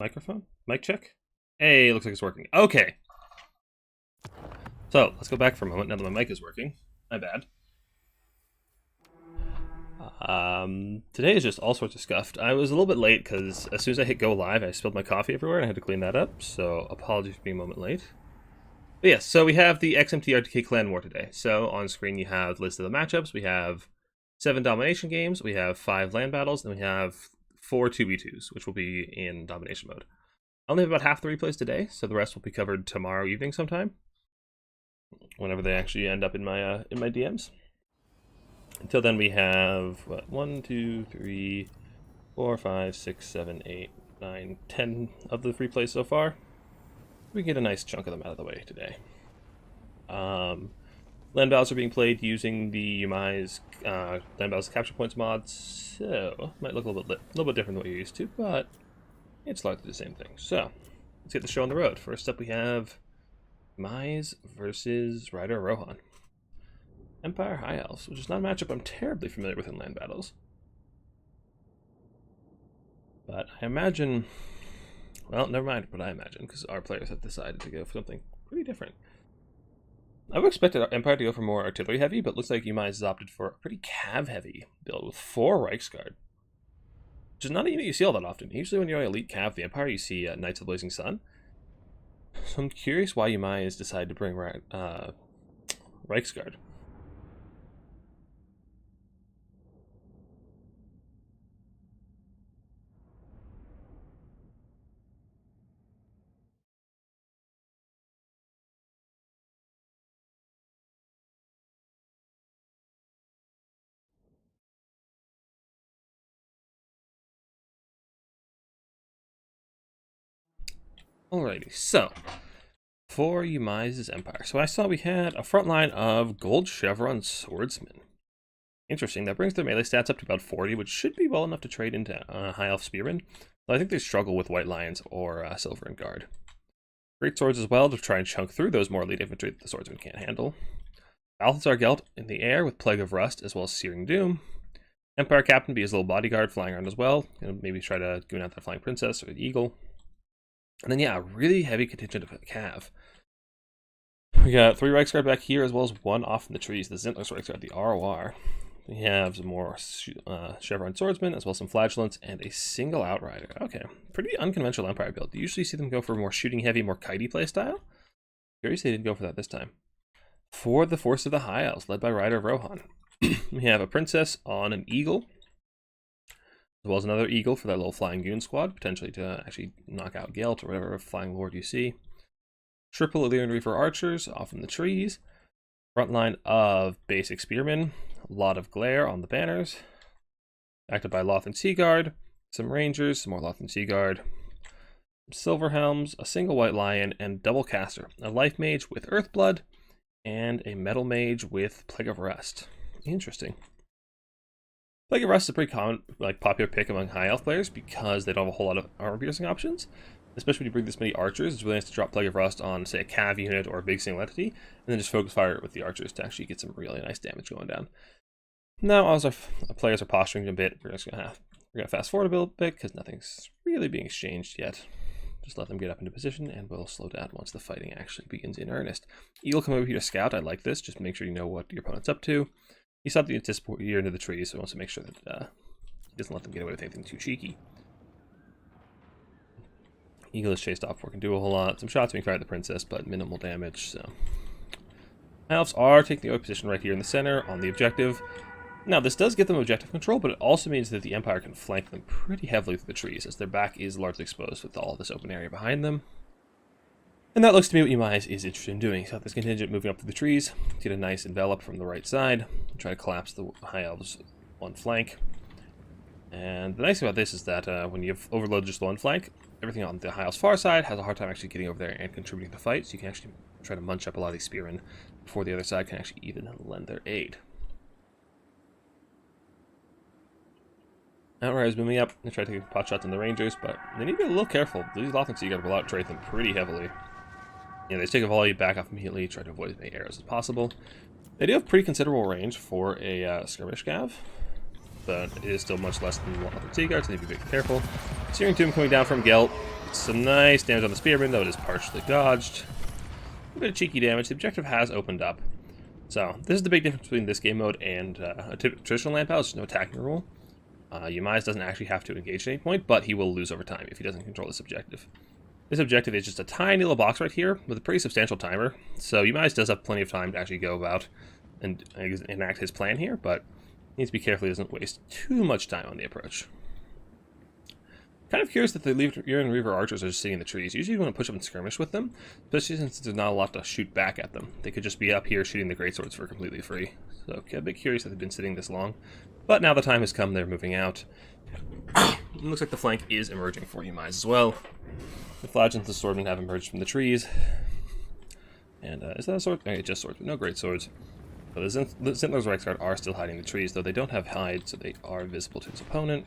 Microphone? Mic check? Hey, looks like it's working. Okay. So, let's go back for a moment now that my mic is working. My bad. Today is just all sorts of scuffed. I was a little bit late because as soon as I hit go live, I spilled my coffee everywhere and I had to clean that up, so apologies for being a moment late. But yes, so we have the XMT RTK Clan War today. So on screen you have the list of the matchups. We have 7 Domination games, we have 5 land battles, and we have 4 2v2s, which will be in Domination mode. I only have about half the replays today, so the rest will be covered tomorrow evening sometime, whenever they actually end up in my DMs. Until then, we have what, 1, 2, 3, 4, 5, 6, 7, 8, 9, 10 of the replays so far. We get a nice chunk of them out of the way today. Land battles are being played using the Yumai's land battles capture points mods, so it might look a little bit different than what you're used to, but it's largely the same thing. So let's get the show on the road. First up, we have Yumai's versus Rider Rohan. Empire High Elves, which is not a matchup I'm terribly familiar with in land battles. But I imagine, well, never mind what I imagine, because our players have decided to go for something pretty different. I would expect Empire to go for more artillery heavy, but looks like Yumai has opted for a pretty cav heavy build with 4 Reichsguard, which is not a unit you see all that often. Usually when you're elite cav the Empire, you see Knights of the Blazing Sun. So I'm curious why Yumai has decided to bring Reichsguard. Alrighty, so for Yumai's Empire. So I saw we had a front line of Gold Chevron Swordsmen. Interesting, that brings their melee stats up to about 40, which should be well enough to trade into High Elf Spearmen. Though I think they struggle with White Lions or Silver and Guard. Great swords as well to try and chunk through those more elite infantry that the swordsmen can't handle. Balthazar Gelt in the air with Plague of Rust as well as Searing Doom. Empire Captain be his little bodyguard flying around as well. Maybe try to goon out the Flying Princess or the Eagle. And then, yeah, a really heavy contingent of Cav. We got 3 Reichsguard back here, as well as 1 off in the trees, the Zintler's Reichsguard, the ROR. We have some more Chevron Swordsmen, as well as some Flagellants, and a single Outrider. Okay, pretty unconventional Empire build. You usually see them go for more shooting heavy, more kitey playstyle. Curious they didn't go for that this time. For the Force of the High Elves, led by Rider Rohan. We have a Princess on an Eagle, as well as another Eagle for that little Flying Goon squad, potentially to actually knock out Gelt or whatever Flying Lord you see. Triple Illyrian Reaver Archers off in the trees. Front line of basic Spearmen. A lot of glare on the banners. Acted by Lothran Seaguard. Some Rangers, some more Lothran Seaguard. Some Silver Helms, a single White Lion, and double caster. A Life Mage with Earthblood, and a Metal Mage with Plague of Rust. Interesting. Plague of Rust is a pretty common, popular pick among High Elf players because they don't have a whole lot of armor piercing options. Especially when you bring this many archers, it's really nice to drop Plague of Rust on, say, a Cav unit or a big single entity, and then just focus fire with the archers to actually get some really nice damage going down. Now, as our players are posturing a bit, we're gonna fast forward a little bit because nothing's really being exchanged yet. Just let them get up into position, and we'll slow down once the fighting actually begins in earnest. Eagle come over here to scout. I like this. Just make sure you know what your opponent's up to. He's up the anticipate here into the trees, so he wants to make sure that he doesn't let them get away with anything too cheeky. Eagle is chased off before it can do a whole lot. Some shots being fired at the Princess, but minimal damage, so. Elves are taking the position right here in the center on the objective. Now, this does give them objective control, but it also means that the Empire can flank them pretty heavily through the trees, as their back is largely exposed with all this open area behind them. And that looks to me what Yumai is interested in doing. So this contingent moving up through the trees, get a nice envelop from the right side, and try to collapse the High Elves one flank. And the nice thing about this is that when you overload just one flank, everything on the High Elves far side has a hard time actually getting over there and contributing to the fight, so you can actually try to munch up a lot of these spearmen before the other side can actually even lend their aid. Outriders moving up, they try to take pot shots on the Rangers, but they need to be a little careful. These Lothran Seaguard will out-trade them pretty heavily. Yeah, they take a volley, back off immediately, try to avoid as many arrows as possible. They do have pretty considerable range for a skirmish cav, but it is still much less than Lothran Seaguard, so they need to be very careful. Searing Doom coming down from Gelt. some nice damage on the Spearman, though it is partially dodged. A bit of cheeky damage. The objective has opened up. So, this is the big difference between this game mode and a traditional land battle. There's no attacking rule. Yumai's doesn't actually have to engage at any point, but he will lose over time if he doesn't control this objective. This objective is just a tiny little box right here with a pretty substantial timer. So, Yumai's does have plenty of time to actually go about and enact his plan here, but needs to be careful he doesn't waste too much time on the approach. Kind of curious that the Lyrian Reaver archers are just sitting in the trees. Usually you want to push up and skirmish with them, especially since there's not a lot to shoot back at them. They could just be up here shooting the greatswords for completely free. So a bit curious that they've been sitting this long. But now the time has come, they're moving out. It looks like the flank is emerging for Yumais as well. The Flagellants and the Swordmen have emerged from the trees. And is that a sword? Okay, just swords, but no great swords. But the Zintler's Reiksguard are still hiding in the trees, though they don't have hide, so they are visible to his opponent.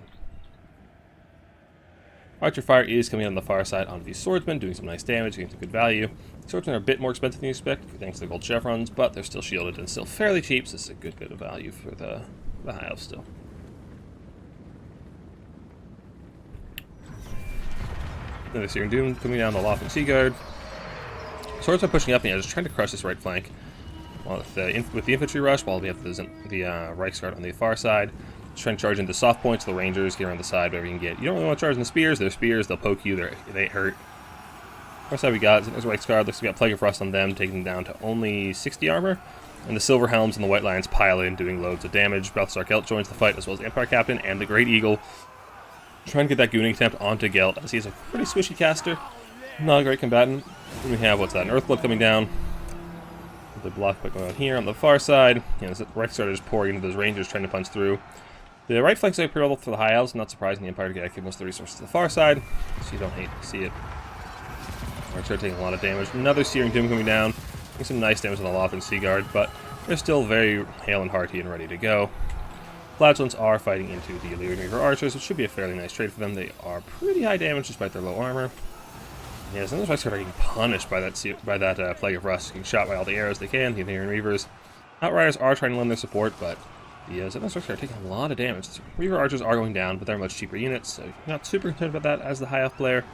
Archer fire is coming on the far side onto these swordsmen, doing some nice damage, getting some good value. Swordsmen are a bit more expensive than you expect, thanks to the gold chevrons, but they're still shielded and still fairly cheap, so this is a good bit of value for the high elves still. Another Searing Doom coming down the Lothern Seaguard. Swordsmen pushing up, and yeah, just trying to crush this right flank. Well, with the infantry rush, while we have the Reiksguard on the far side. Just trying to charge into soft points, the rangers, get around the side, whatever you can get. You don't really want to charge in the spears. They're spears, they'll poke you, they hurt. First side we got, there's Reiksguard, looks like we got Plague of Rust on them, taking them down to only 60 armor. And the Silver Helms and the White Lions pile in, doing loads of damage. Balthasar Gelt joins the fight, as well as the Empire Captain and the Great Eagle. Trying to get that gooning attempt onto Gelt, as he's a pretty squishy caster. Not a great combatant. Then we have, what's that, an Earthblood coming down. The block going on here on the far side. You know, the Reiksguard is pouring into those rangers, trying to punch through. The right flank's pretty level for the high elves, not surprising the Empire to get most of the resources to the far side, so you don't hate to see it. Reiksguard taking a lot of damage. Another Searing Doom coming down, getting some nice damage on the Lothern Seaguard, but they're still very hale and hearty and ready to go. Flagellants are fighting into the Lyrian Reaver archers, which should be a fairly nice trade for them. They are pretty high damage despite their low armor. Yeah, some of those Reiksguard are getting punished by that Plague of Rust, getting shot by all the arrows they can. The Lyrian Reavers. Outriders are trying to lend their support, but the Zentner's Reiksguard are taking a lot of damage. The Reaver archers are going down, but they're much cheaper units, so you're not super concerned about that as the high elf player.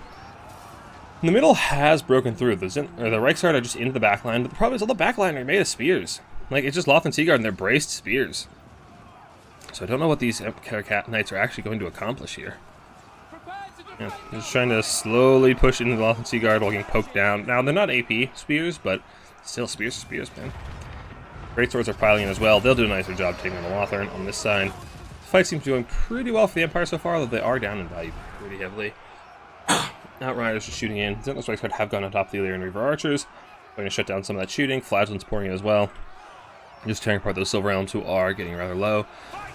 And the middle has broken through. The Reiksguard are just into the backline, but the problem is all the backline are made of spears. Like, it's just Lothern Seaguard and they're braced spears. So I don't know what these Knights are actually going to accomplish here. Yeah, just trying to slowly push into the Lothern Seaguard while getting poked down. Now, they're not AP spears, but still spears are spears, man. Great swords are piling in as well. They'll do a nicer job taking on the Lothern on this side. The fight seems to be going pretty well for the Empire so far, though they are down in value pretty heavily. Outriders are shooting in. Zentner's Reiksguard have gone on top of the Lyrian Reaver archers. Going to shut down some of that shooting. Flagellants pouring in as well. Just tearing apart those Silver Elms who are getting rather low.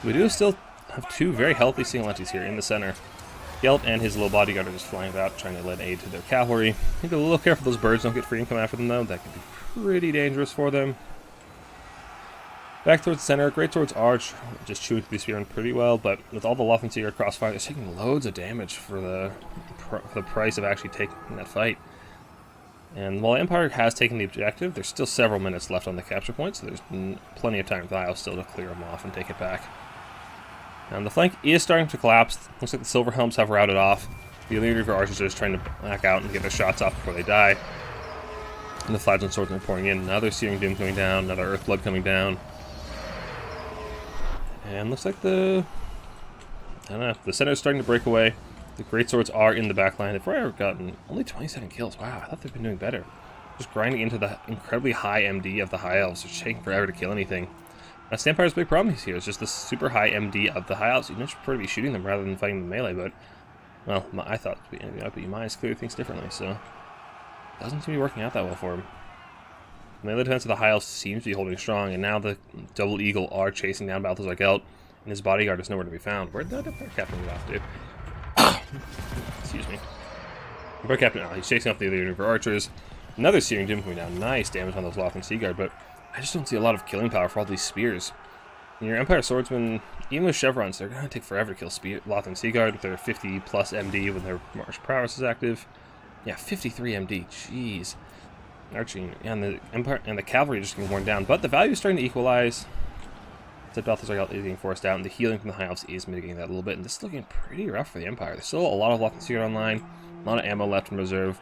We do still have two very healthy Singalentis here in the center. Gelt and his little bodyguard are just flying about, trying to lend aid to their cavalry. Need to be a little careful those birds don't get free and come after them, though. That could be pretty dangerous for them. Back towards the center, great swords are just chewing through the spearmen pretty well, but with all the Lothern Seaguard crossfire, they're taking loads of damage for the price of actually taking that fight. And while Empire has taken the objective, there's still several minutes left on the capture point, so there's plenty of time for the Isles still to clear them off and take it back. And the flank is starting to collapse. Looks like the Silver Helms have routed off. The Lyrian Reaver archers are just trying to back out and get their shots off before they die. And the Flagellant swordsmen are pouring in. Another Searing Doom coming down, another Earthblood coming down. And looks like the center is starting to break away. The greatswords are in the backline. They've already gotten only 27 kills. Wow, I thought they've been doing better. Just grinding into the incredibly high MD of the high elves. It's taking forever to kill anything. That's the Empire's big problem here. It's just the super high MD of the high elves. You should probably be shooting them rather than fighting the melee, but well, I thought it would be but Yumai clearly thinks differently, so it doesn't seem to be working out that well for him. The melee defense of the high elves seems to be holding strong, and now the Double Eagle are chasing down Balthasar Gelt, and his bodyguard is nowhere to be found. Where'd the Empire Captain get off to? Excuse me. Empire Captain, he's chasing off the Lyrian Reaver archers. Another Searing Doom coming down. Nice damage on those Lothern Seaguard, but I just don't see a lot of killing power for all these spears. And your Empire swordsmen, even with chevrons, they're going to take forever to kill Lothern Seaguard with their 50 plus MD when their martial prowess is active. Yeah, 53 MD, jeez. Arching and the Empire and the cavalry are just getting worn down, but the value is starting to equalize. Except Balthasar Gelt is getting forced out, and the healing from the high elves is mitigating that a little bit. And this is looking pretty rough for the Empire. There's still a lot of Lothern Seaguard online. A lot of ammo left in reserve.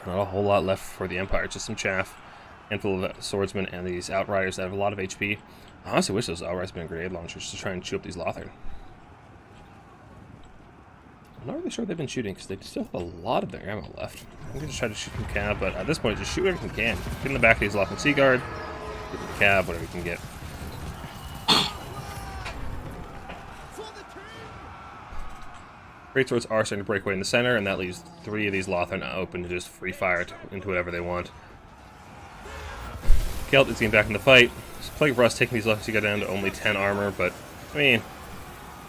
Not a whole lot left for the Empire, just some chaff. Handful of swordsmen and these outriders that have a lot of HP. I honestly wish those outriders had been grenade launchers to try and chew up these Lothern. I'm not really sure what they've been shooting because they still have a lot of their ammo left. I'm going to try to shoot from cab, but at this point, just shoot whatever you can. Get in the back of these Lothern Sea Guard, get in the cab, whatever you can get. Greatswords are starting to break away in the center, and that leaves 3 of these Lothern open to just free fire into whatever they want. Gelt is getting back in the fight. Plague of Rust taking these Lothern Sea Guard down to only 10 armor, but, I mean,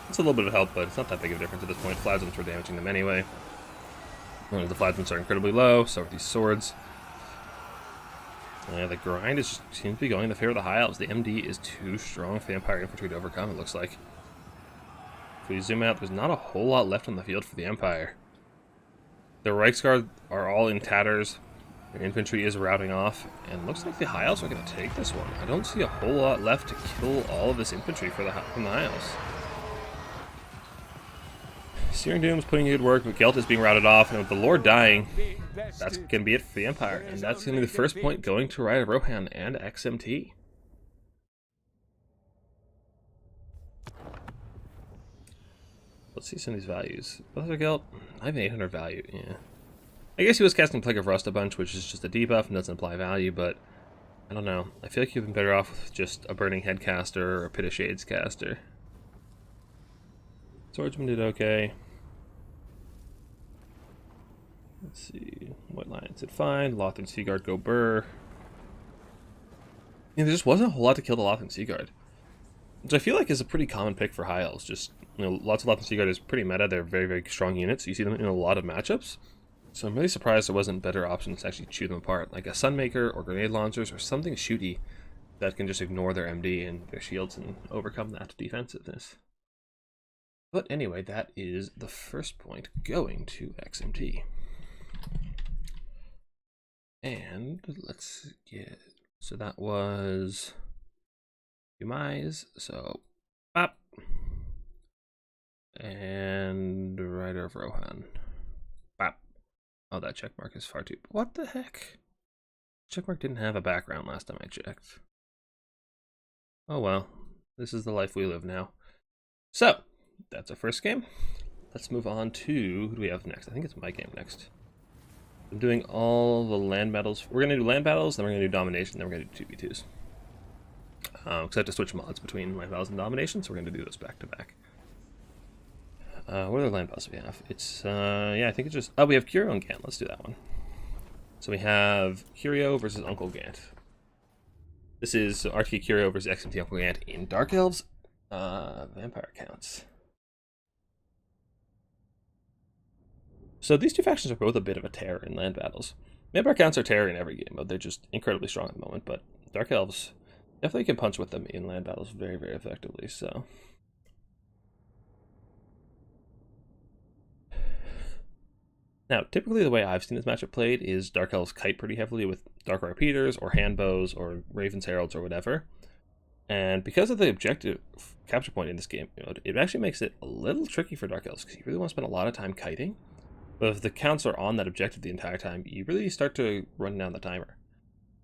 it's a little bit of help, but it's not that big of a difference at this point. Plasmas were damaging them anyway. The plasmas are incredibly low, so are these swords. The grind seems to be going in the favor of the High Elves. The MD is too strong for the Empire infantry to overcome, it looks like. If we zoom out, there's not a whole lot left on the field for the Empire. The Reichsguard are all in tatters. Their infantry is routing off, and looks like the High Elves are going to take this one. I don't see a whole lot left to kill all of this infantry from the High Elves. Searing Doom's putting in good work, but Gelt is being routed off, and with the Lord dying, that's going to be it for the Empire. And that's going to be the first point going to Rite of Rohan and XMT. Let's see some of these values. Brother Gelt, I have an 800 value, yeah. I guess he was casting Plague of Rust a bunch, which is just a debuff and doesn't apply value, but I don't know. I feel like you've been better off with just a Burning Head caster or a Pit of Shades caster. Swordsman did okay. Let's see. White Lions did fine. Lothern Sea Guard go burr. Yeah, there just wasn't a whole lot to kill the Lothern Sea Guard, which I feel like is a pretty common pick for High Elves. Just, you know, lots of Lothern Sea Guard is pretty meta. They're very, very strong units. You see them in a lot of matchups. So I'm really surprised there wasn't better options to actually chew them apart, like a Sunmaker or grenade launchers or something shooty that can just ignore their MD and their shields and overcome that defensiveness. But anyway, that is the first point going to XMT. And let's get, so that was Umise, so pop, and Rite of Rohan, pop. Oh, that checkmark is far too, what the heck? Checkmark didn't have a background last time I checked. Oh well, this is the life we live now. So, that's our first game. Let's move on to, who do we have next? I think it's my game next. I'm doing all the land battles. We're going to do land battles, then we're going to do domination, then we're going to do 2v2s. Because I have to switch mods between land battles and domination, so we're going to do those back to back. What other land battles do we have? It's, yeah, I think it's just, oh, we have Curio and Gant. Let's do that one. So we have Curio versus Uncle Gant. This is RTK Curio versus XMT Uncle Gant in Dark Elves Vampire counts. So these two factions are both a bit of a terror in land battles. Vampire counts are terror in every game, but they're just incredibly strong at the moment. But Dark Elves definitely can punch with them in land battles very, very effectively. So now, typically the way I've seen this matchup played is Dark Elves kite pretty heavily with Dark Repeaters or Handbows or Raven's Heralds or whatever. And because of the objective capture point in this game, it actually makes it a little tricky for Dark Elves because you really want to spend a lot of time kiting. But if the counts are on that objective the entire time, you really start to run down the timer.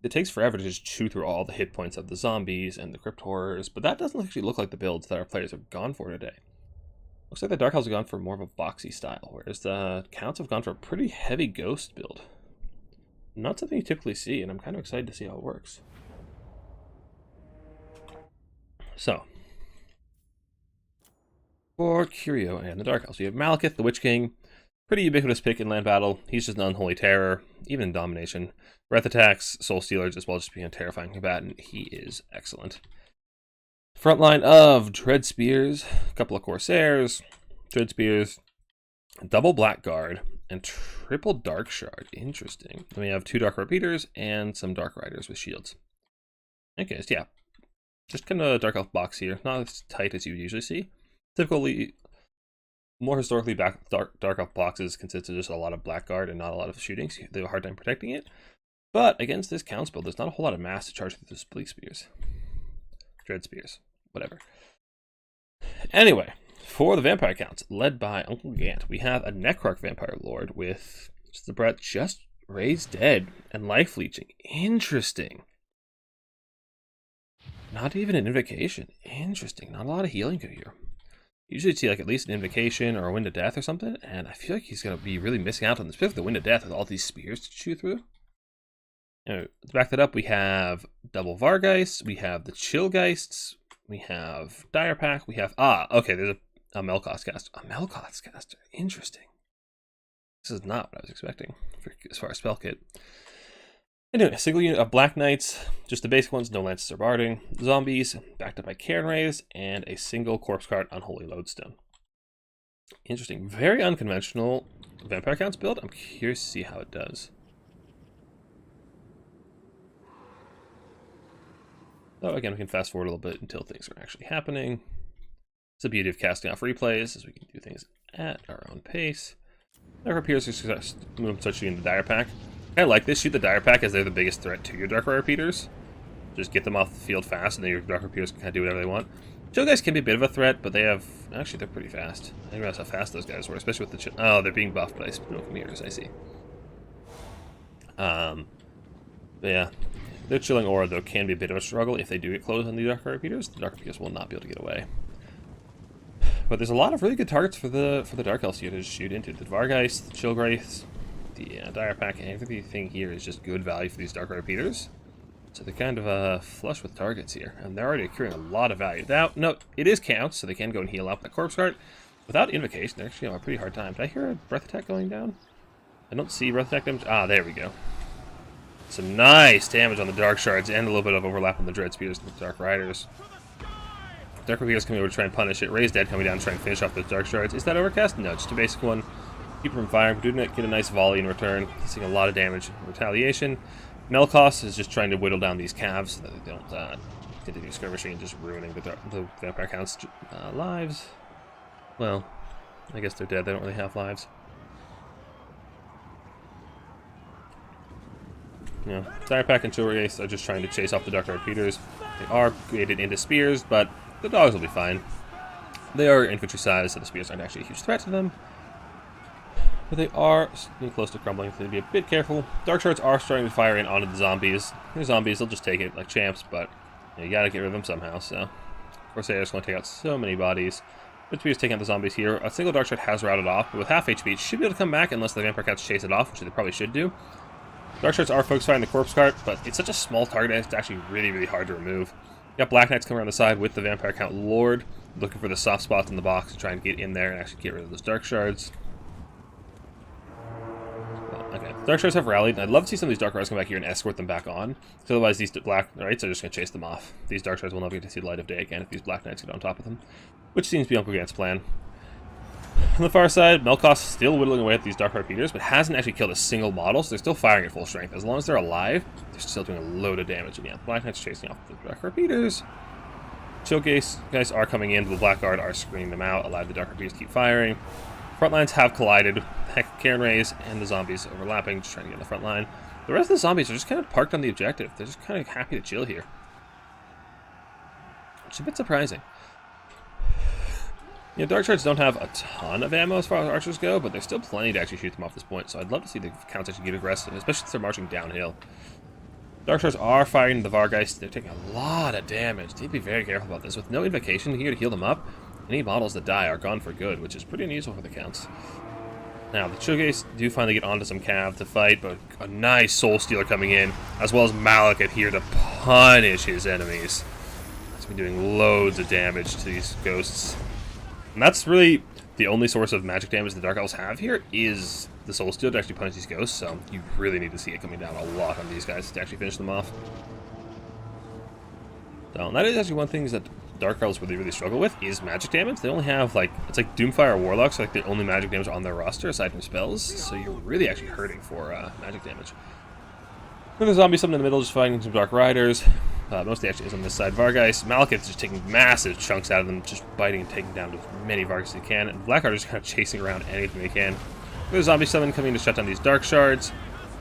It takes forever to just chew through all the hit points of the zombies and the crypt horrors, but that doesn't actually look like the builds that our players have gone for today. Looks like the Dark Elves have gone for more of a boxy style, whereas the counts have gone for a pretty heavy ghost build. Not something you typically see, and I'm kind of excited to see how it works. So, for Curio and the Dark Elves, we have Malekith, the Witch King. Pretty ubiquitous pick in land battle. He's just an unholy terror, even in domination. Breath attacks, soul stealers, as well as just being a terrifying combatant. He is excellent. Frontline of Dread Spears, a couple of Corsairs, Dread Spears, double Blackguard, and triple Dark Shard. Interesting. Then we have 2 Dark Repeaters and some Dark Riders with shields. Okay, so yeah. Just kind of a Dark Elf box here. Not as tight as you would usually see. Typically, more historically, Dark Elf boxes consist of just a lot of Blackguard and not a lot of shooting, so they have a hard time protecting it. But against this Counts build, there's not a whole lot of mass to charge through those Bleak Spears. Dread Spears. Whatever. Anyway, For the vampire counts, led by Uncle Gant, we have a Necroarch Vampire Lord with just the breath just raised dead and life leeching. Interesting. Not even an invocation. Interesting. Not a lot of healing good here. Usually see like at least an invocation or a wind of death or something, and I feel like he's gonna be really missing out on this. Specifically the wind of death with all these spears to chew through. To back that up, we have double Vargeist, we have the Chillgeists, we have Dire Pack, we have okay, there's a Melkoth caster. A Melkoth caster. Interesting. This is not what I was expecting as far as spell kit. Anyway, a single unit of Black Knights, just the basic ones, no lances or barding, zombies, backed up by Cairn Rays, and a single corpse card Unholy Lodestone. Interesting. Very unconventional vampire counts build. I'm curious to see how it does. So again, we can fast forward a little bit until things are actually happening. It's the beauty of casting off replays, is we can do things at our own pace. Dark Repeaters start shooting the Dire Pack. I like this. Shoot the Dire Pack as they're the biggest threat to your Dark Repeaters. Just get them off the field fast, and then your Dark Repeaters can kind of do whatever they want. Chill guys can be a bit of a threat, but they have... Actually, they're pretty fast. I didn't realize how fast those guys were, especially with the chill... Oh, they're being buffed by smoke mirrors, I see. But yeah. Their chilling aura, though, can be a bit of a struggle. If they do get close on the Dark Repeaters, the Dark Repeaters will not be able to get away. But there's a lot of really good targets for the Dark Elves here to shoot into. The Vargeist, the Chillwraiths, the Dire Pack, and everything here is just good value for these Dark Repeaters. So they're kind of flush with targets here, and they're already accruing a lot of value. Now, no, it is counts, so they can go and heal up that corpse card. Without invocation, they're actually having a pretty hard time. Did I hear a breath attack going down? I don't see breath attack damage. Ah, there we go. Some nice damage on the Dark Shards and a little bit of overlap on the Dread Spears and the Dark Riders. Dark Repeaters coming over to try and punish it. Raise Dead coming down to try and finish off those Dark Shards. Is that Overcast? No, just a basic one. Keep them from firing. Do not get a nice volley in return. Seeing a lot of damage in retaliation. Melkoth is just trying to whittle down these calves so that they don't continue skirmishing and just ruining the Vampire Count's lives. Well, I guess they're dead. They don't really have lives. You know, Dire Pack and Chillwraiths are just trying to chase off the Dark Repeaters. They are created into spears, but the dogs will be fine. They are infantry size, so the spears aren't actually a huge threat to them. But they are getting close to crumbling, so they need to be a bit careful. Dark Shards are starting to fire in onto the zombies. They're zombies, they'll just take it like champs, but you gotta get rid of them somehow, so. Corsairs going to take out so many bodies. But Spears taking out the zombies here. A single Dark Shard has routed off, but with half HP, it should be able to come back unless the Vampire Cats chase it off, which they probably should do. Dark Shards are focused firing the corpse cart, but it's such a small target that it's actually really, really hard to remove. You got Black Knights coming around the side with the Vampire Count Lord, looking for the soft spots in the box to try and get in there and actually get rid of those Dark Shards. Okay, Dark Shards have rallied. I'd love to see some of these Dark Shards come back here and escort them back on. Because otherwise these Black Knights are just going to chase them off. These Dark Shards will never get to see the light of day again if these Black Knights get on top of them. Which seems to be Uncle Gant's plan. On the far side, Melkoth's still whittling away at these Dark Repeaters, but hasn't actually killed a single model, so they're still firing at full strength. As long as they're alive, they're still doing a load of damage. And yeah, Black Knight's chasing off the Dark Repeaters. Showcase guys are coming in, but the Blackguard are screening them out, allowing the Dark Repeaters to keep firing. Front lines have collided. Heck, Cairn Rays and the zombies overlapping, just trying to get on the front line. The rest of the zombies are just kind of parked on the objective. They're just kind of happy to chill here. Which is a bit surprising. You know, Dark Shards don't have a ton of ammo as far as archers go, but there's still plenty to actually shoot them off this point, so I'd love to see the counts actually get aggressive, especially since they're marching downhill. Dark Shards are firing the Vargeist. They're taking a lot of damage. Need to be very careful about this. With no invocation here to heal them up, any models that die are gone for good, which is pretty unusual for the counts. Now, the Chillgeist do finally get onto some cav to fight, but a nice Soul Stealer coming in, as well as Malekith here to punish his enemies. He's been doing loads of damage to these ghosts. And that's really the only source of magic damage the Dark Elves have here, is the Soul Stealer to actually punish these ghosts, so you really need to see it coming down a lot on these guys to actually finish them off. So, that is actually one thing that Dark Elves really, really struggle with, is magic damage. They only have, like, it's like Doomfire Warlocks, like the only magic damage on their roster, aside from spells, so you're really actually hurting for magic damage. Then the zombie something in the middle, just fighting some Dark Riders. Mostly actually is on this side. Vargeist, Malekith just taking massive chunks out of them, just biting and taking down as many Vargeist as they can, and Blackguard is kind of chasing around anything they can. There's zombie summon coming to shut down these Dark Shards,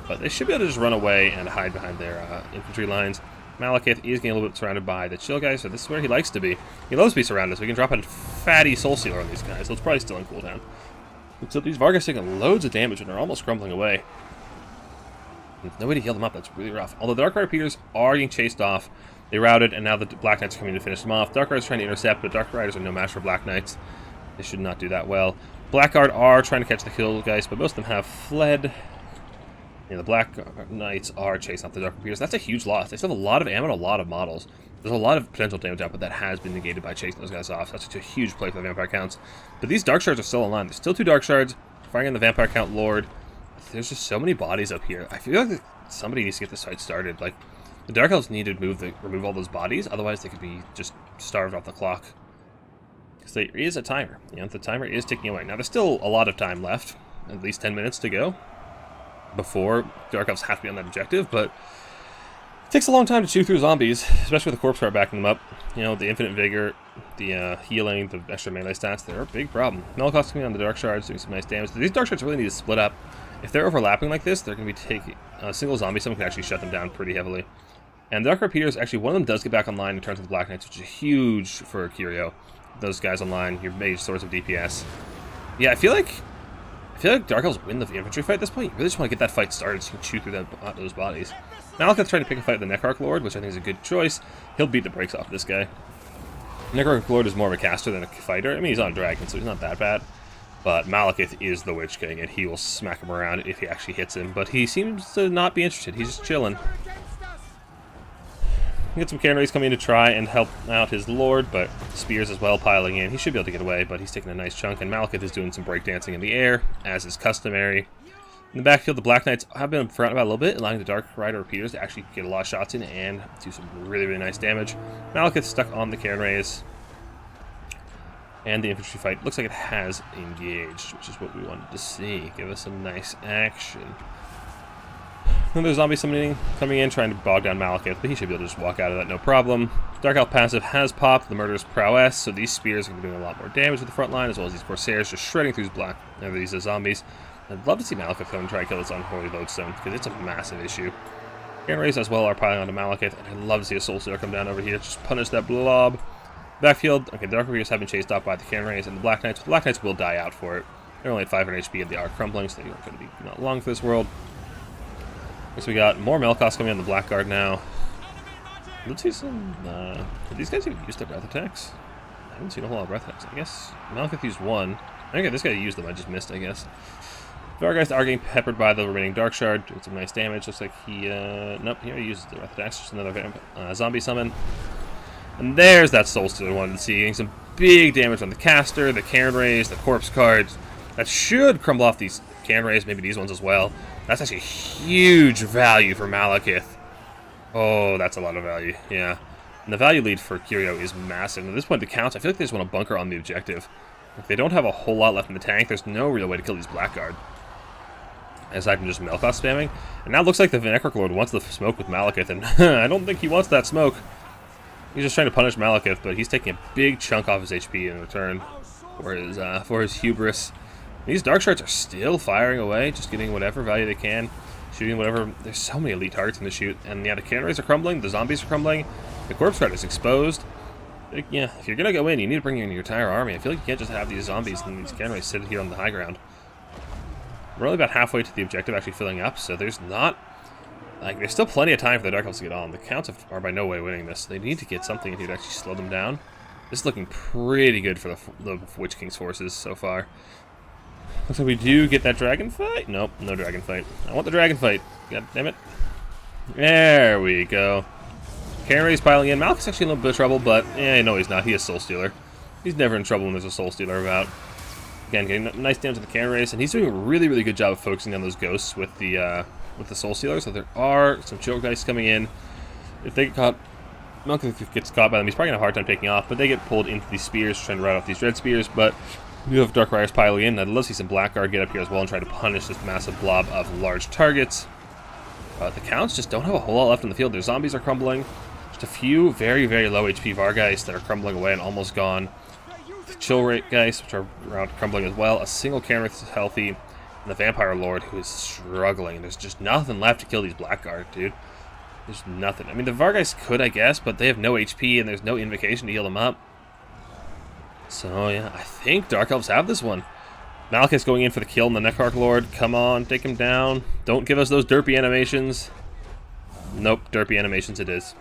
but they should be able to just run away and hide behind their infantry lines. Malekith is getting a little bit surrounded by the chill guys, so this is where he likes to be. He loves to be surrounded, so he can drop a fatty Soul Stealer on these guys, so it's probably still in cooldown. So these Vargas taking loads of damage and they're almost crumbling away. With no way to heal them up, that's really rough. Although the Dark Rider Peters are getting chased off, they routed, and now the Black Knights are coming to finish them off. Dark Riders trying to intercept, but Dark Riders are no match for Black Knights. They should not do that well. Blackguard are trying to catch the kill guys, but most of them have fled. The Black Knights are chasing off the Dark Peters. That's a huge loss. They still have a lot of ammo and a lot of models. There's a lot of potential damage output that has been negated by chasing those guys off. That's such a huge play for the Vampire Counts. But these Dark Shards are still online. There's still 2 Dark Shards firing on the Vampire Count Lord. There's just so many bodies up here. I feel like somebody needs to get this fight started. Like, the Dark Elves need to remove all those bodies, otherwise they could be just starved off the clock. Because there is a timer. The timer is ticking away. Now, there's still a lot of time left, at least 10 minutes to go before Dark Elves have to be on that objective, but it takes a long time to chew through zombies, especially with the Corpse Cart backing them up. The Infinite Vigor, the healing, the extra melee stats, they're a big problem. Melikos coming on the Dark Shards, doing some nice damage. These Dark Shards really need to split up. If they're overlapping like this, they're going to be taking a single zombie. Someone can actually shut them down pretty heavily. And the Dark Repeaters, actually, one of them does get back online in terms of the Black Knights, which is huge for Curio. Those guys online, your major source of DPS. Yeah, I feel like Dark Elves win the infantry fight at this point. You really just want to get that fight started so you can chew through those bodies. Malekith's trying to pick a fight with the Necrarch Lord, which I think is a good choice. He'll beat the brakes off this guy. Necrarch Lord is more of a caster than a fighter. I mean, he's on a dragon, so he's not that bad. But Malekith is the Witch King, and he will smack him around if he actually hits him. But he seems to not be interested. He's just chilling. Get some canaries coming in to try and help out his lord, but spears as well piling in. He should be able to get away, but he's taking a nice chunk, and Malekith is doing some breakdancing in the air, as is customary. In the backfield, the Black Knights have been forgotten about a little bit, allowing the Dark Rider Repeaters to actually get a lot of shots in and do some really, really nice damage. Malekith's stuck on the canaries, and the infantry fight looks like it has engaged, which is what we wanted to see. Give us some nice action. Another zombie summoning coming in, trying to bog down Malekith, but he should be able to just walk out of that no problem. Dark Elf passive has popped the Murderous Prowess, so these spears are going to be doing a lot more damage with the front line, as well as these Corsairs just shredding through these zombies. I'd love to see Malekith come and try and kill this Unholy Lodestone, because it's a massive issue. Canaries as well are piling onto Malekith, and I'd love to see a Soul Stealer come down over here, just punish that blob. Backfield, okay, the Dark Repeaters have been chased off by the Canaries and the Black Knights. The Black Knights will die out for it. They're only at 500 HP and they are crumbling, so they're going to be not long for this world. So we got more Melikos coming on the Blackguard now. Let's see some... did these guys even use their breath attacks? I haven't seen a whole lot of breath attacks. I guess Malekith used one. Okay, this guy used them. I just missed, I guess. The Vargas are getting peppered by the remaining Dark Shard, doing some nice damage. Looks like he... nope, he already uses the breath attacks. Just another zombie summon. And there's that Soul Stealer I wanted to see. Getting some big damage on the Caster, the Canaries, the Corpse Cards. That should crumble off these Canaries, maybe these ones as well. That's actually huge value for Malekith. Oh, that's a lot of value, yeah. And the value lead for Curio is massive. And at this point, the Counts, I feel like they just want to bunker on the objective. If they don't have a whole lot left in the tank, there's no real way to kill these Blackguard. Aside from just Melikos spamming. And now it looks like the Necrarch Lord wants the smoke with Malekith, and I don't think he wants that smoke. He's just trying to punish Malekith, but he's taking a big chunk off his HP in return for his hubris. These Dark Shards are still firing away, just getting whatever value they can, shooting whatever. There's so many elite targets in the shoot, and yeah, the Canaries are crumbling, the zombies are crumbling, the Corpse Guard is exposed. Yeah, if you're gonna go in, you need to bring in your entire army. I feel like you can't just have these zombies and these Canaries sit here on the high ground. We're only about halfway to the objective actually filling up, so there's not... Like, there's still plenty of time for the Dark Elves to get on. The Counts are by no way winning this. They need to get something in here to actually slow them down. This is looking pretty good for the Witch King's forces so far. Looks like we do get that dragon fight. Nope, no dragon fight. I want the dragon fight. God damn it. There we go. Canaries piling in. Malekith's actually in a little bit of trouble, but yeah, no, he's not. He is Soul Stealer. He's never in trouble when there's a Soul Stealer about. Again, getting nice damage to the Canaries, and he's doing a really, really good job of focusing on those ghosts with the Soul Stealer. So there are some chill guys coming in. If they get caught, Malekith gets caught by them. He's probably gonna have a hard time taking off, but they get pulled into these spears, trying to ride off these Dread Spears. But we have Dark Riders piling in. I'd love to see some Blackguard get up here as well and try to punish this massive blob of large targets. The Counts just don't have a whole lot left in the field. Their zombies are crumbling. Just a few very, very low HP Vargas that are crumbling away and almost gone. The Chill Rate guys, which are around crumbling as well. A single Canary is healthy. And the Vampire Lord, who is struggling. There's just nothing left to kill these Blackguard, dude. There's nothing. I mean, the Vargeist could, I guess, but they have no HP and there's no invocation to heal them up. So, yeah, I think Dark Elves have this one. Malekith's going in for the kill on the Necroarch Lord. Come on, take him down. Don't give us those derpy animations. Nope, derpy animations it is.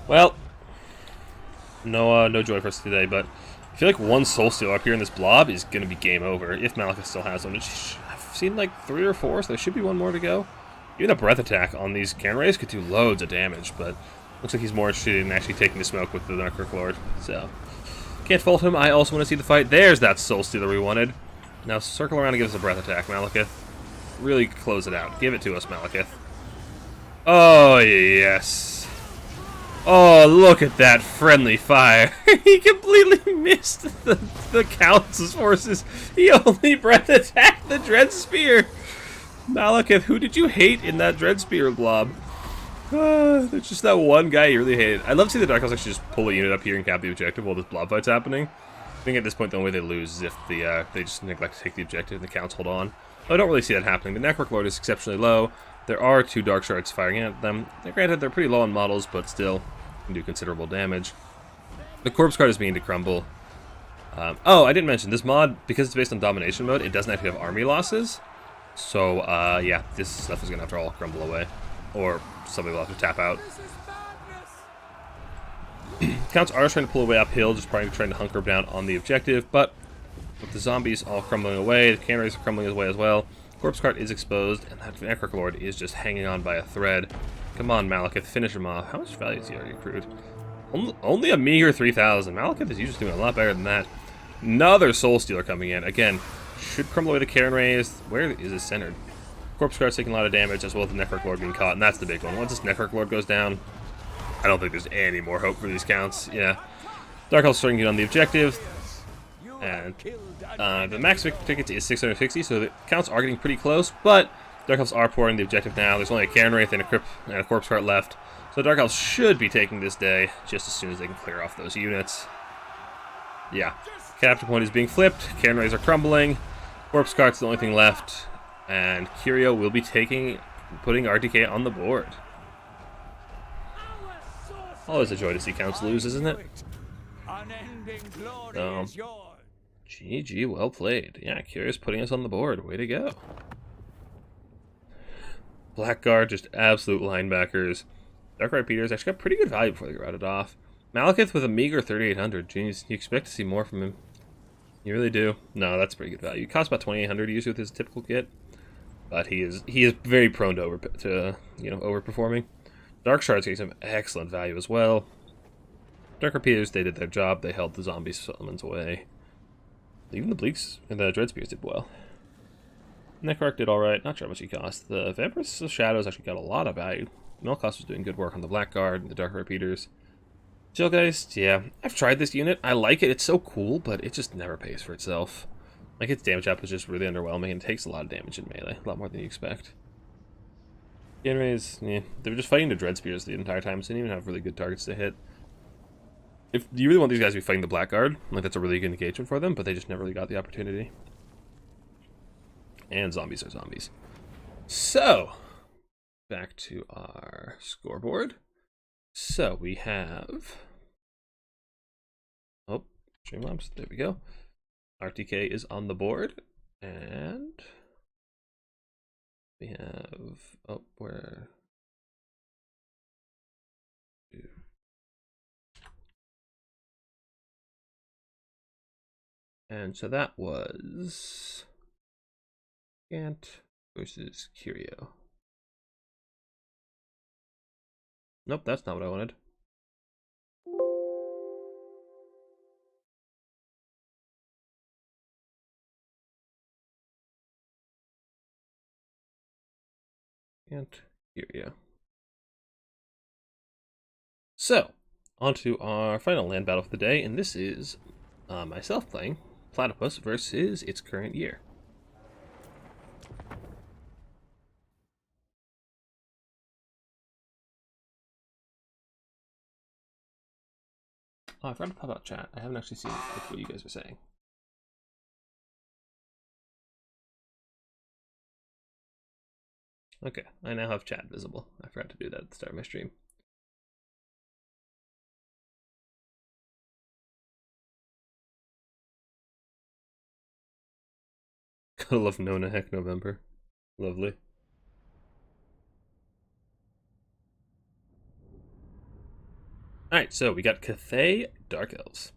Well, no joy for us today, but I feel like one Soul Stealer up here in this blob is going to be game over, if Malekith still has one. I've seen like 3 or 4, so there should be one more to go. Even a breath attack on these Cairn Rays could do loads of damage, but looks like he's more interested in actually taking the smoke with the Necroarch Lord, so can't fault him. I also want to see the fight. There's that Soul Stealer we wanted. Now circle around and give us a breath attack, Malekith. Really close it out. Give it to us, Malekith. Oh, yes. Oh, look at that friendly fire. He completely missed the Count's forces. He only breath attacked the Dread Spear. Malekith, who did you hate in that Dread Spear blob? There's just that one guy you really hated. I'd love to see the Dark Elves actually just pull a unit up here and cap the objective while this blob fight's happening. I think at this point the only way they lose is if they just neglect to take the objective and the Counts hold on. I don't really see that happening. The Necroarch Lord is exceptionally low. There are 2 Dark Shards firing at them. Granted, they're pretty low on models, but still can do considerable damage. The Corpse Guard is beginning to crumble. Oh, I didn't mention, this mod, because it's based on Domination mode, it doesn't actually have army losses. So, yeah, this stuff is going to have to all crumble away. Or somebody will have to tap out. Counts are trying to pull away uphill, just probably trying to hunker down on the objective, but with the zombies all crumbling away, the Cairn Rays are crumbling away as well. Corpse Cart is exposed, and that Necroarch Lord is just hanging on by a thread. Come on, Malekith, finish him off. How much value is he already accrued? Only a meager 3,000. Malekith is usually doing a lot better than that. Another Soul Stealer coming in. Again, should crumble away the Cairn Rays. Where is it centered? Corpse Guard's taking a lot of damage, as well as the Necroarch Lord being caught, and that's the big one. Once this Necroarch Lord goes down, I don't think there's any more hope for these Counts. Yeah. Dark Elf's starting to get on the objective, and the max victory ticket is 660, so the Counts are getting pretty close, but Dark Elves are pouring the objective now. There's only a Cairn Wraith and a Corpse Cart left, so Dark Elves should be taking this day just as soon as they can clear off those units. Yeah. Capture point is being flipped, Cairn Rays are crumbling, Corpse Cart's the only thing left, and Curio will be putting RTK on the board. Always a joy to see Counts lose, isn't it? GG, well played. Yeah, Curio's putting us on the board. Way to go. Blackguard, just absolute linebackers. Dark Repeaters actually got pretty good value before they routed off. Malekith with a meager 3,800. Jeez, you expect to see more from him. You really do. No, that's pretty good value. He costs about 2,800 to use with his typical kit, but he is very prone to overperforming. Dark Shards getting some excellent value as well. Dark Repeaters, they did their job. They held the zombie summons away. Even the Bleaks and the Dread Spears did well. Necroarch did alright. Not sure how much he cost. The Vampiress of Shadows actually got a lot of value. Melkost was doing good work on the Blackguard and the Dark Repeaters. Chillgeist, yeah. I've tried this unit. I like it. It's so cool, but it just never pays for itself. Like, its damage up is just really underwhelming and takes a lot of damage in melee. A lot more than you expect. Anyways, yeah, they were just fighting the Dread Spears the entire time, so they didn't even have really good targets to hit. If you really want these guys to be fighting the Blackguard, like, that's a really good engagement for them, but they just never really got the opportunity. And zombies are zombies. So, back to our scoreboard. So, we have... Oh, Streamlabs, there we go. RTK is on the board, and... we have... oh, where... and so that was... Gant versus Curio. Nope, that's not what I wanted. Gant, Curio. So, on to our final land battle for the day, and this is myself playing Platypus versus its current year. Oh, I forgot to pop out chat. I haven't actually seen what you guys are saying. Okay, I now have chat visible. I forgot to do that at the start of my stream. Gotta love Nona Heck November. Lovely. Alright, so we got Cathay Dark Elves.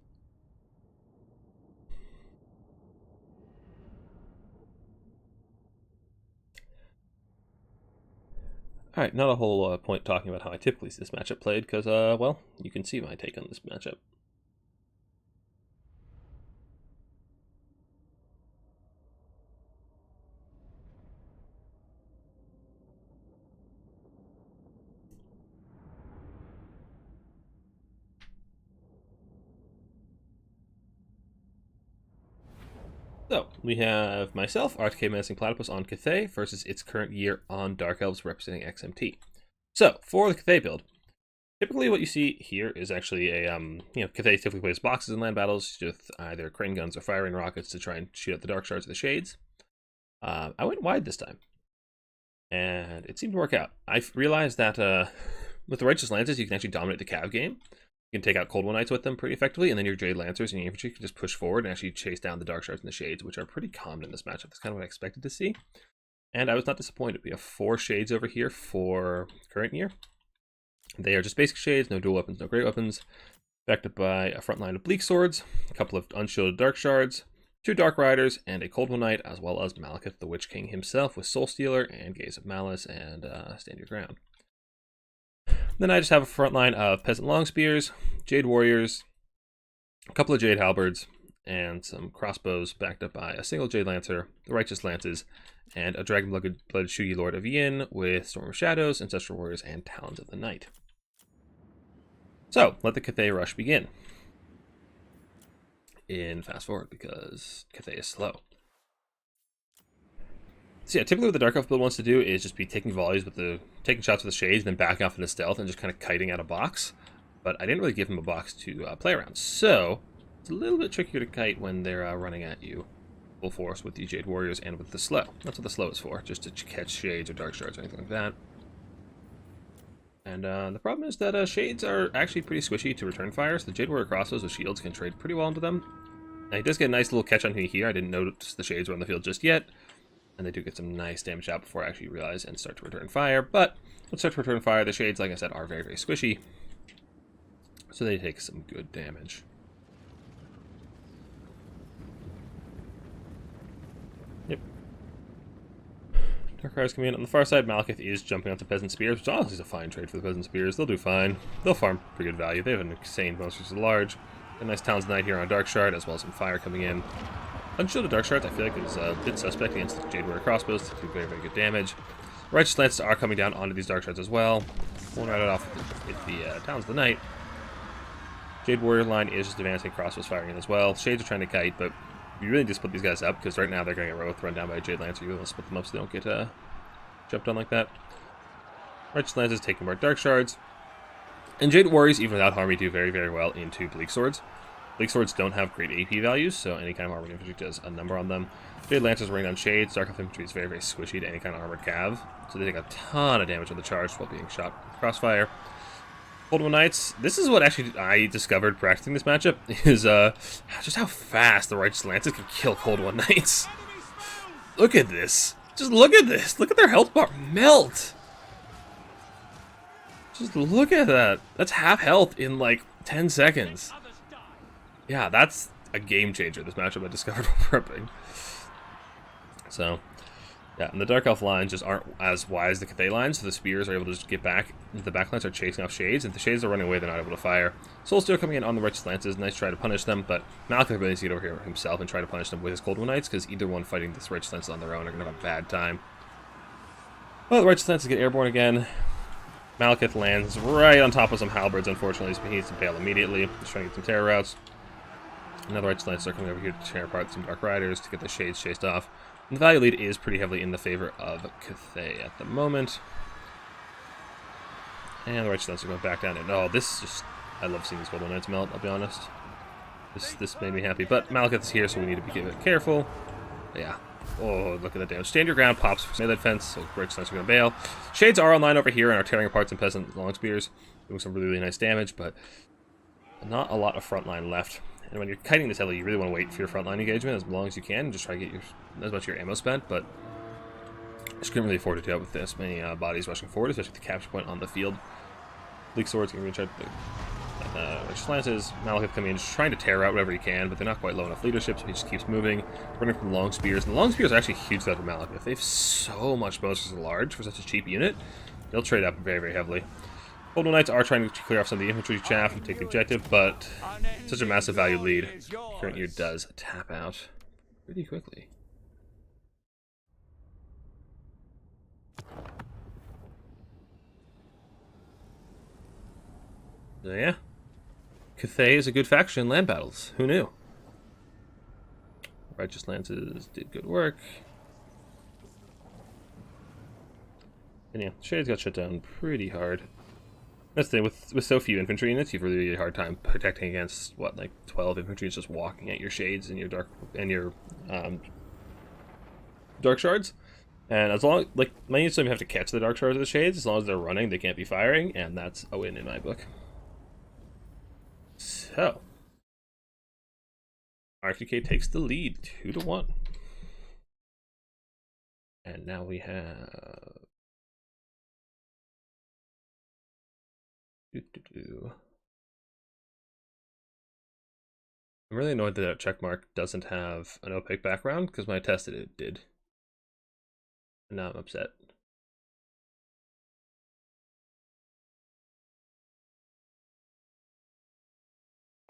Alright, not a whole point talking about how I typically see this matchup played, because, well, you can see my take on this matchup. So, we have myself, RTK Menacing Platypus on Cathay versus its current year on Dark Elves representing XMT. So, for the Cathay build, typically what you see here is actually a, Cathay typically plays boxes in land battles with either crane guns or firing rockets to try and shoot at the Dark Shards or the Shades. I went wide this time, and it seemed to work out. I realized that with the Righteous Lancers, you can actually dominate the Cav game. You can take out Cold One Knights with them pretty effectively, and then your Jade Lancers and your infantry can just push forward and actually chase down the Dark Shards and the Shades, which are pretty common in this matchup. That's kind of what I expected to see. And I was not disappointed. We have 4 Shades over here for current year. They are just basic Shades, no dual weapons, no great weapons, backed up by a front line of Bleak Swords, a couple of unshielded Dark Shards, 2 Dark Riders, and a Cold One Knight, as well as Malekith the Witch King himself with Soul Stealer and Gaze of Malice and Stand Your Ground. Then I just have a front line of Peasant Long Spears, Jade Warriors, a couple of Jade Halberds, and some crossbows backed up by a single Jade Lancer, the Righteous Lances, and a Dragon-Blooded Shugi Lord of Yin with Storm of Shadows, Ancestral Warriors, and Talons of the Night. So, let the Cathay rush begin. In fast forward, because Cathay is slow. So yeah, typically what the Dark Elf build wants to do is just be taking volleys with taking shots with the Shades, and then backing off into stealth and just kind of kiting out a box. But I didn't really give him a box to play around, so it's a little bit trickier to kite when they're running at you full force with the Jade Warriors and with the slow. That's what the slow is for, just to catch Shades or Dark Shards or anything like that. And the problem is that Shades are actually pretty squishy to return fire, so the Jade Warrior crossbows with shields can trade pretty well into them. Now, he does get a nice little catch on me here. I didn't notice the Shades were on the field just yet. And they do get some nice damage out before I actually realize and start to return fire. But let's start to return fire. The Shades, like I said, are very, very squishy. So they take some good damage. Yep. Dark Riders coming in. On the far side, Malekith is jumping onto Peasant Spears, which honestly is a fine trade for the Peasant Spears. They'll do fine. They'll farm pretty good value. They have an insane monsters at large. A nice Talons of the Night here on Dark Shard, as well as some fire coming in. Unshielded Dark Shards, I feel like, is a bit suspect against the Jade Warrior crossbows to do very, very good damage. Righteous Lances are coming down onto these Dark Shards as well. One right off with the Talons of the Night. Jade Warrior line is just advancing, crossbows firing in as well. Shades are trying to kite, but you really need to split these guys up, because right now they're going to get both run down by a Jade Lancer. You want to split them up so they don't get jumped on like that. Righteous Lances taking more Dark Shards. And Jade Warriors, even without Harmony, do very, very well into Bleak Swords. Bleak Swords don't have great AP values, so any kind of armored infantry does a number on them. Jade Lancers running down Shades. Dark Elf infantry is very, very squishy to any kind of armored cav, so they take a ton of damage on the charge while being shot with crossfire. Cold One Knights. This is what actually I discovered practicing this matchup, is just how fast the Righteous Lancers can kill Cold One Knights. Look at this. Just look at this. Look at their health bar melt. Just look at that. That's half health in like 10 seconds. Yeah, that's a game changer, this matchup I discovered while prepping. So, yeah, and the Dark Elf lines just aren't as wide as the Cathay lines, so the Spears are able to just get back. The back lines are chasing off Shades, and if the Shades are running away, they're not able to fire. Soul Stealer coming in on the Righteous Lances, nice try to punish them, but Malekith really needs to get over here himself and try to punish them with his Cold One Knights, because either one fighting this Righteous Lances on their own are going to have a bad time. Well, the Righteous Lances get airborne again. Malekith lands right on top of some Halberds, unfortunately, so he needs to bail immediately. He's trying to get some terror routes. Another Righteous Lances are coming over here to tear apart some Dark Riders to get the Shades chased off. And the value lead is pretty heavily in the favor of Cathay at the moment. And the Righteous Lances are going back down. And oh, this is just... I love seeing these Golden Knights melt, I'll be honest. This made me happy. But Malekith is here, so we need to be a bit careful. But yeah, Oh, look at that damage. Stand your ground, pops melee defense, so Rich Knights are going to bail. Shades are online over here and are tearing apart some peasant long spears, doing some really, really nice damage, but not a lot of frontline left. And when you're kiting this heavily, you really want to wait for your frontline engagement as long as you can, and just try to get as much of your ammo spent, but I just couldn't really afford to do it with this many bodies rushing forward, especially with the capture point on the field. Bleak Swords can recharge the Righteous Lances. Malekith coming in, just trying to tear out whatever he can, but they're not quite low enough leadership, so he just keeps moving, running from long spears. And the long spears are actually a huge threat for Malekith. They have so much bonuses as a large for such a cheap unit. They'll trade up very, very heavily. Golden Knights are trying to clear off some of the infantry chaff and take the objective, but such a massive value lead. Current year does tap out pretty quickly. So yeah, Cathay is a good faction in land battles. Who knew? Righteous Lances did good work. And yeah, Shades got shut down pretty hard. That's the thing, with so few infantry units, you've really a hard time protecting against, what, like 12 infantry just walking at your Shades and your dark shards. And as long, like, my units don't even have to catch the dark shards of the Shades, as long as they're running, they can't be firing, and that's a win in my book. So, RTK takes the lead, 2-1. And now we have... I'm really annoyed that that checkmark doesn't have an opaque background, because when I tested it, it did. And now I'm upset.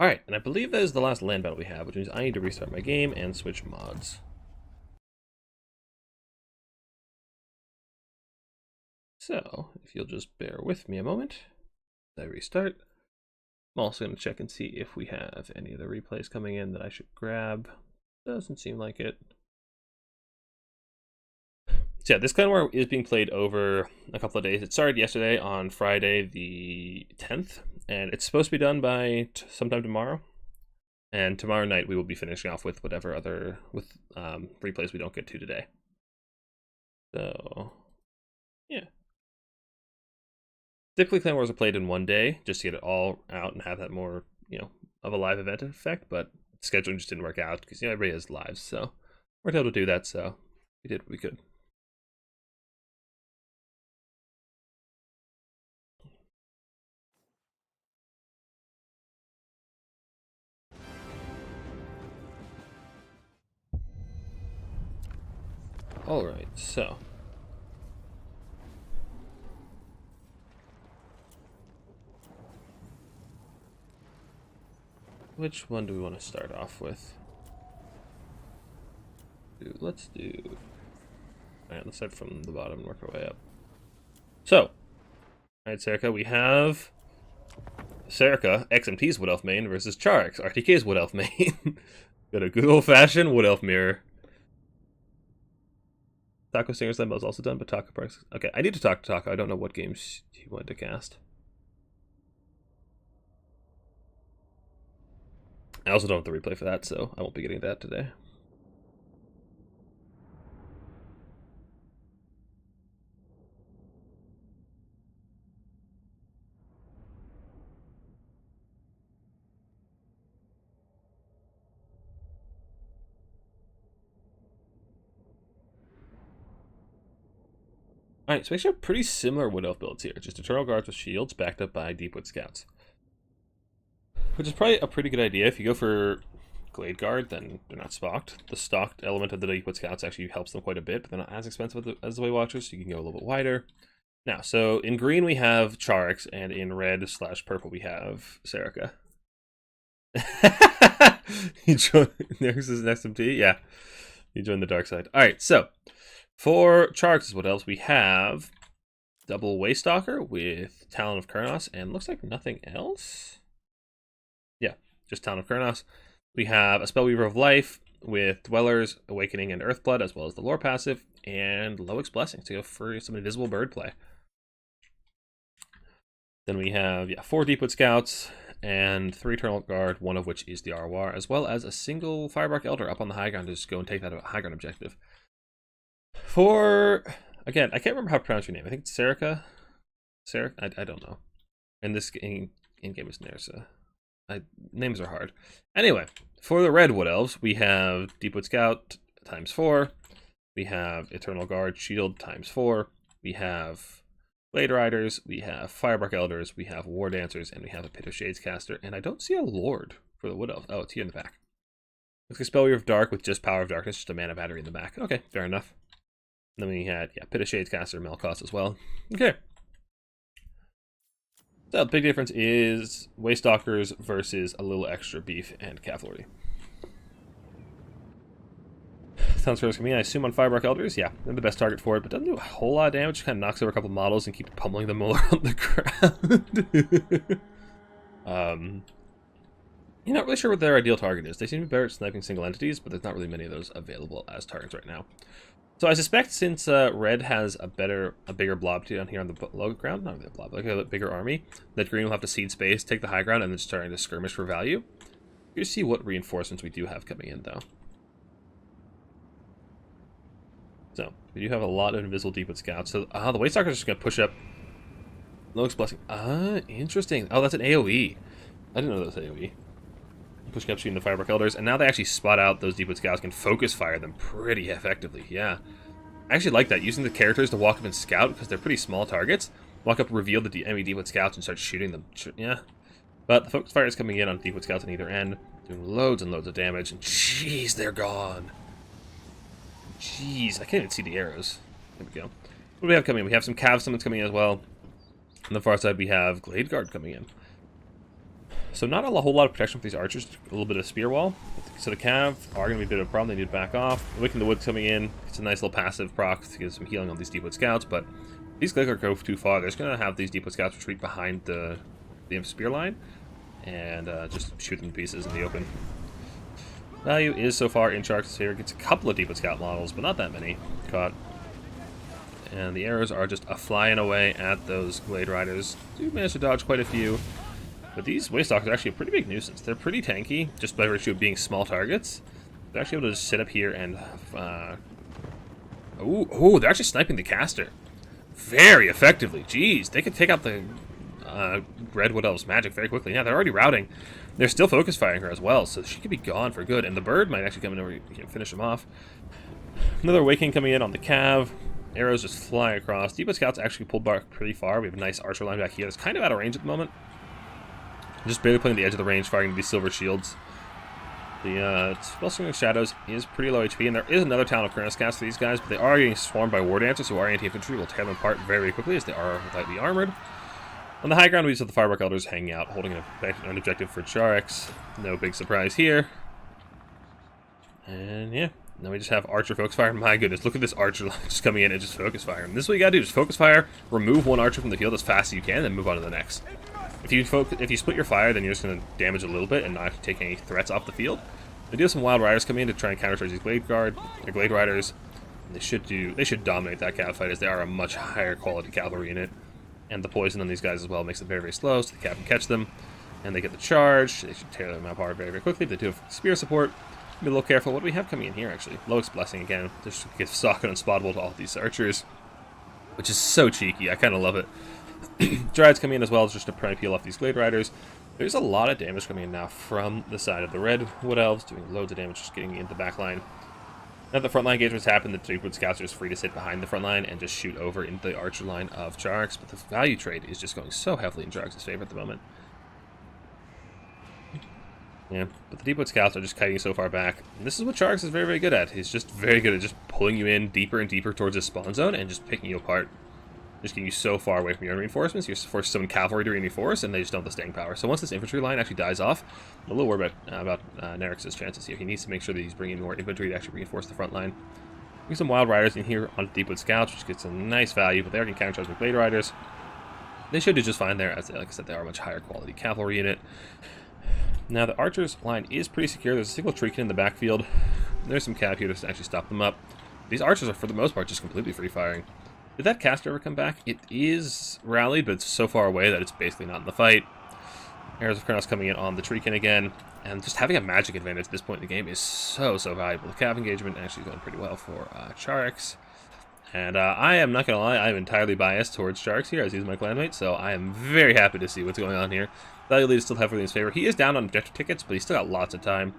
Alright, and I believe that is the last land battle we have, which means I need to restart my game and switch mods. So, if you'll just bear with me a moment, as I restart. I'm also going to check and see if we have any of the replays coming in that I should grab. Doesn't seem like it. So yeah, this kind of war is being played over a couple of days. It started yesterday on Friday the 10th, and it's supposed to be done by sometime tomorrow. And tomorrow night we will be finishing off with whatever other replays we don't get to today. So yeah. Typically, Clan Wars are played in one day, just to get it all out and have that more, of a live event effect, but scheduling just didn't work out, because, everybody has lives, so we're able to do that, so we did what we could. Alright, so... which one do we want to start off with? Let's do... Alright, let's start from the bottom and work our way up. So, alright, Serica, we have... Serica, XMT's Wood Elf main, versus Charx, RTK's Wood Elf main. Got a good old-fashioned Wood Elf mirror. Taco Singer's Limbo is also done, but Taco Parks... Okay, I need to talk to Taco. I don't know what games he wanted to cast. I also don't have the replay for that, so I won't be getting that today. Alright, so we actually have pretty similar Wood Elf builds here. Just Eternal Guards with shields backed up by Deepwood Scouts. Which is probably a pretty good idea. If you go for Glade Guard, then they're not stocked. The stocked element of the Deepwood Scouts actually helps them quite a bit, but they're not as expensive as the Way Watchers, so you can go a little bit wider. Now, so in green we have Charx, and in red/purple we have Serica. He joined next is an XMT? Yeah. He joined the dark side. Alright, so for Charx, what else? We have double Waystalker with Talon of Kurnos, and looks like nothing else. Yeah, just Talon of Kurnos. We have a Spellweaver of Life with Dwellers, Awakening, and Earthblood, as well as the lore passive, and Loic's Blessing to go for some invisible bird play. Then we have 4 Deepwood Scouts and 3 Eternal Guard, one of which is the Arwar, as well as a single Firebark Elder up on the high ground to just go and take that high ground objective. Again, I can't remember how to pronounce your name. I think it's Serica? I don't know. And this in game is Nersa. Names are hard. Anyway, for the Red Wood Elves, we have Deepwood Scout ×4. We have Eternal Guard Shield ×4. We have Blade Riders. We have Firebark Elders. We have War Dancers. And we have a Pit of Shades Caster. And I don't see a Lord for the Wood Elves. Oh, it's here in the back. Looks like Spellweaver of Dark with just Power of Darkness, just a mana battery in the back. Okay, fair enough. And then we had, Pit of Shades Caster, Melkoth as well. Okay. So the big difference is Waystalkers versus a little extra beef and cavalry. Sounds first to me. I assume on Firebark Elders, yeah, they're the best target for it, but doesn't do a whole lot of damage. Kind of knocks over a couple models and keeps pummeling them all around the ground. You're not really sure what their ideal target is. They seem to be better at sniping single entities, but there's not really many of those available as targets right now. So I suspect since Red has a bigger blob down here on the low ground, not really a blob, like a bigger army, that Green will have to cede space, take the high ground, and then starting to skirmish for value. Here's see what reinforcements we do have coming in, though. So we do have a lot of invisible Deepwood Scouts. So the Waystalkers are just going to push up. Lowe's Blessing. Interesting. Oh, that's an AoE. I didn't know that was AoE. Pushing up, shooting the Firebark Elders, and now they actually spot out those Deepwood Scouts, can focus fire them pretty effectively. Yeah, I actually like that, using the characters to walk up and scout, because they're pretty small targets. Walk up, reveal the enemy Deepwood Scouts, and start shooting them. Yeah, but the focus fire is coming in on Deepwood Scouts on either end, doing loads and loads of damage, and jeez, they're gone. Jeez, I can't even see the arrows. There we go. What do we have coming in? We have some Cav summons coming in as well. On the far side, we have Glade Guard coming in. So not a whole lot of protection for these archers, a little bit of spear wall. So the Cav are going to be a bit of a problem, they need to back off. Wicking the Wood coming in, it's a nice little passive proc to get some healing on these Deepwood Scouts, but if these Glade Guard go too far, they're just going to have these Deepwood Scouts retreat behind the spear line, and just shoot them to pieces in the open. Value is so far in Sharks here, gets a couple of Deepwood Scout models, but not that many caught. And the arrows are just a-flying away at those Glade Riders. Do manage to dodge quite a few. But these Waystalkers are actually a pretty big nuisance. They're pretty tanky, just by virtue of being small targets. They're actually able to just sit up here and... Oh, they're actually sniping the caster. Very effectively. Jeez, they could take out the Red Wood Elves magic very quickly. Yeah, they're already routing. They're still focus firing her as well, so she could be gone for good. And the bird might actually come in over and finish them off. Another Awakening coming in on the Cav. Arrows just flying across. Deepwood Scouts actually pulled back pretty far. We have a nice archer line back here. It's kind of out of range at the moment. Just barely playing the edge of the range, firing these silver shields. The Spellslinger Shadows is pretty low HP, and there is another Talon of Kuranos cast for these guys, but they are getting swarmed by War Dancers, who are anti-infantry, will tear them apart very quickly as they are lightly armored. On the high ground, we just have the Firebark Elders hanging out, holding an objective for Charex. No big surprise here. And yeah, now we just have Archer focus fire. My goodness, look at this Archer just coming in and just focus fire. And this is what you gotta do, just focus fire, remove one Archer from the field as fast as you can, then move on to the next. If you split your fire, then you're just going to damage a little bit and not take any threats off the field. They do have some Wild Riders coming in to try and countercharge these Glade Riders. They should dominate that Cav fight, as they are a much higher quality cavalry unit. And the poison on these guys as well makes them very slow, so the Cav can catch them. And they get the charge. They should tear them apart very quickly. They do have spear support. Be a little careful. What do we have coming in here, actually? Lowe's Blessing again. Just gets sock and unspottable to all these archers, which is so cheeky. I kind of love it. Dryad's coming in as well, just to try and peel off these Glade Riders. There's a lot of damage coming in now from the side of the Red Wood Elves, doing loads of damage, just getting into the back line. Now that the frontline engagements happen, the Deepwood Scouts are just free to sit behind the front line and just shoot over into the archer line of Charex, but the value trade is just going so heavily in Charex's favor at the moment. Yeah, but the Deepwood Scouts are just kiting so far back. And this is what Charex is very good at. He's just very good at just pulling you in deeper and deeper towards his spawn zone and just picking you apart. Just getting you so far away from your reinforcements, you're forced to summon cavalry to reinforce, and they just don't have the staying power. So once this infantry line actually dies off, I'm a little worried about Nerix's chances here. He needs to make sure that he's bringing more infantry to actually reinforce the front line. Get some Wild Riders in here on Deepwood Scouts, which gets a nice value, but they already countercharge with Blade Riders. They should do just fine there, as like I said, they are a much higher quality cavalry unit. Now the Archers line is pretty secure. There's a single Treekin in the backfield. There's some Cav here to actually stop them up. These Archers are, for the most part, just completely free firing. Did that caster ever come back? It is rallied, but it's so far away that it's basically not in the fight. Arrows of Kuranos coming in on the Treekin again, and just having a magic advantage at this point in the game is so valuable. The Cav engagement actually is going pretty well for Charex. And I am not going to lie, I'm entirely biased towards Sharks here, as he's my clanmate, so I am very happy to see what's going on here. Value lead is still heavily in his favor. He is down on objective tickets, but he's still got lots of time,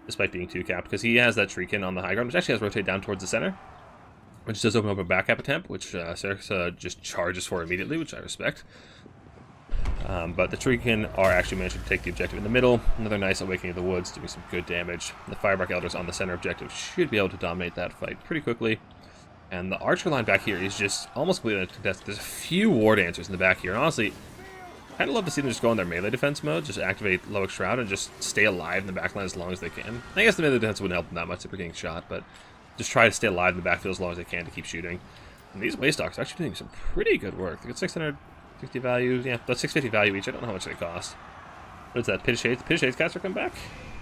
despite being 2-capped, because he has that Treekin on the high ground, which actually has rotate down towards the center, which does open up a back cap attempt, which Serx just charges for immediately, which I respect. But the Treekin are actually managing to take the objective in the middle. Another nice Awakening of the Woods, doing some good damage. The Firebark Elders on the center objective should be able to dominate that fight pretty quickly. And the Archer line back here is just almost completely uncontested. There's a few War Dancers in the back here, and honestly, kind of love to see them just go in their melee defense mode, just activate Loic Shroud and just stay alive in the backline as long as they can. I guess the melee defense wouldn't help them that much if they're getting shot, but just try to stay alive in the backfield as long as they can to keep shooting. And these Waystalks are actually doing some pretty good work. They got 660 value, yeah, that's 650 value each. I don't know how much they cost. What is that, Pitted Shades? The Pitted Shades caster come back?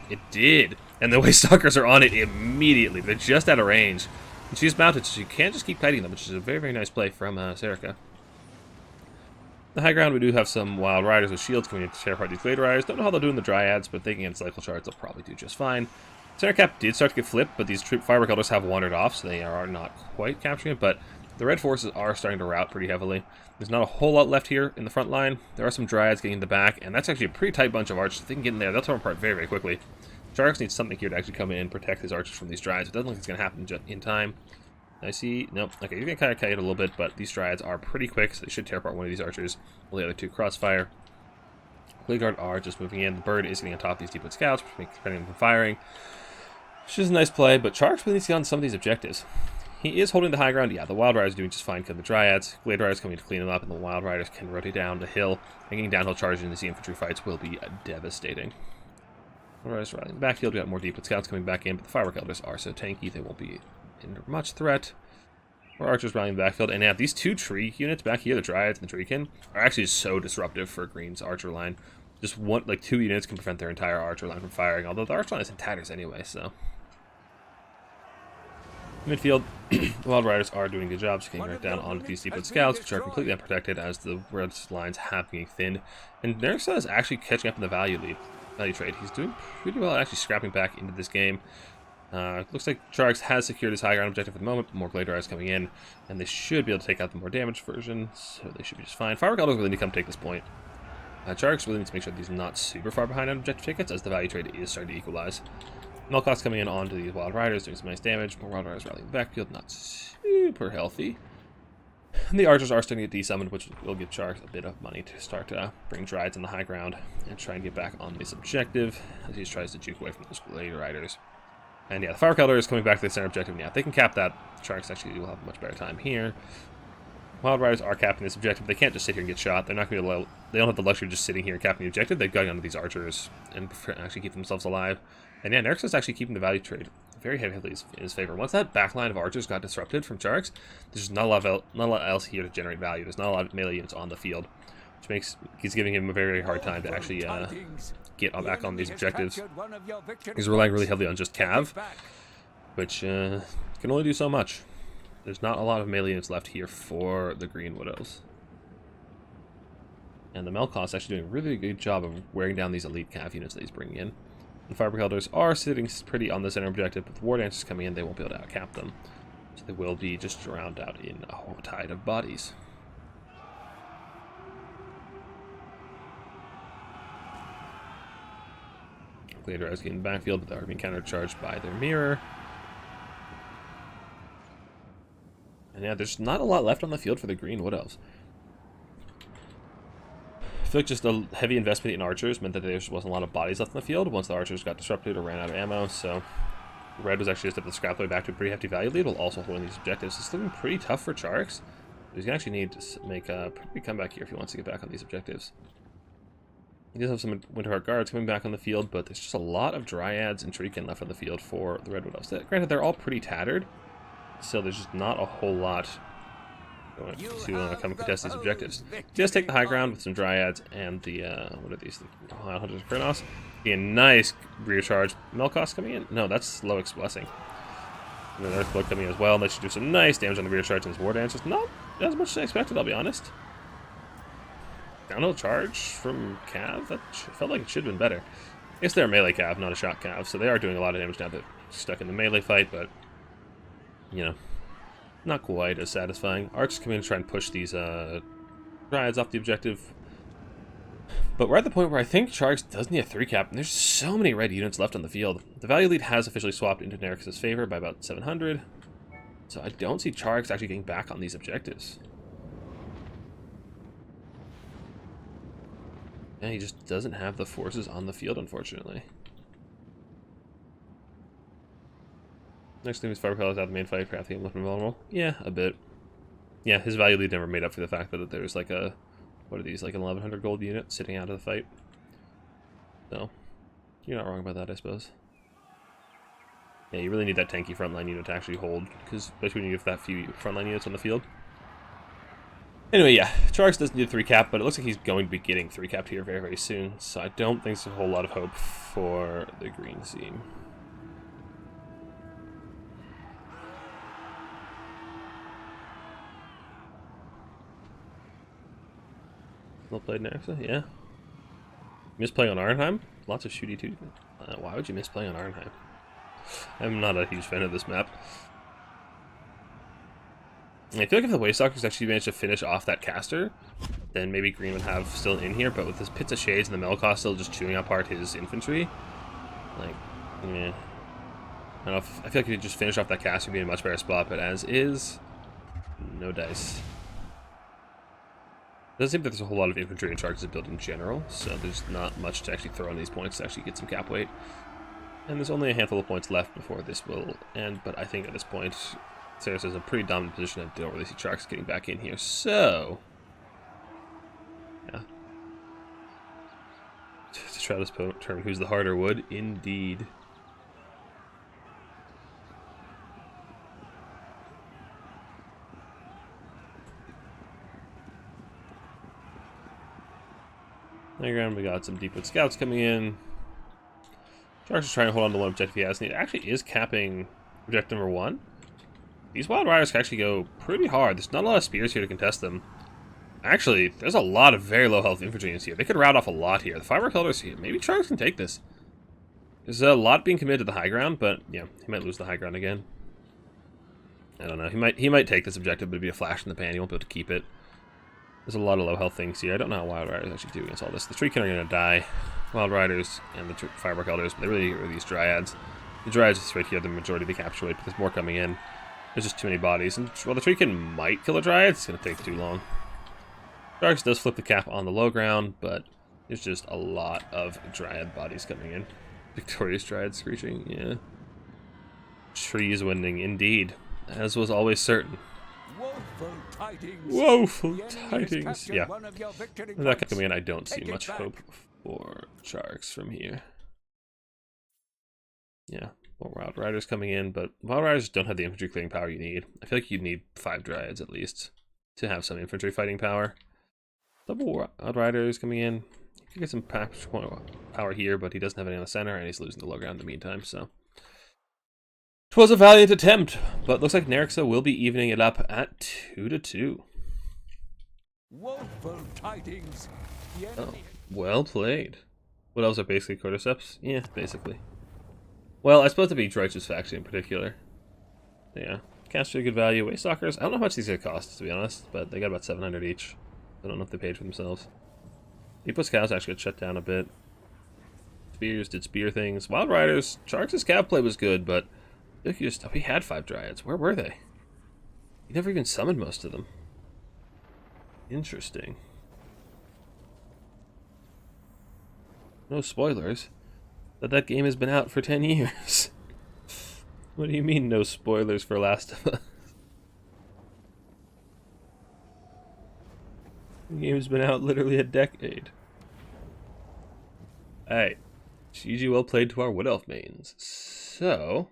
It did! And the Waystalkers are on it immediately. They're just out of range. And she's mounted, so you can't just keep kiting them, which is a very, very nice play from Serica. The high ground, we do have some Wild Riders with shields coming in to tear apart these Glade Riders. Don't know how they'll do in the Dryads, but thinking against cycle charts, they'll probably do just fine. Center cap did start to get flipped, but these Firebark Elders have wandered off, so they are not quite capturing it, but the red forces are starting to rout pretty heavily. There's not a whole lot left here in the front line. There are some Dryads getting in the back, and that's actually a pretty tight bunch of archers. If they can get in there, they'll tear them apart very, very quickly. Sharks needs something here to actually come in and protect his archers from these Dryads. It doesn't look like it's going to happen in time. I see. Nope. Okay, you're going to kind of kite it a little bit, but these Dryads are pretty quick, so they should tear apart one of these archers. While the other two crossfire. Blade Guard are just moving in. The bird is getting on top of these Deepwood Scouts, preventing them from firing. Which is a nice play, but Sharks really needs to get on some of these objectives. He is holding the high ground. Yeah, the Wild Riders are doing just fine because the Dryads. Glade Riders coming to clean them up, and the Wild Riders can rotate down the hill. And getting downhill charges in these infantry fights will be devastating. Wild Riders rallying the backfield. We got more Deepwood Scouts coming back in, but the Firework Elders are so tanky they won't be under much threat. More Archers rallying the backfield, and yeah, these two tree units back here, the Dryads and the Treekin, are actually so disruptive for Green's Archer line. Just one, like 2 units can prevent their entire Archer line from firing, although the Archer line is in tatters anyway, so. Midfield, the Wild Riders are doing good jobs getting right down onto these Deepwood Scouts, which are completely unprotected as the red lines have been thinned. And Nerissa is actually catching up in the value trade. He's doing pretty well at actually scrapping back into this game. Looks like Sharks has secured his high ground objective at the moment, but more Glade Riders coming in, and they should be able to take out the more damaged version, so they should be just fine. Firework Elders really need to come take this point. Sharks really need to make sure that he's not super far behind on objective tickets, as the value trade is starting to equalize. Melkoth's coming in onto these Wild Riders, doing some nice damage. More Wild Riders rallying the backfield, not super healthy. And the Archers are starting to get desummoned, which will give Sharks a bit of money to start to bring Dryads in the high ground and try and get back on this objective, as he tries to juke away from those Glade Riders. And yeah, the Firework Elder is coming back to the center objective. And yeah, if they can cap that, Sharks actually will have a much better time here. Wild Riders are capping this objective. They can't just sit here and get shot. They're not going to. They don't have the luxury of just sitting here and capping the objective. They've got to go onto these archers and actually keep themselves alive. And yeah, Nerix is actually keeping the value trade very heavily in his favor. Once that backline of archers got disrupted from Sharks, there's just not a lot else here to generate value. There's not a lot of melee units on the field, which he's giving him a very, very hard time to actually get back on these objectives. He's relying really heavily on just Cav, which can only do so much. There's not a lot of melee units left here for the Green Widows. And the Melkoth's actually doing a really good job of wearing down these elite Cav units that he's bringing in. The Firework Elders are sitting pretty on the center objective, but the War Dancers coming in, they won't be able to outcap them. So they will be just drowned out in a whole tide of bodies. Glade Riders getting the backfield, but they are being countercharged by their mirror. And yeah, there's not a lot left on the field for the Green Wood Elves. I feel like just a heavy investment in archers meant that there just wasn't a lot of bodies left in the field once the archers got disrupted or ran out of ammo, so Red was actually just able to scrap their way back to a pretty hefty value lead while also holding these objectives. It's looking pretty tough for Sharks. He's going to actually need to make a pretty comeback here if he wants to get back on these objectives. He does have some Winterheart Guards coming back on the field, but there's just a lot of Dryads and Treekin left on the field for the Redwood Elves. Granted, they're all pretty tattered, so there's just not a whole lot going to come and contest these objectives. He does take the high ground with some Dryads and the, what are these? The Hunters of Krynos. Be a nice rear charge. Melkoth's coming in? No, that's Loic's Blessing. And then Earthblood coming in as well, and that should do some nice damage on the rear charge and his War Dancers. Not as much as I expected, I'll be honest. Downhill charge from Cav? That felt like it should have been better. I guess they're a melee Cav, not a shot Cav, so they are doing a lot of damage now that they're stuck in the melee fight, but, you know, not quite as satisfying. Arcs come in and try and push these Dryads off the objective. But we're at the point where I think Sharks does need a 3-cap, and there's so many red units left on the field. The value lead has officially swapped into Nerix's favor by about 700, so I don't see Sharks actually getting back on these objectives. Yeah, he just doesn't have the forces on the field, unfortunately. Next thing is Fire Propellers out of the main fight, crafting him looking vulnerable. Yeah, a bit. Yeah, his value lead never made up for the fact that there's like a, what are these, like an 1100 gold unit sitting out of the fight. So, you're not wrong about that, I suppose. Yeah, you really need that tanky frontline unit to actually hold, because especially when you have that few frontline units on the field. Anyway, yeah, Charks doesn't need a 3-cap, but it looks like he's going to be getting 3-capped here very, very soon, so I don't think there's a whole lot of hope for the green team. Well played, Nexa, yeah. Miss playing on Arnheim? Lots of shooty too. Why would you miss playing on Arnheim? I'm not a huge fan of this map. I feel like if the Waystalkers actually managed to finish off that caster, then maybe Green would have still in here, but with his Pits of Shades and the Melkoth still just chewing apart his infantry, like, yeah. I don't know if, I feel like if he just finish off that caster, he'd be in a much better spot, but as is, no dice. It doesn't seem that there's a whole lot of infantry and charges to build in general, so there's not much to actually throw on these points to actually get some cap weight. And there's only a handful of points left before this will end, but I think at this point, Ceres is a pretty dominant position. I don't really see Sharks getting back in here, so yeah. To try this term, who's the harder wood? Indeed. Playground, we got some Deepwood Scouts coming in. Sharks is trying to hold on to one objective he has, and it actually is capping objective number 1. These Wild Riders can actually go pretty hard. There's not a lot of spears here to contest them. Actually, there's a lot of very low health infantry units here. They could rout off a lot here. The Firework Elders here. Maybe Sharks can take this. There's a lot being committed to the high ground, but yeah, he might lose the high ground again. I don't know. He might take this objective, but it'd be a flash in the pan. He won't be able to keep it. There's a lot of low health things here. I don't know how Wild Riders actually do against all this. The Treekin are going to die. Wild Riders and the Firework Elders, but they really are these Dryads. The Dryads is right here, the majority of the capture weight, but there's more coming in. There's just too many bodies, and while the Treekin might kill a Dryad, it's going to take too long. Sharks does flip the cap on the low ground, but there's just a lot of Dryad bodies coming in. Victorious Dryad screeching, yeah. Trees winning, indeed, as was always certain. Woeful tidings. Woeful tidings. Yeah. With that coming in, I don't see much hope for Sharks from here. Yeah. More Wild Riders coming in, but Wild Riders don't have the infantry clearing power you need. I feel like you'd need 5 Dryads at least to have some infantry fighting power. Double Wild Riders coming in. You could get some power here, but he doesn't have any on the center, and he's losing the low ground in the meantime, so. 'Twas a valiant attempt, but looks like Nerixa will be evening it up at 2-2. Woeful tidings. Oh, well played. What else are basically cordyceps? Yeah, basically. Well, I suppose the Beach Righteous faction in particular. Yeah. Cast for good value. Waystalkers, I don't know how much these are going to cost, to be honest, but they got about 700 each. I don't know if they paid for themselves. Deepwood Scouts actually got shut down a bit. Spears did spear things. Wild Riders, Sharks' scout play was good, but I think he had 5 Dryads. Where were they? He never even summoned most of them. Interesting. No spoilers. But that game has been out for 10 years. What do you mean, no spoilers for Last of Us? The game's been out literally a decade. Alright. GG, well played to our Wood Elf mains. So,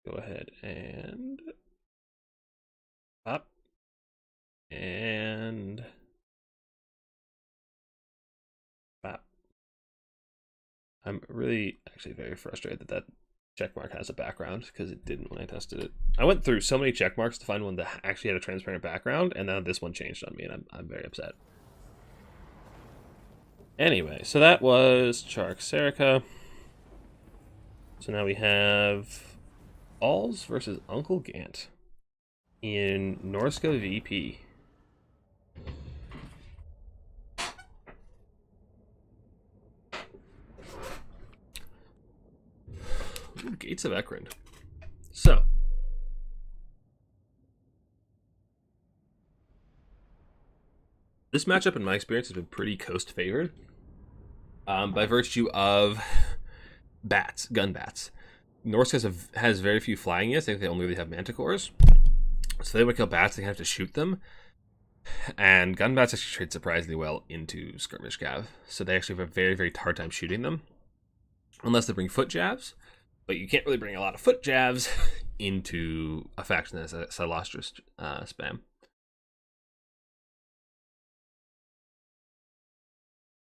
go ahead and pop and pop. I'm really actually very frustrated that that checkmark has a background, because it didn't when I tested it. I went through so many checkmarks to find one that actually had a transparent background, and now this one changed on me, and I'm very upset. Anyway, so that was Chark Serica. So now we have Alls versus Uncle Gant in Norska VP. Ooh, Gates of Ekrund. So, this matchup, in my experience, has been pretty Coast favored by virtue of bats, gun bats. Norsk has very few flying units. I think they only really have manticores. So they would kill bats, they have to shoot them. And gun bats actually trade surprisingly well into skirmish cav. So they actually have a very, very hard time shooting them. Unless they bring foot jabs. But you can't really bring a lot of foot jabs into a faction that has a Silastra spam.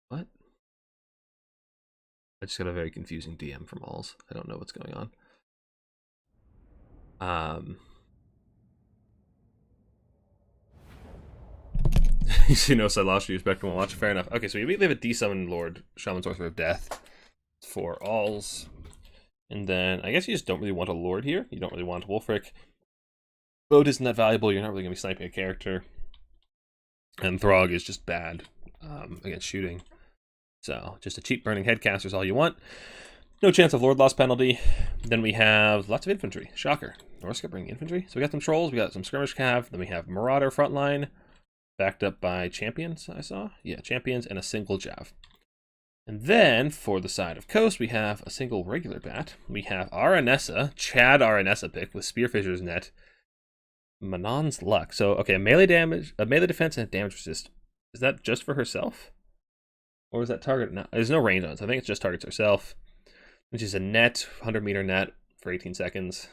What? I just got a very confusing DM from Alls. I don't know what's going on. You see no Silastra, you expect to watch. Fair enough. Okay, so we immediately have a D-summon Lord, Shaman Sorcerer of Death for Alls. And then I guess you just don't really want a Lord here. You don't really want Wulfric. Boat isn't that valuable. You're not really going to be sniping a character. And Throg is just bad against shooting. So just a cheap burning headcaster is all you want. No chance of Lord loss penalty. Then we have lots of infantry. Shocker. Norska bringing infantry. So we got some trolls. We got some skirmish cav. Then we have Marauder frontline. Backed up by champions, I saw. Yeah, champions and a single Jav. And then, for the side of Coast, we have a single regular bat. We have Aranessa, Chad Aranessa pick with Spearfisher's Net. Manon's Luck. So, okay, a melee damage, a melee defense, and a damage resist. Is that just for herself? Or is that target? No, there's no range on it, so I think it just targets herself. Which is a net, 100-meter net for 18 seconds.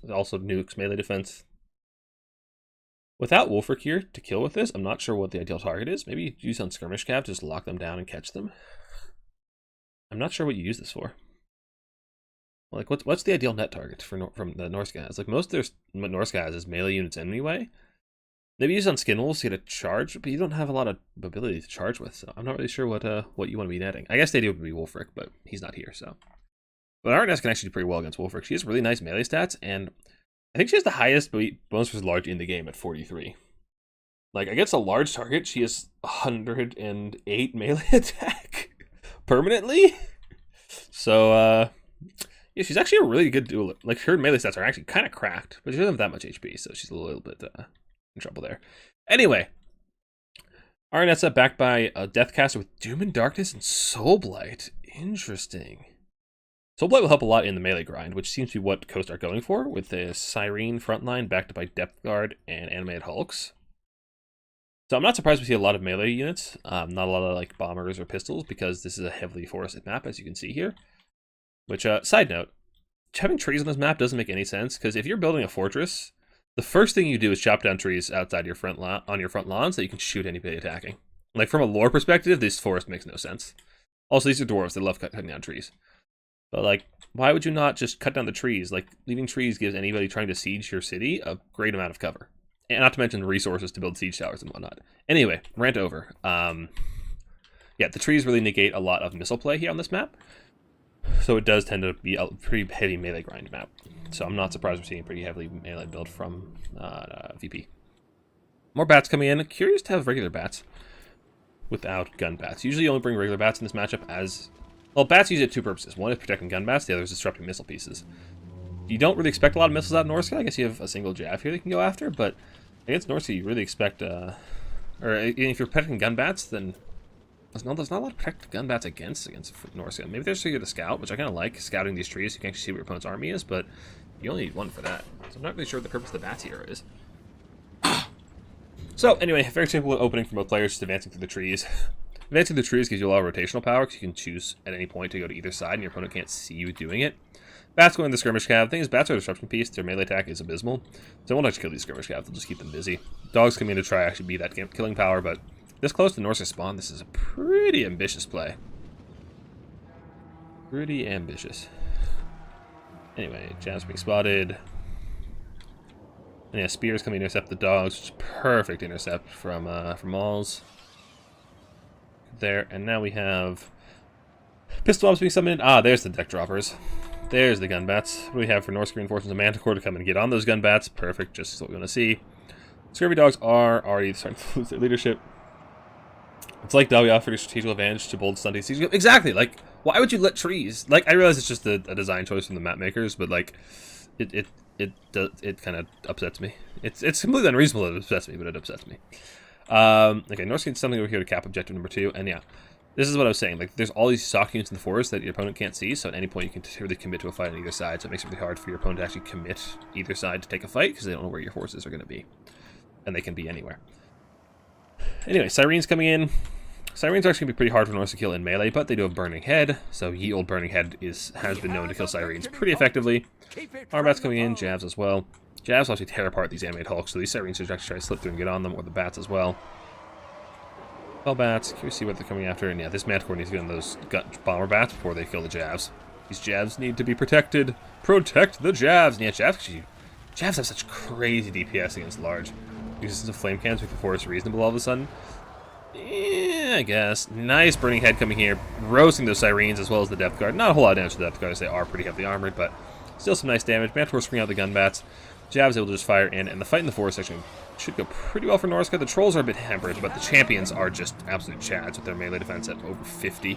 It also nukes melee defense. Without Wulfric here to kill with this, I'm not sure what the ideal target is. Maybe you use on skirmish cav to just lock them down and catch them. I'm not sure what you use this for. Like, what's the ideal net target for from the Norse guys? Like, most of their Norse guys is melee units anyway. Maybe use on skin wolves to get a charge, but you don't have a lot of ability to charge with, so I'm not really sure what you want to be netting. I guess the idea would be Wulfric, but he's not here, so. But Arness can actually do pretty well against Wulfric. She has really nice melee stats, and I think she has the highest bonus versus large in the game at 43. Like, against a large target, she has 108 melee attack permanently. So, yeah, she's actually a really good dueler. Like, her melee stats are actually kind of cracked, but she doesn't have that much HP, so she's a little bit in trouble there. Anyway, Aranessa backed by a Deathcaster with Doom and Darkness and Soulblight. Interesting. Soulblight will help a lot in the melee grind, which seems to be what Coast are going for, with the Cyrene frontline backed by Depth Guard and Animated Hulks. So I'm not surprised we see a lot of melee units, not a lot of like bombers or pistols, because this is a heavily forested map, as you can see here. Which, side note, having trees on this map doesn't make any sense, because if you're building a fortress, the first thing you do is chop down trees outside your front on your front lawn so you can shoot anybody attacking. Like, from a lore perspective, this forest makes no sense. Also, these are dwarves, they love cutting down trees. But, like, why would you not just cut down the trees? Like, leaving trees gives anybody trying to siege your city a great amount of cover. And not to mention resources to build siege towers and whatnot. Anyway, rant over. Yeah, the trees really negate a lot of missile play here on this map. So it does tend to be a pretty heavy melee grind map. So I'm not surprised we're seeing a pretty heavily melee build from VP. More bats coming in. Curious to have regular bats without gun bats. Usually you only bring regular bats in this matchup as... Well, bats use it two purposes. One is protecting gun bats, the other is disrupting missile pieces. You don't really expect a lot of missiles out of Norska. I guess you have a single Jav here they can go after, but against Norska you really expect... or if you're protecting gun bats, then... There's not a lot of protected gun bats against Norska. Maybe there's to get a scout, which I kind of like, scouting these trees. You can actually see what your opponent's army is, but you only need one for that. So I'm not really sure what the purpose of the bats here is. So anyway, very simple opening for both players, just advancing through the trees. Advancing through the trees gives you a lot of rotational power, because you can choose at any point to go to either side, and your opponent can't see you doing it. Bats going to the skirmish cav. The thing is, bats are a disruption piece. Their melee attack is abysmal. So I won't actually kill these skirmish cav. They'll just keep them busy. Dogs come in to try actually be that killing power, but this close to Norska spawn, this is a pretty ambitious play. Pretty ambitious. Anyway, Jav's being spotted. And yeah, spears coming to intercept the dogs, which is perfect intercept from Alls. There, and now we have pistol bombs being summoned. Ah, there's the deck droppers. There's the gun bats. What do we have for Norse reinforcements? A Manticore to come and get on those gun bats. Perfect, just what we want to see. Scurvy dogs are already starting to lose their leadership. It's like Dawi offered a strategic advantage to bold stunties. Exactly, like, why would you let trees? Like, I realize it's just a design choice from the map makers, but like, it kind of upsets me. It's completely unreasonable that it upsets me, but it upsets me. Okay, Norse gets something over here to cap objective number 2, and yeah, this is what I was saying. Like, there's all these stock units in the forest that your opponent can't see, so at any point you can really commit to a fight on either side, so it makes it really hard for your opponent to actually commit either side to take a fight, because they don't know where your forces are going to be. And they can be anywhere. Anyway, Sirens coming in. Sirens are actually going to be pretty hard for Norse to kill in melee, but they do have Burning Head, so ye old Burning Head has been known to kill Sirens pretty effectively. Arbats coming in, Jabs as well. Jabs actually tear apart these animated hulks, so these Sirens should actually try to slip through and get on them, or the bats as well. Well, bats, can we see what they're coming after? And yeah, this Manticore needs to get on those bomber bats before they kill the Jabs. These Jabs need to be protected. Protect the Jabs! And yeah, Jabs have such crazy DPS against large. Uses of flame cans make the forest reasonable all of a sudden. Yeah, I guess. Nice Burning Head coming here, roasting those Sirens as well as the Depth Guard. Not a whole lot of damage to the Depth Guard, as they are pretty heavily armored, but still some nice damage. Manticore screwing out the gun bats. Jabs able to just fire in, and the fight in the forest section should go pretty well for Norska. The trolls are a bit hampered, but the champions are just absolute chads with their melee defense at over 50.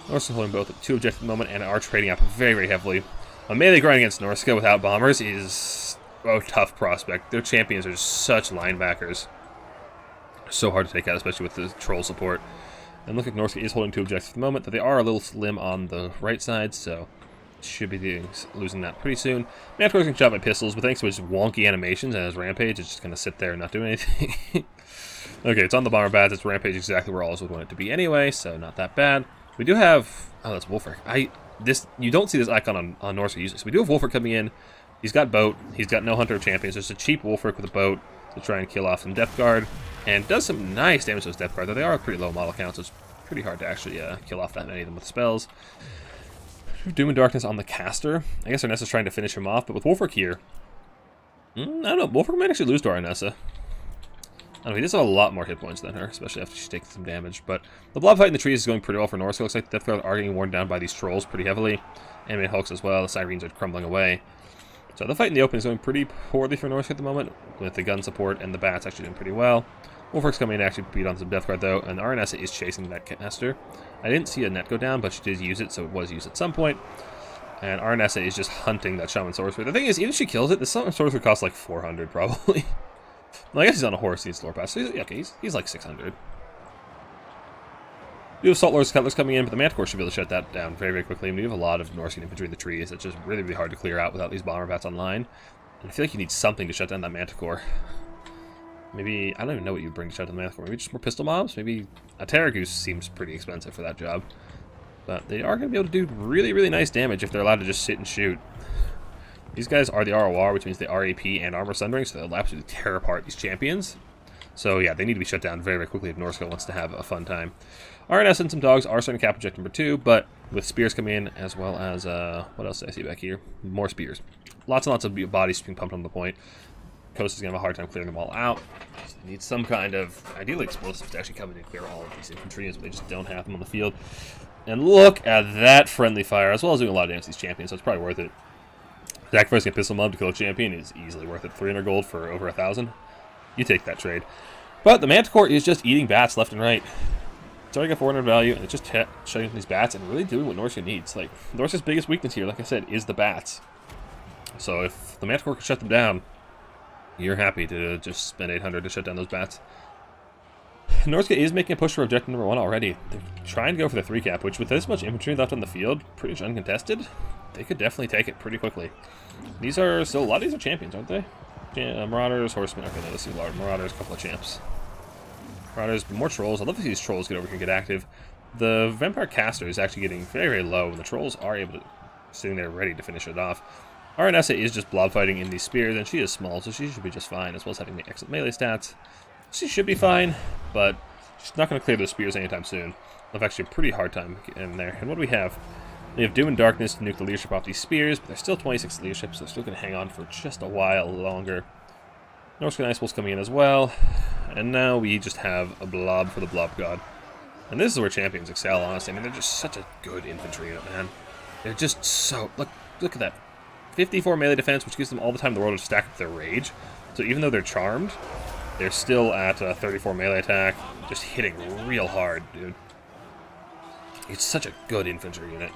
Norska holding both at 2 objectives at the moment and are trading up very, very heavily. A melee grind against Norska without bombers is a tough prospect. Their champions are just such linebackers. So hard to take out, especially with the troll support. And look like Norska is holding 2 objectives at the moment, but they are a little slim on the right side, so should be losing that pretty soon. Manticore's getting shot by pistols, but thanks to his wonky animations and his rampage, it's just going to sit there and not do anything. Okay, it's on the bomber bats. Its rampage exactly where all would want it to be anyway, so not that bad. We do have... Oh, that's Wolfric. You don't see this icon on Norska usually. So we do have Wolfric coming in. He's got boat. He's got no Hunter of Champions. Just a cheap Wolfric with a boat to try and kill off some Depth Guard. And does some nice damage to those Depth Guard, though they are pretty low model count, so it's pretty hard to actually kill off that many of them with spells. Doom and Darkness on the caster. I guess Arnessa's trying to finish him off, but with Wolfric here... I don't know, Wolfric might actually lose to Arnessa. I don't know, he does have a lot more hit points than her, especially after she takes some damage, but the blob fight in the trees is going pretty well for Norska. Looks like the Death Guard are getting worn down by these trolls pretty heavily. Animated Hulks as well, the Sirens are crumbling away. So the fight in the open is going pretty poorly for Norska at the moment, with the gun support and the bats actually doing pretty well. Wolfric's coming in to actually beat on some Death Guard though, and Arnessa is chasing that caster. I didn't see a net go down, but she did use it, so it was used at some point. And Arnessa is just hunting that Shaman Sorcerer. The thing is, even if she kills it, the Shaman Sorcerer costs like 400 probably. Well, I guess he's on a horse, he needs lore pass, so he's like 600. We have Salt Lord's Cutlers coming in, but the Manticore should be able to shut that down very, very quickly. And we have a lot of Norse infantry in the trees. It's just really, really hard to clear out without these bomber bats online. And I feel like you need something to shut down that Manticore. Maybe, I don't even know what you bring to shut down the Manticore. Maybe just more pistol mobs? Maybe a Terragoose seems pretty expensive for that job. But they are going to be able to do really, really nice damage if they're allowed to just sit and shoot. These guys are the ROR, which means they are AP and Armor Sundering, so they'll absolutely tear apart these champions. So yeah, they need to be shut down very, very quickly if Norska wants to have a fun time. RNS and some dogs are starting to cap object number 2, but with spears coming in, as well as, what else did I see back here? More spears. Lots and lots of bodies being pumped on the point. Coast is going to have a hard time clearing them all out. So they need some kind of, ideally explosives to actually come in and clear all of these infantry, as they just don't have them on the field. And look at that friendly fire, as well as doing a lot of damage to these champions, so it's probably worth it. Sacrificing a pistol mob to kill a champion is easily worth it. 300 gold for over 1,000. You take that trade. But the Manticore is just eating bats left and right. It's already got 400 value, and it's just shutting these bats and really doing what Norska needs. Like, Norska's biggest weakness here, like I said, is the bats. So if the Manticore can shut them down, you're happy to just spend 800 to shut down those bats. Norska is making a push for objective number 1 already. They're trying to go for the 3 cap, which with this much infantry left on the field, pretty much uncontested, they could definitely take it pretty quickly. These are still, a lot of these are champions, aren't they? Marauders, Horsemen, okay, let's see, Marauders, a couple of champs. Marauders, more trolls. I'd love to see these trolls get over here and get active. The Vampire Caster is actually getting very, very low, and the trolls are able to, sitting there ready to finish it off. Arnessa is just blob fighting in these spears, and she is small, so she should be just fine, as well as having the excellent melee stats. She should be fine, but she's not going to clear those spears anytime soon. I've actually a pretty hard time getting in there. And what do we have? We have Doom and Darkness to nuke the leadership off these spears, but they're still 26 leadership, so they're still going to hang on for just a while longer. Norska Ice Wolf's coming in as well, and now we just have a blob for the Blob God. And this is where champions excel, honestly. I mean, they're just such a good infantry unit, man. They're just so... Look at that. 54 melee defense, which gives them all the time in the world to stack up their rage. So even though they're charmed, they're still at 34 melee attack, just hitting real hard, dude. It's such a good infantry unit.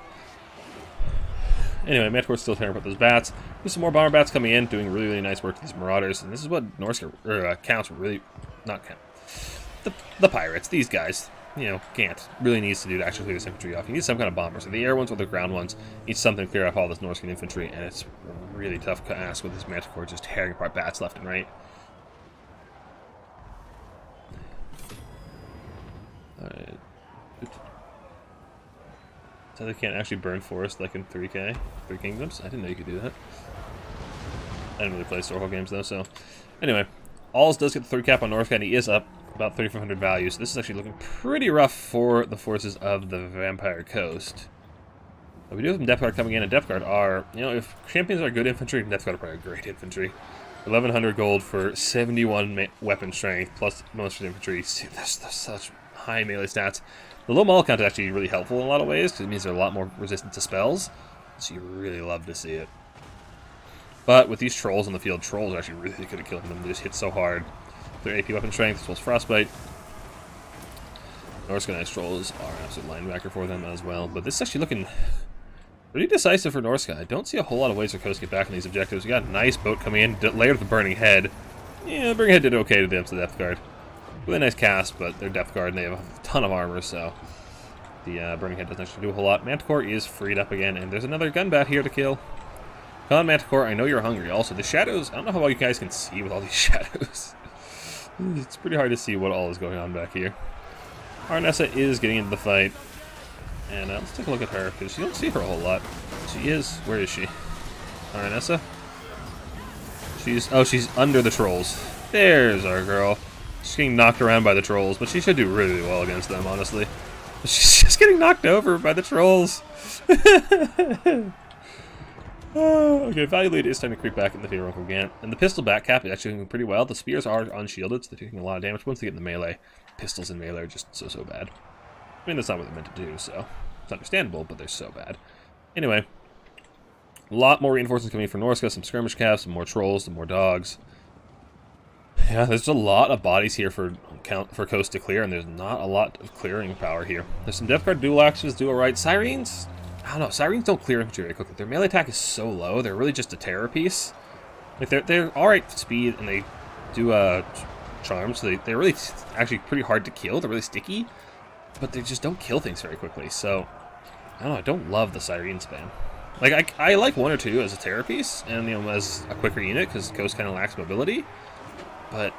Anyway, Manticore's still tearing apart those bats. There's some more bomber bats coming in, doing really, really nice work to these marauders. And this is what counts really... Not count. The pirates, these guys, you know, can't. Really needs to do to actually clear this infantry off. You need some kind of bombers. So the air ones or the ground ones need something to clear off all this Norscan infantry. And it's a really tough task with this Manticore just tearing apart bats left and right. Alright. So they can't actually burn forest like in 3K? Three Kingdoms? I didn't know you could do that. I didn't really play historical games though, so... Anyway, Alls does get the 3 cap on Northgate, and he is up about 3,400 value, so this is actually looking pretty rough for the forces of the Vampire Coast. But we do have some Depth Guard coming in, and Depth Guard are... You know, if champions are good infantry, Depth Guard are probably great infantry. 1,100 gold for 71 weapon strength, plus most infantry. See, that's such high melee stats. The low model count is actually really helpful in a lot of ways, because it means they're a lot more resistant to spells, so you really love to see it. But with these trolls on the field, trolls are actually really good at killing them. They just hit so hard. Their AP weapon strength, as well as frostbite. Norska trolls are an absolute linebacker for them as well, but this is actually looking pretty decisive for Norska. I don't see a whole lot of ways for Coast to get back on these objectives. We got a nice boat coming in, layered with the Burning Head. Yeah, the Burning Head did okay to the Depth Guard. Really nice cast, but they're Depth Guard and they have a ton of armor, so the Burning Head doesn't actually do a whole lot. Manticore is freed up again, and there's another gun bat here to kill. Come on, Manticore, I know you're hungry. Also, the shadows, I don't know how well you guys can see with all these shadows. It's pretty hard to see what all is going on back here. Arnessa is getting into the fight, and let's take a look at her, because you don't see her a whole lot. She is, where is she? Arnessa? She's under the trolls. There's our girl. She's getting knocked around by the trolls, but she should do really well against them, honestly. But she's just getting knocked over by the trolls. Okay, value lead is starting to creep back in the favor of Gant. And the pistol back cap is actually doing pretty well. The spears are unshielded, so they're taking a lot of damage. Once they get in the melee, pistols in melee are just so bad. I mean, that's not what they're meant to do, so it's understandable, but they're so bad. Anyway, a lot more reinforcements coming in for Norska, some skirmish caps, some more trolls, some more dogs. Yeah, there's a lot of bodies here for Coast to clear, and there's not a lot of clearing power here. There's some Depth Guard dual axes, do alright. Sirens, I don't know, Sirens don't clear infantry very quickly. Their melee attack is so low, they're really just a terror piece. Like, they're alright speed, and they do charms, so they're really actually pretty hard to kill. They're really sticky, but they just don't kill things very quickly, so I don't know, I don't love the Siren spam. Like, I like 1 or 2 as a terror piece, and, you know, as a quicker unit, because Coast kind of lacks mobility. But,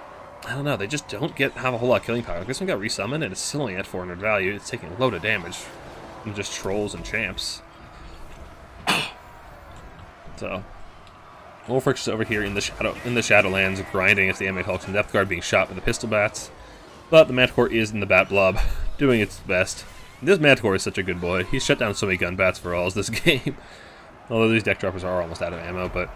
I don't know, they just don't have a whole lot of killing power. This one got resummoned, and it's still only at 400 value. It's taking a load of damage from just trolls and champs. So, Wolfrich is over here in the Shadowlands, grinding as the Animate Hulks and Depth Guard being shot with the pistol bats. But the Manticore is in the bat blob, doing its best. This Manticore is such a good boy. He's shut down so many gun bats for Alls this game. Although these deck droppers are almost out of ammo, but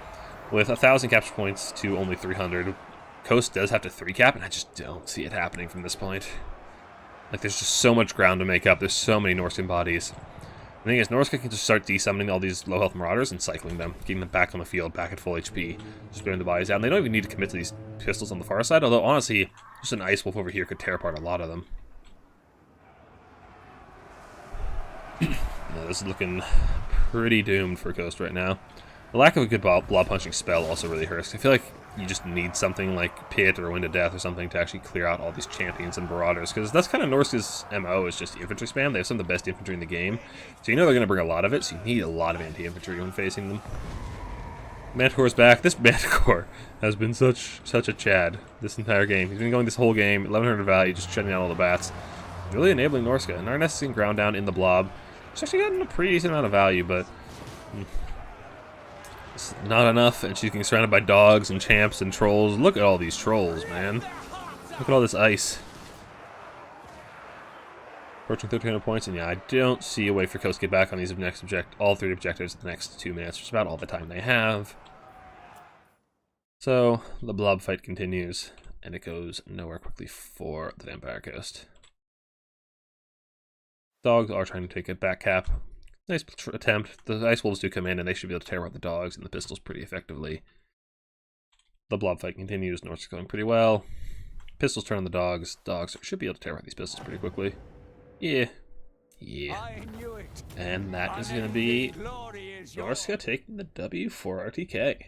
with 1,000 capture points to only 300, Coast does have to 3 cap, and I just don't see it happening from this point. Like, there's just so much ground to make up. There's so many Norscan bodies. The thing is, Norska can just start desummoning all these low health marauders and cycling them, getting them back on the field, back at full HP, just throwing the bodies down. They don't even need to commit to these pistols on the far side, although honestly, just an Ice Wolf over here could tear apart a lot of them. Yeah, this is looking pretty doomed for Coast right now. The lack of a good blob punching spell also really hurts. I feel like you just need something like Pit or Wind of Death or something to actually clear out all these champions and marauders, because that's kind of Norska's MO, is just infantry spam. They have some of the best infantry in the game, so you know they're going to bring a lot of it, so you need a lot of anti-infantry when facing them. Manticore's back. This Manticore has been such a Chad this entire game. He's been going this whole game, 1,100 value, just shutting down all the bats. Really enabling Norska. And Arness is getting ground down in the blob. It's actually gotten a pretty decent amount of value, but it's not enough, and she's getting surrounded by dogs and champs and trolls. Look at all these trolls, man. Look at all this ice. Approaching 1,300 points, and yeah, I don't see a way for Coast to get back on these all 3 objectives in the next 2 minutes, which is about all the time they have. So, the blob fight continues, and it goes nowhere quickly for the Vampire Coast. Dogs are trying to take a back cap. Nice attempt. The Ice Wolves do come in, and they should be able to tear apart the dogs and the pistols pretty effectively. The blob fight continues. North's going pretty well. Pistols turn on the dogs. Dogs should be able to tear apart these pistols pretty quickly. Yeah. Yeah. I knew it. And that is going to be Glory is yours. Norska taking the W for RTK.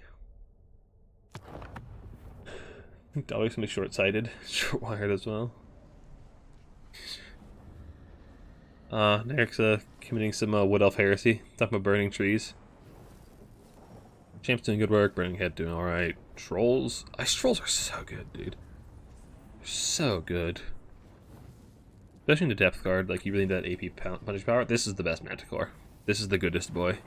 Always going to be short-sighted. Short-wired as well. Nerik's committing some Wood Elf heresy. Talking about burning trees. Champ's doing good work. Burning Head doing alright. Trolls. Ice Trolls are so good, dude. They're so good. Especially in the depth card, like you really need that AP punch power. This is the best Manticore. This is the goodest boy.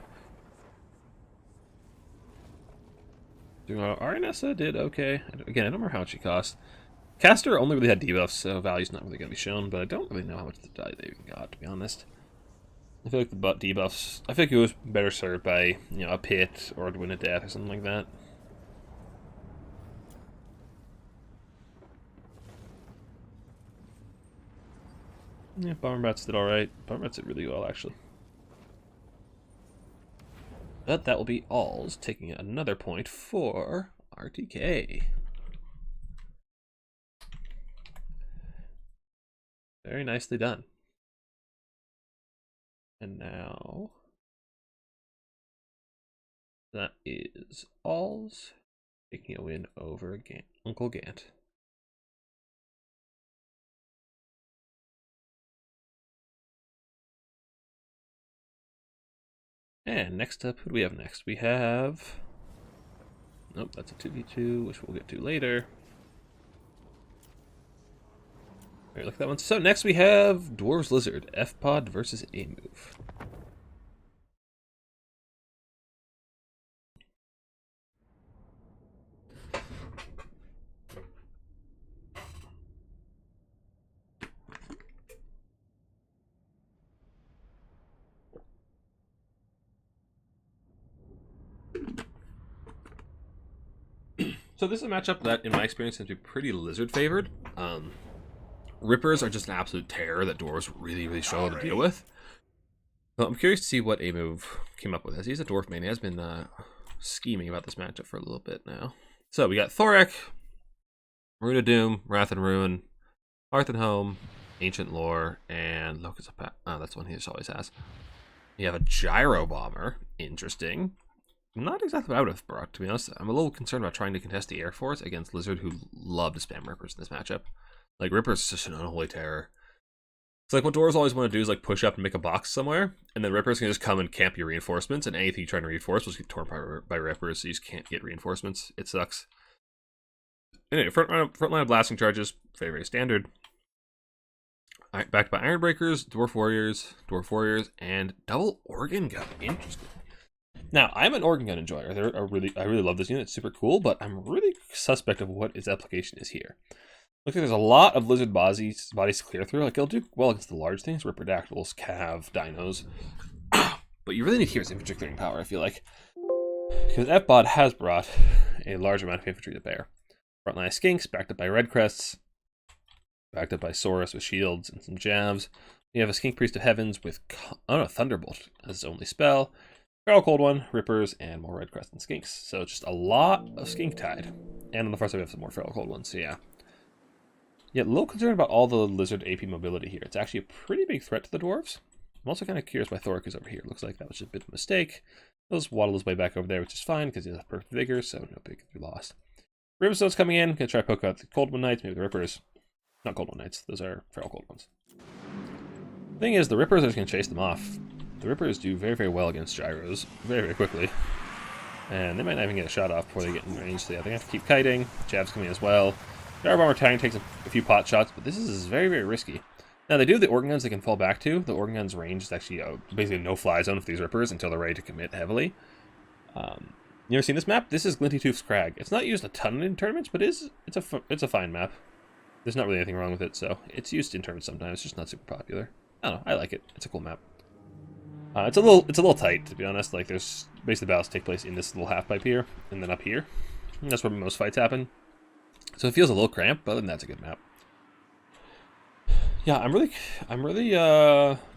Aranessa did okay. Again, I don't remember how much she cost. Caster only really had debuffs, so value's not really going to be shown, but I don't really know how much the die they even got, to be honest. I feel like the debuffs, I feel like it was better served by, you know, a pit or to win a death or something like that. Yeah, Bomber Bats did alright. Bomber Bats did really well, actually. But that will be alls, taking another point for RTK. Very nicely done. And now that is alls, taking a win over Uncle Gant. And next up, who do we have next? We have... Nope, that's a 2v2, which we'll get to later. Alright, look at that one. So next we have Dwarves Lizard, F-Pod versus A-Move. So this is a matchup that, in my experience, seems to be pretty Lizard favored. Rippers are just an absolute terror that Dwarves really struggle to deal with. Well, I'm curious to see what A-Move came up with, as he's a Dwarf main. He has been scheming about this matchup for a little bit now. So we got Thorek, Rune of Doom, Wrath and Ruin, Hearth and Home, Ancient Lore, and Locus of Pat. Oh, that's one he just always has. You have a Gyro Bomber. Interesting. Not exactly what I would have brought, to be honest. I'm a little concerned about trying to contest the Air Force against Lizard, who love to spam Rippers in this matchup. Like, Rippers is just an unholy terror. It's like what Dwarves always want to do is like push up and make a box somewhere, and then Rippers can just come and camp your reinforcements, and anything you try to reinforce will get torn by Rippers, so you just can't get reinforcements. It sucks. Anyway, front line of blasting charges, very standard. Alright, backed by Ironbreakers, Dwarf Warriors, and double Organ Gun. Interesting. Now, I'm an Organ Gun enjoyer. I really love this unit. It's super cool, but I'm really suspect of what its application is here. Looks like there's a lot of Lizard bodies to clear through. Like, it'll do well against the large things, Ripperdactyls, Cav, Dinos. But you really need here is infantry clearing power, I feel like. Because F-Bod has brought a large amount of infantry to bear. Frontline Skinks, backed up by Red Crests, backed up by Saurus with shields and some jabs. You have a Skink Priest of Heavens with Thunderbolt as its only spell. Feral Cold One, Rippers, and more Red Crest and Skinks. So just a lot of Skink Tide. And on the far side we have some more Feral Cold Ones, so yeah. Yeah, a little concerned about all the Lizard AP mobility here. It's actually a pretty big threat to the Dwarves. I'm also kind of curious why Thorek is over here. Looks like that was just a bit of a mistake. He'll just waddle his way back over there, which is fine, because he has perfect vigor, so no big loss. Brimstone's coming in. Gonna try to poke out the Cold One Knights, maybe the Rippers. Not Cold One Knights, those are Feral Cold Ones. Thing is, the Rippers are just going to chase them off. The Rippers do very well against Gyros, very quickly. And they might not even get a shot off before they get in range, so yeah, they're going to have to keep kiting. Jab's coming as well. Gyro Bomber Tang takes a few pot shots, but this is very risky. Now, they do have the Organ Guns they can fall back to. The Organ Guns' range is actually basically a no-fly zone for these Rippers until they're ready to commit heavily. You ever seen this map? This is Glinty Tooth's Crag. It's not used a ton in tournaments, but it's a fine map. There's not really anything wrong with it, so it's used in tournaments sometimes. It's just not super popular. I don't know. I like it. It's a cool map. It's a little tight, to be honest. Like, there's basically the battles take place in this little half pipe here, and then up here. And that's where most fights happen. So it feels a little cramped, but other than that, it's a good map. Yeah, I'm really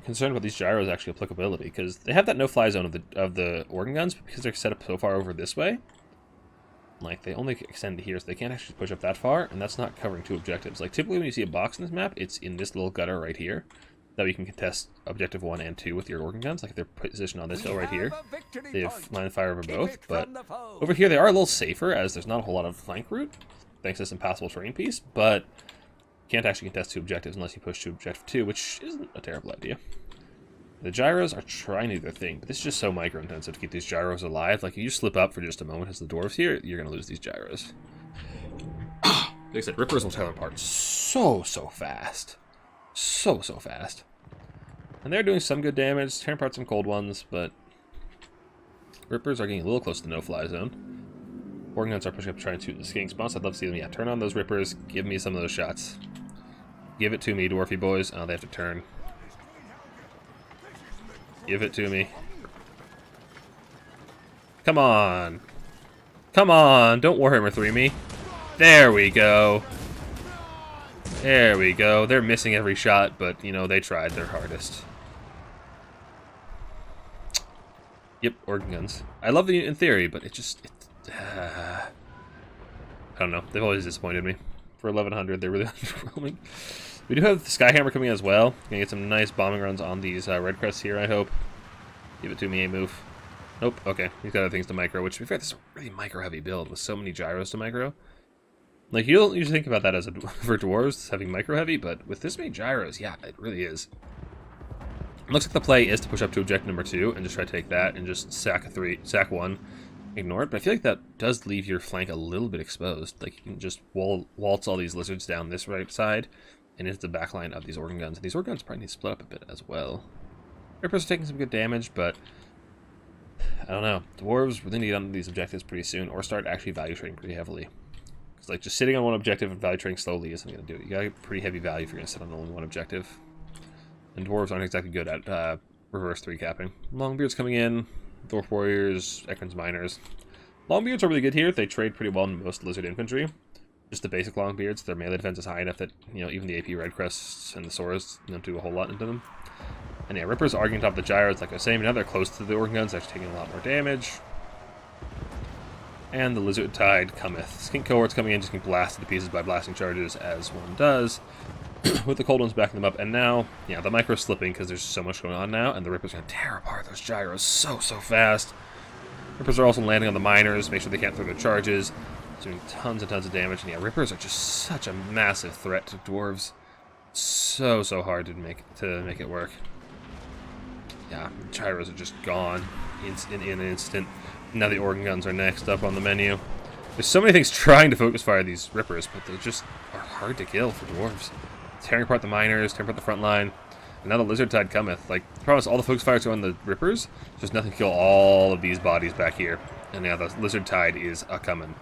concerned about these gyros' actual applicability, because they have that no-fly zone of the organ guns, but because they're set up so far over this way, like, they only extend to here, so they can't actually push up that far, and that's not covering 2 objectives. Like, typically when you see a box in this map, it's in this little gutter right here, that we can contest objective 1 and 2 with your organ guns. Like, they're positioned on this hill right here. They have line of fire over both, but over here they are a little safer, as there's not a whole lot of flank route, thanks to this impassable terrain piece, but can't actually contest 2 objectives unless you push to objective 2, which isn't a terrible idea. The gyros are trying to do their thing, but this is just so micro-intensive to keep these gyros alive. Like, if you slip up for just a moment as the dwarves here, you're going to lose these gyros. Like I said, rippers will tear them apart so fast. So fast. And they're doing some good damage, tearing apart some cold ones, but rippers are getting a little close to the no-fly zone. Organ guns are pushing up trying to shoot the skinning spots. I'd love to see them, yeah, turn on those rippers, give me some of those shots. Give it to me, dwarfy boys. Oh, they have to turn. Give it to me. Come on. Come on, don't Warhammer 3 me. There we go. There we go. They're missing every shot, but, you know, they tried their hardest. Yep, organ guns. I love the in theory, but it just... I don't know. They've always disappointed me. For 1100, they're really underwhelming. We do have the Skyhammer coming in as well. Gonna get some nice bombing runs on these Red Crests here, I hope. Give it to me, a move. Nope, okay. He's got other things to micro, which, to be fair, this is a really micro-heavy build with so many gyros to micro. Like, you don't usually think about that as for dwarves, having micro-heavy, but with this many gyros, yeah, it really is. It looks like the play is to push up to objective number 2 and just try to take that and just sack 1, ignore it. But I feel like that does leave your flank a little bit exposed. Like, you can just waltz all these lizards down this right side and into the back line of these organ guns. And these organ guns probably need to split up a bit as well. Rippers are taking some good damage, but I don't know. Dwarves really need onto these objectives pretty soon, or start actually value trading pretty heavily. Because, like, just sitting on one objective and value trading slowly isn't going to do it. You got to get pretty heavy value if you're going to sit on only one objective. And dwarves aren't exactly good at reverse 3-capping. Longbeards coming in, dwarf warriors, Ekron's miners. Longbeards are really good here. They trade pretty well in most lizard infantry. Just the basic Longbeards. Their melee defense is high enough that, you know, even the AP Red Crests and the Swords don't do a whole lot into them. And yeah, Rippers are arguing top the gyros, like I was saying, but now they're close to the organ guns, they're taking a lot more damage. And the Lizard Tide cometh. Skink cohorts coming in, just getting blasted to pieces by blasting charges, as one does. With the cold ones backing them up, and now, yeah, the micro's slipping because there's so much going on now, and the Rippers are going to tear apart those gyros so fast. Rippers are also landing on the miners, make sure they can't throw their charges, doing tons and tons of damage, and yeah, Rippers are just such a massive threat to dwarves. So hard to make it work. Yeah, gyros are just gone in an instant. Now the organ guns are next up on the menu. There's so many things trying to focus fire these Rippers, but they just are hard to kill for dwarves. Tearing apart the miners, tearing apart the front line, and now the Lizard Tide cometh. Like, I promise, all the focus fires go on the Rippers, there's nothing to kill all of these bodies back here. And yeah, the Lizard Tide is a-coming.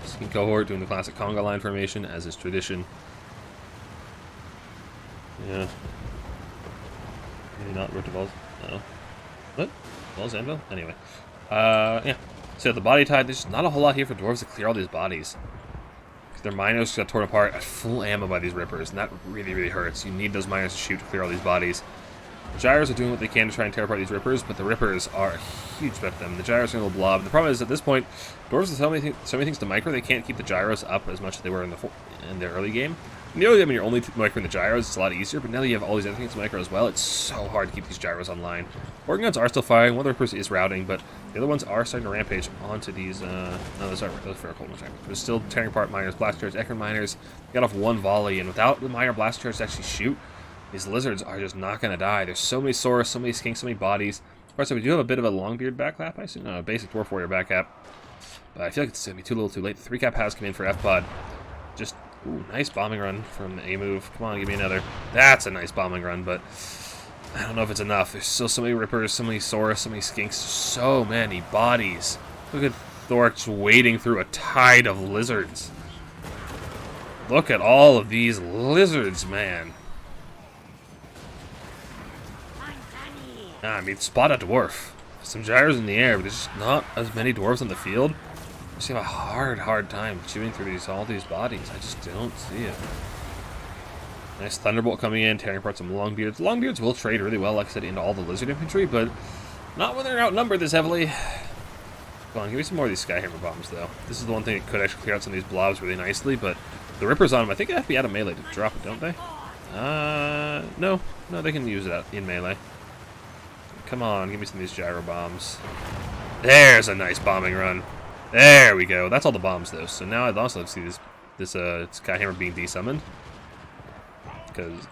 Skink cohort doing the classic conga line formation, as is tradition. Yeah. Maybe not Root Balls. No. What? Balls Anvil? Anyway. Yeah. So the body tide, there's not a whole lot here for dwarves to clear all these bodies. Their miners got torn apart at full ammo by these Rippers, and that really hurts. You need those miners to shoot to clear all these bodies. The gyros are doing what they can to try and tear apart these Rippers, but the Rippers are a huge threat to them. The gyros are a little blob. The problem is, at this point, dwarves have so many things to micro, they can't keep the gyros up as much as they were in the early game. In the early game, when you're only microing the gyros, it's a lot easier, but now that you have all these other things to micro as well, it's so hard to keep these gyros online. Organ guns are still firing, one of the Rippers is routing, but the other ones are starting to rampage onto these, no, those are fair cold ones. They're still tearing apart miners, blast charges, Ekron miners, got off one volley, and without the miner blast charge to actually shoot, these lizards are just not going to die. There's so many Saurus, so many skinks, so many bodies. Of course, we do have a bit of a Longbeard backlap, I assume, no, a basic Dwarf Warrior backcap. But I feel like it's going to be too little too late. The 3-cap has come in for F-Pod. Just, ooh, nice bombing run from the A-move. Come on, give me another. That's a nice bombing run, but I don't know if it's enough. There's still so many Rippers, so many Saurus, so many skinks, so many bodies. Look at Thork just wading through a tide of lizards. Look at all of these lizards, man. I mean, spot a dwarf. Some gyros in the air, but there's just not as many dwarves on the field. I just have a hard time shooting through all these bodies. I just don't see it. Nice Thunderbolt coming in, tearing apart some Longbeards. Longbeards will trade really well, like I said, into all the Lizard infantry, but not when they're outnumbered this heavily. Come on, give me some more of these Skyhammer bombs, though. This is the one thing that could actually clear out some of these blobs really nicely, but the Rippers on them, I think they have to be out of melee to drop it, don't they? No. No, they can use it out in melee. Come on, give me some of these Gyro bombs. There's a nice bombing run. There we go. That's all the bombs, though. So now I'd also like to see this Skyhammer being desummoned.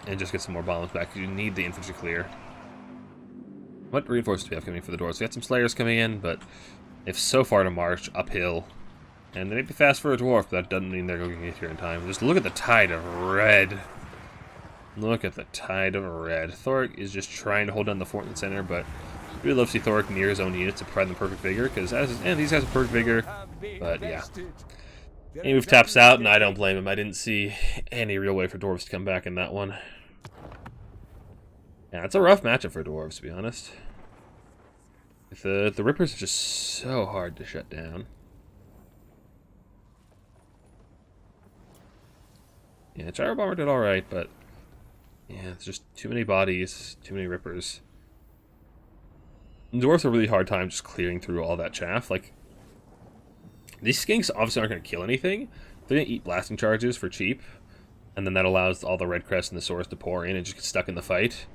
And just get some more bombs back. You need the infantry clear. What reinforcements do we have coming for the doors? We got some Slayers coming in, but if so far to march uphill. And they may be fast for a dwarf, but that doesn't mean they're going to get here in time. Just look at the tide of red. Look at the tide of red. Thoric is just trying to hold down the fort in the center, but really love to see Thoric near his own units to provide them perfect vigor, because these guys have perfect vigor, but yeah. He move taps out, and I don't blame him. I didn't see any real way for dwarves to come back in that one. Yeah, it's a rough matchup for dwarves, to be honest. The Rippers are just so hard to shut down. Yeah, Gyro Bomber did alright, but yeah, it's just too many bodies, too many Rippers. And dwarves have a really hard time just clearing through all that chaff. Like, these skinks obviously aren't going to kill anything. They're going to eat blasting charges for cheap, and then that allows all the red crest and the swords to pour in and just get stuck in the fight.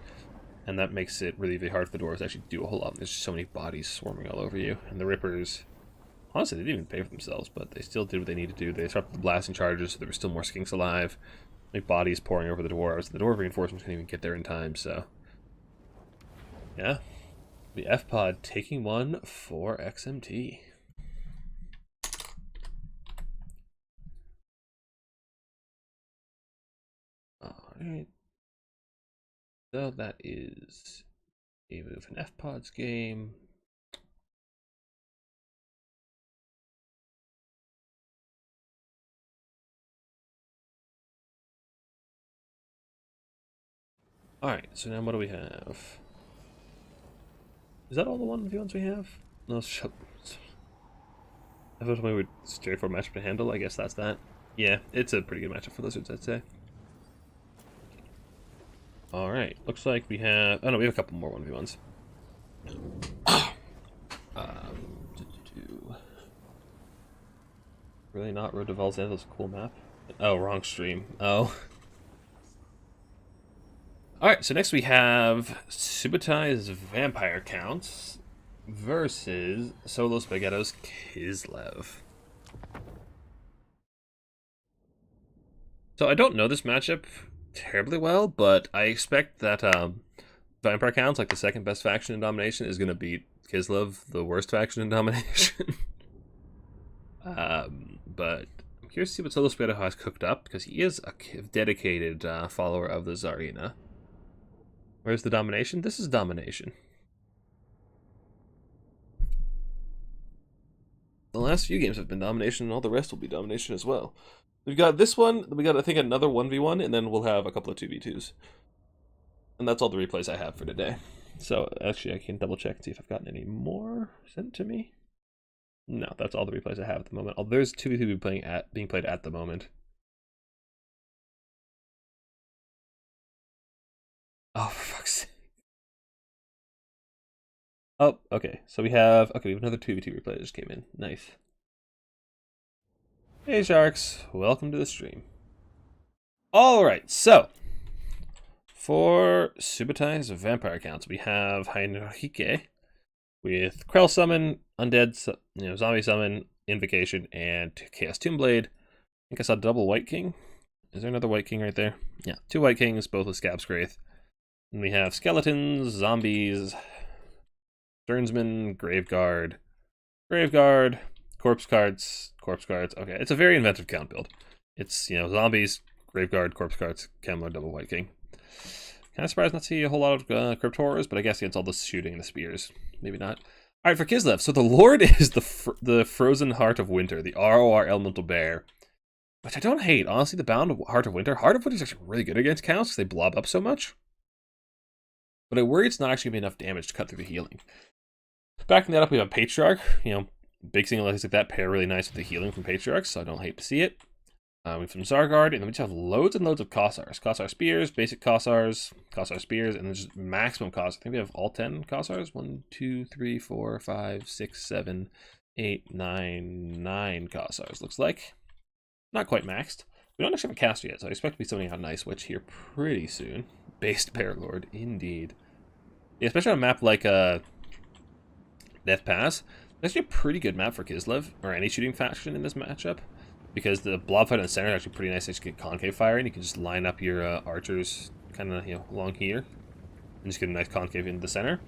And that makes it really, really hard for the dwarves to actually do a whole lot. There's just so many bodies swarming all over you. And the Rippers, honestly, they didn't even pay for themselves, but they still did what they needed to do. They disrupted the blasting charges, so there were still more skinks alive. Like bodies pouring over the dwarves. The dwarf reinforcements couldn't even get there in time, so yeah. The F-Pod taking one for XMT. Alright. So that is a bit of an F-Pods game. Alright, so now what do we have? Is that all the 1v1s we have? No, shut. I thought we would straightforward matchup to handle. I guess that's that. Yeah, it's a pretty good matchup for Lizards, I'd say. Alright, looks like we have... Oh no, we have a couple more 1v1s. Really not? Road to Valzan is a cool map. Oh, wrong stream. Oh. Alright, so next we have Subutai Vampire Counts versus Solo Spaghetto's Kislev. So I don't know this matchup terribly well, but I expect that Vampire Counts, like the second best faction in Domination, is going to beat Kislev, the worst faction in Domination. But I'm curious to see what Solo Spaghetto has cooked up, because he is a dedicated follower of the Tsarina. Where's the Domination? This is Domination. The last few games have been Domination, and all the rest will be Domination as well. We've got this one, we got, I think, another 1v1, and then we'll have a couple of 2v2s. And that's all the replays I have for today. So, actually, I can double check and see if I've gotten any more sent to me. No, that's all the replays I have at the moment. Oh, there's 2v2 being played at the moment. Oh, for fuck's sake. Oh, okay. So we have another 2v2 replay that just came in. Nice. Hey, Sharks. Welcome to the stream. Alright, so for Subutai's Vampire Counts, we have Heinrike with Krell Summon, Undead, Zombie Summon, Invocation, and Chaos Tombblade. I think I saw double White King. Is there another White King right there? Yeah, 2 White Kings, both with Scab Scraith. And we have Skeletons, Zombies, Stearnsman, Graveguard, Corpse Cards. Okay, it's a very inventive count build. It's, Zombies, Graveguard, Corpse Cards, Kemler, double White King. Kind of surprised not to see a whole lot of Crypt Horrors, but I guess against all the shooting and the spears, maybe not. Alright, for Kislev, so the Lord is the Frozen Heart of Winter, the ROR Elemental Bear, which I don't hate. Honestly, the Bound Heart of Winter is actually really good against counts because they blob up so much. But I worry it's not actually going to be enough damage to cut through the healing. Backing that up, we have Patriarch. Big single like that pair really nice with the healing from Patriarch, so I don't hate to see it. We have some Zargard, and then we just have loads and loads of Kossars. Kossar Spears, basic Kossars, Kossar Spears, and then just maximum Kossars. I think we have all 10 Kossars. 1, 2, 3, 4, 5, 6, 7, 8, 9, 9 Kossars, looks like. Not quite maxed. We don't actually have a caster yet, so I expect to be summoning out an Ice Witch here pretty soon. Based Bear Lord, indeed. Yeah, especially on a map like Death Pass. It's actually a pretty good map for Kislev, or any shooting faction in this matchup. Because the blob fight in the center is actually pretty nice to get concave fire, and you can just line up your archers kind of along here, and just get a nice concave into the center,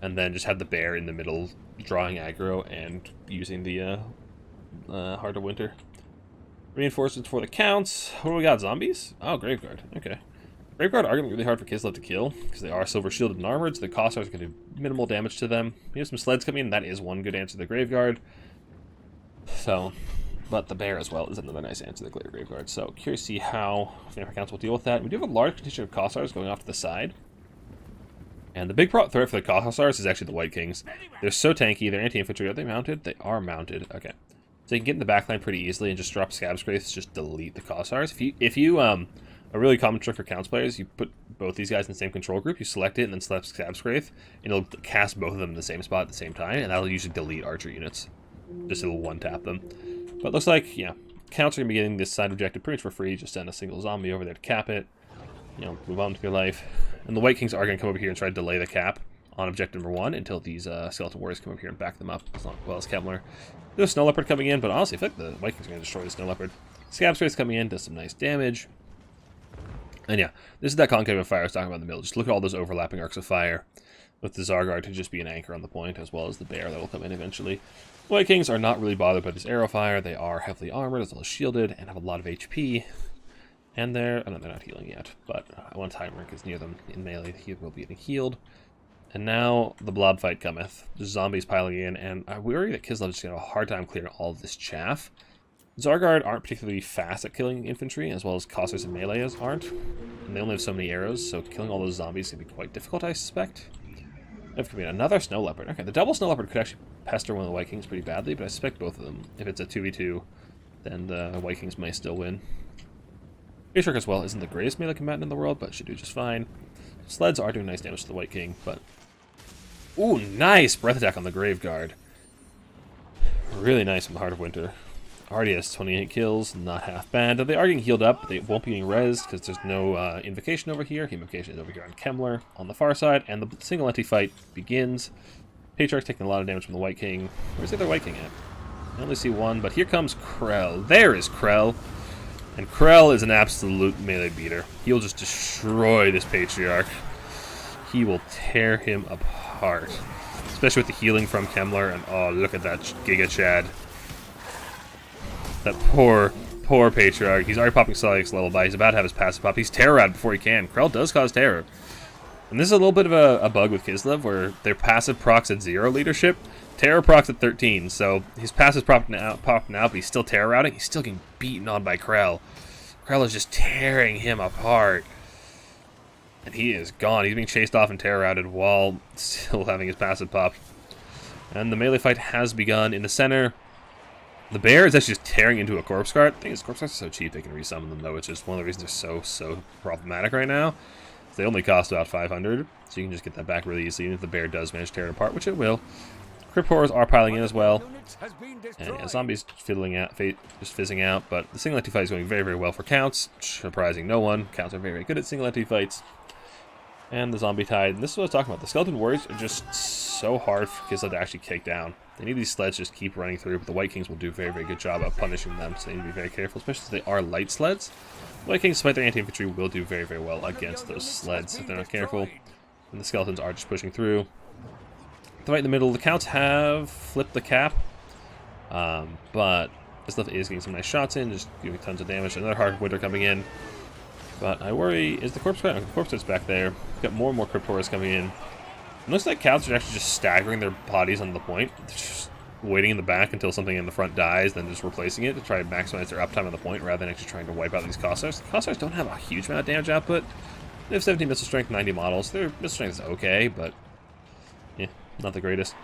and then just have the bear in the middle drawing aggro and using the Heart of Winter. Reinforcements for the counts. What do we got? Zombies? Oh, Graveguard. Okay. Graveguard are going to be really hard for Kislev to kill because they are silver shielded and armored, so the Kossars are going to do minimal damage to them. We have some sleds coming in. That is one good answer to the Graveguard. So. But the bear as well is another nice answer to the Graveguard. So curious to see how Vampire Counts will deal with that. We do have a large contingent of Kossars going off to the side. And the big threat for the Kossars is actually the White Kings. They're so tanky. They're anti-infantry. Are they mounted? They are mounted. Okay. So you can get in the backline pretty easily and just drop Scab's Wraiths, just delete the Kossars. If you a really common trick for Counts players, you put both these guys in the same control group, you select it and then select Scab's Wraith, and it'll cast both of them in the same spot at the same time, and that'll usually delete archer units. Just it'll one-tap them. But it looks like, yeah, Counts are going to be getting this side objective pretty much for free. Just send a single zombie over there to cap it. Move on with your life. And the White Kings are going to come over here and try to delay the cap on objective number 1 until these Skeleton Warriors come over here and back them up, as well as Kemmler. There's a Snow Leopard coming in, but honestly, I feel like the White Kings are going to destroy the Snow Leopard. Scab Strays coming in, does some nice damage. And yeah, this is that concave of fire I was talking about in the middle. Just look at all those overlapping arcs of fire, with the Zargard to just be an anchor on the point, as well as the bear that will come in eventually. White Kings are not really bothered by this arrow fire. They are heavily armored, as well as shielded, and have a lot of HP. And they're not healing yet, but once Heimerich is near them in melee, he will be getting healed. And now the blob fight cometh. The zombies piling in, and I worry that Kislev is going to have a hard time clearing all of this chaff. Zargard aren't particularly fast at killing infantry, as well as Kossars and melees aren't. And they only have so many arrows, so killing all those zombies is going to be quite difficult, I suspect. If could be another Snow Leopard. Okay, the double Snow Leopard could actually pester one of the White Kings pretty badly, but I suspect both of them. If it's a 2v2, then the White Kings may still win. Patriarch as well isn't the greatest melee combatant in the world, but should do just fine. Sleds are doing nice damage to the White King, but... Ooh, nice Breath Attack on the Graveguard. Really nice from the Heart of Winter. Already has 28 kills, not half bad. They are getting healed up, but they won't be getting rezzed because there's no Invocation over here. Invocation is over here on Kemmler on the far side, and the single entity fight begins. Patriarch's taking a lot of damage from the White King. Where's the other White King at? I only see one, but here comes Krell. There is Krell. And Krell is an absolute melee beater. He'll just destroy this Patriarch. He will tear him apart. Especially with the healing from Kemmler, and oh, look at that Giga Chad. That poor Patriarch. He's already popping Solic's Lullaby. He's about to have his passive pop. He's terror-routed before he can. Krell does cause terror. And this is a little bit of a bug with Kislev, where their passive procs at 0 leadership, terror procs at 13. So his passive's popping out, but he's still terror-routing. He's still getting beaten on by Krell. Krell is just tearing him apart. And he is gone. He's being chased off and terror-routed while still having his passive pop. And the melee fight has begun in the center. The bear is actually just tearing into a corpse guard. The thing is, corpse guards are so cheap they can resummon them, though, which is one of the reasons they're so problematic right now. They only cost about 500, so you can just get that back really easily, even if the bear does manage to tear it apart, which it will. Crypt Horrors are piling in as well. And yeah, zombies just fizzing out, but the single entity fight is going very, very well for Counts. Surprising no one. Counts are very, very good at single entity fights. And the zombie tide. And this is what I was talking about. The Skeleton Warriors are just so hard for Kislev to actually take down. They need these sleds to just keep running through, but the White Kings will do a very, very good job of punishing them, so they need to be very careful, especially since they are light sleds. The White Kings, despite their anti-infantry, will do very, very well against those sleds if they're not careful. And the skeletons are just pushing through. The fight in the middle, the Counts have flipped the cap, but Kislev is getting some nice shots in, just doing tons of damage. Another Heart of Winter coming in. But I worry, is the corpse that's back there? We've got more and more Crypt Horrors coming in. It looks like Counts are actually just staggering their bodies on the point. They're just waiting in the back until something in the front dies, then just replacing it to try to maximize their uptime on the point rather than actually trying to wipe out these Kossars. The Kossars don't have a huge amount of damage output. They have 17 missile strength, 90 models. Their missile strength is okay, but yeah, not the greatest.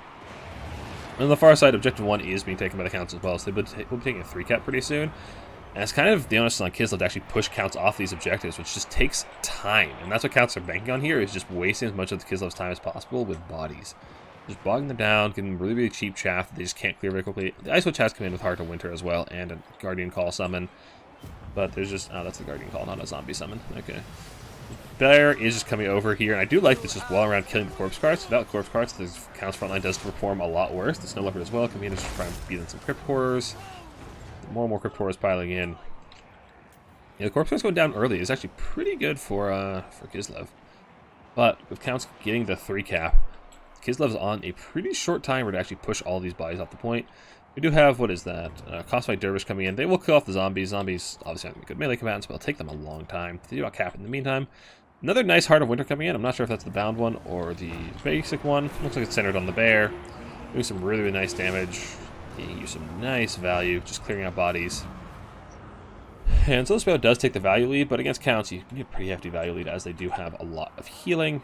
And on the far side, Objective 1 is being taken by the Counts as well, so they'll be taking a 3-cap pretty soon. And it's kind of the onus on Kislev to actually push counts off these objectives, which just takes time. And that's what counts are banking on here, is just wasting as much of the Kislev's time as possible with bodies. Just bogging them down, getting them really, really cheap chaff that they just can't clear very quickly. The Ice Witch has come in with Heart of Winter as well, and a Guardian Call summon. But there's just... oh, that's the Guardian Call, not a zombie summon. Okay. Bear is just coming over here, and I do like this just while around killing the Corpse Carts. Without Corpse Carts, the Count's frontline does perform a lot worse. The Snow Leopard as well coming in to try and beat in some Crypt Horrors. More and more Crypt Horrors piling in. Yeah, the Corpse Carts going down early is actually pretty good for Kislev. But with Counts getting the 3 cap, Kislev's on a pretty short timer to actually push all these bodies off the point. We do have, what is that, Cosmic Dervish coming in. They will kill off the zombies. Zombies obviously aren't good melee combatants, but it'll take them a long time. They do got cap in the meantime. Another nice Heart of Winter coming in. I'm not sure if that's the bound one or the basic one. Looks like it's centered on the bear. Doing some really, really nice damage. Getting you some nice value, just clearing out bodies. And so this build does take the value lead, but against Counts, you get a pretty hefty value lead as they do have a lot of healing.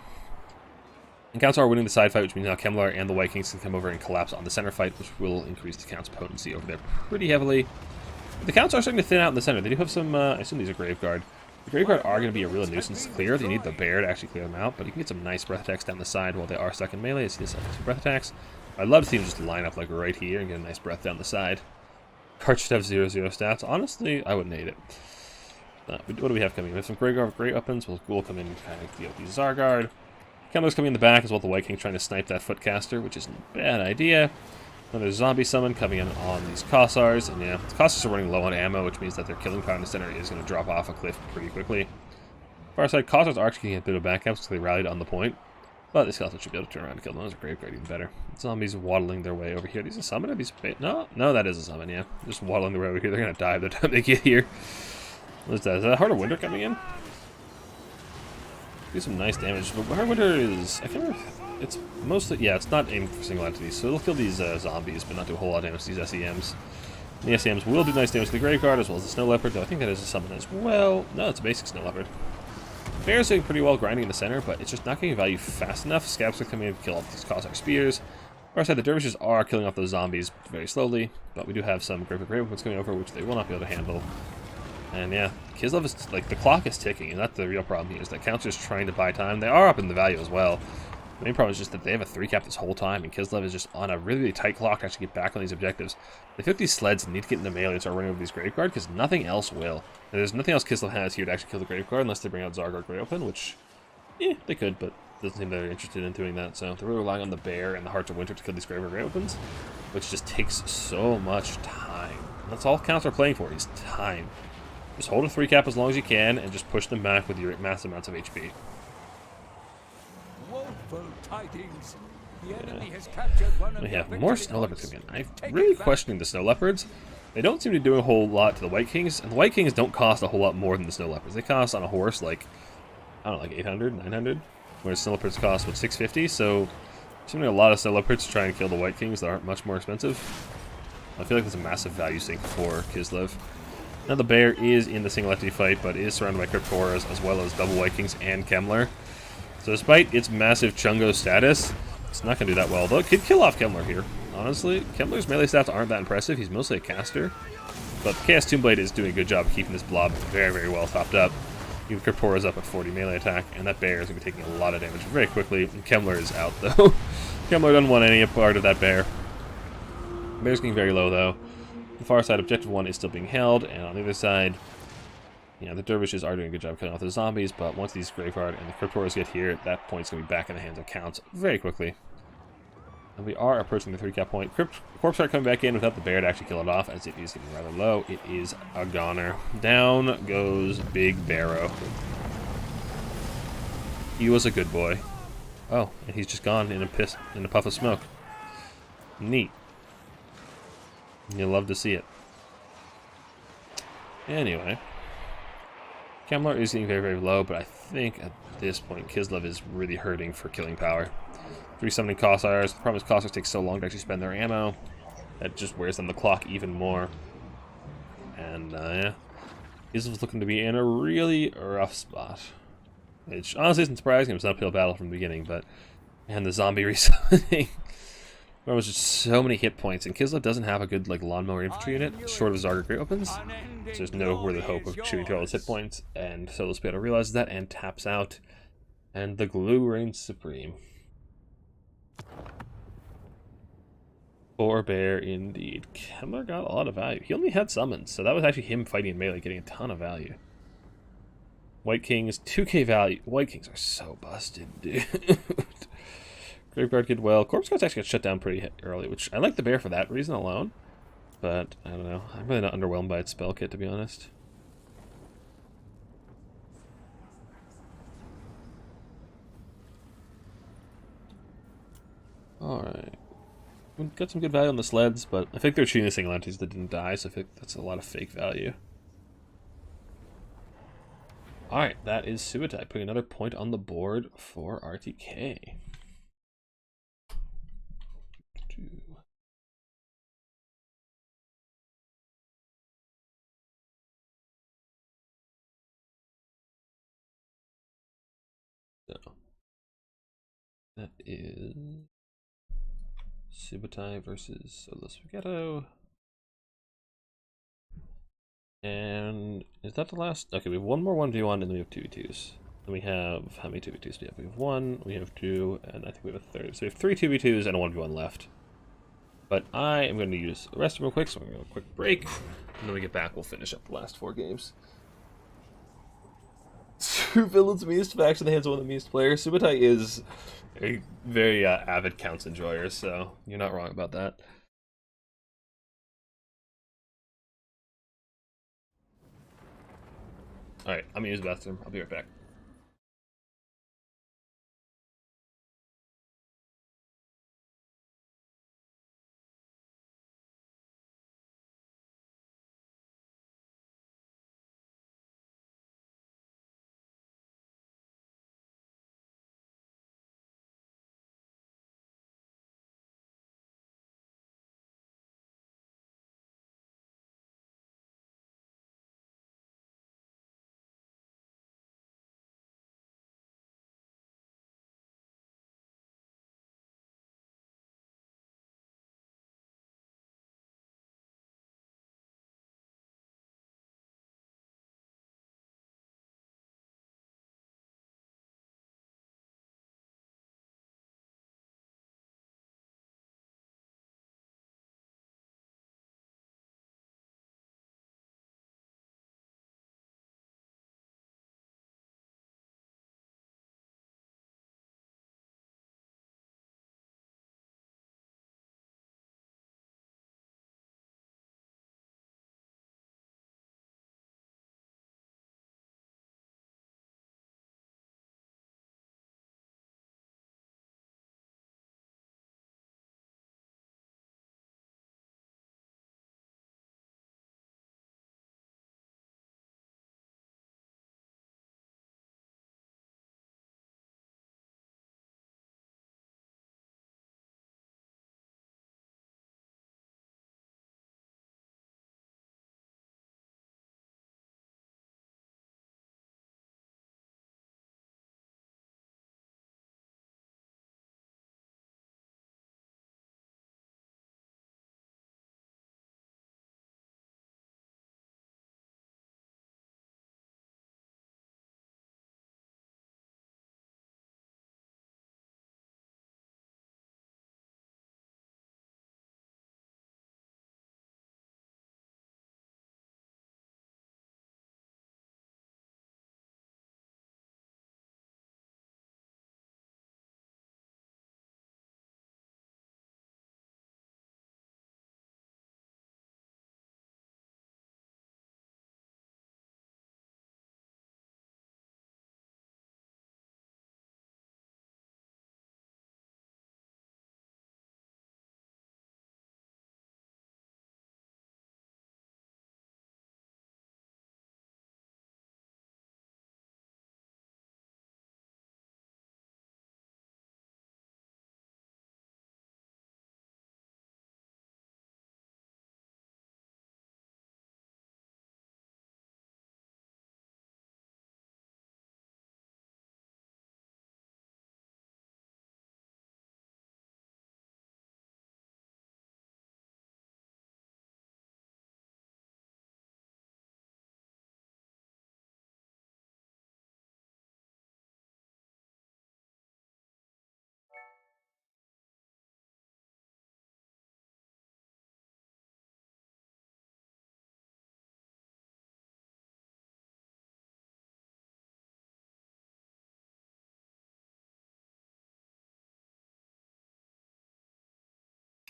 And Counts are winning the side fight, which means now Kemlar and the White Kings can come over and collapse on the center fight, which will increase the Counts' potency over there pretty heavily. But the Counts are starting to thin out in the center. They do have some, I assume these are Graveguard. The Graveguard are going to be a real nuisance to clear. They need the bear to actually clear them out, but you can get some nice breath attacks down the side while they are stuck in melee. See this breath attacks. I'd love to see them just line up like right here and get a nice breath down the side. Card should have 0/0 stats. Honestly, I wouldn't hate it. What do we have coming? We have some Graveguard with great weapons. We'll come in and kind of deal with these Zargard. Kemlar's coming in the back as well. The White King trying to snipe that Footcaster, which isn't a bad idea. Another zombie summon coming in on these Kossars, and yeah, the Kossars are running low on ammo, which means that their killing power in the center is going to drop off a cliff pretty quickly. Far side, Kossars are actually getting a bit of backups because they rallied on the point, but this Kossar should be able to turn around and kill them. Those are Graveguard even better. Zombies waddling their way over here. These a summon? Are these no, that is a summon. Yeah, just waddling their way over here. They're going to die by the time they get here. What is that? Is that Heart of Winter coming in? Do some nice damage, but Heart of Winter is... I can't remember. It's mostly... yeah, it's not aimed for single entities, so it'll kill these zombies, but not do a whole lot of damage to these SEMs. And the SEMs will do nice damage to the Graveguard, as well as the Snow Leopard, though I think that is a summon as well. No, it's a basic Snow Leopard. Bear's doing pretty well grinding in the center, but it's just not getting value fast enough. Scabs are coming in to kill off these Cossack Spears. Or I said, the Dervishes are killing off those zombies very slowly, but we do have some Great Weapons coming over, which they will not be able to handle. And yeah, Kislev is, like, the clock is ticking, and that's the real problem here, is that Counts are just trying to buy time. They are up in the value as well. The main problem is just that they have a 3 cap this whole time, and Kislev is just on a really, really tight clock to actually get back on these objectives. They took these sleds and need to get into melee and start running over these Graveguard, because nothing else will. And there's nothing else Kislev has here to actually kill the Graveguard, unless they bring out Zargard Great Open, which, yeah, they could, but it doesn't seem they're interested in doing that. So they're really relying on the Bear and the Hearts of Winter to kill these Graveguard Great Opens, which just takes so much time. And that's all Counts are playing for, is time. Just hold a 3 cap as long as you can, and just push them back with your massive amounts of HP. Woeful tidings. The enemy has captured one of We the have more victory Snow Leopards points. coming in. I'm really questioning the Snow Leopards. They don't seem to be doing a whole lot to the White Kings, and the White Kings don't cost a whole lot more than the Snow Leopards. They cost on a horse like, I don't know, like 800, 900, whereas Snow Leopards cost, what, 650? So, seemingly a lot of Snow Leopards trying to kill the White Kings that aren't much more expensive. I feel like there's a massive value sink for Kislev. Now the Bear is in the single entity fight, but is surrounded by Crypt Horrors as well as double White Kings and Kemlar. So despite its massive Chungo status, it's not going to do that well. Though it could kill off Kemlar here. Honestly, Kemlar's melee stats aren't that impressive. He's mostly a caster. But the Chaos Tombblade is doing a good job of keeping this blob very, very well topped up. Even Crypt Horrors up at 40 melee attack, and that Bear is going to be taking a lot of damage very quickly. And Kemlar is out, though. Kemlar doesn't want any part of that Bear. Bear's getting very low, though. The far side, Objective 1 is still being held, and on the other side, you know, the Dervishes are doing a good job killing off the zombies, but once these Graveguard and the Crypt Horrors get here, that point's going to be back in the hands of Counts very quickly. And we are approaching the 3 cap point. Corpse are coming back in without the Bear to actually kill it off, as it is getting rather low. It is a goner. Down goes Big Barrow. He was a good boy. Oh, and he's just gone in a puff of smoke. Neat. You'll love to see it. Anyway, Kemlar is getting very, very low, but I think at this point Kislev is really hurting for killing power. 3 summoning Kossars. The problem is Kossars take so long to actually spend their ammo that just wears them the clock even more. And yeah, Kislev's looking to be in a really rough spot. Which honestly isn't surprising. It was an uphill battle from the beginning, but and the zombie resummoning. There was just so many hit points, and Kislev doesn't have a good like lawnmower infantry unit, short of Zarga Great Weapons. So there's no worthy hope of shooting through all those hit points, and Solo Speedo realizes that and taps out, and the glue reigns supreme. Poor bear indeed. Kemmler got a lot of value. He only had summons, so that was actually him fighting in melee, getting a ton of value. White Kings, 2k value. White Kings are so busted, dude. Graveguard did well. Corpse Guards actually got shut down pretty early, which I like the bear for that reason alone. But, I don't know. I'm really not underwhelmed by its spell kit, to be honest. Alright. We got some good value on the sleds, but I think they're cheating the single entities that didn't die, so I think that's a lot of fake value. Alright, that is Subutai, putting another point on the board for RTK. So, that is Subutai versus Solo Spaghetto. And is that the last? Okay, we have one more 1v1 and then we have 2v2s. And we have, how many 2v2s do we have? We have 1, we have 2, and I think we have a third. So we have 3 2v2s and a 1v1 left. But I am going to use the rest real quick, so we're going to go a quick break. And then we get back, we'll finish up the last 4 games. 2 villains Meest faction, the hands of one of the Meest players. Subutai is a very avid counts enjoyer, so you're not wrong about that. Alright, I'm going to use the bathroom. I'll be right back.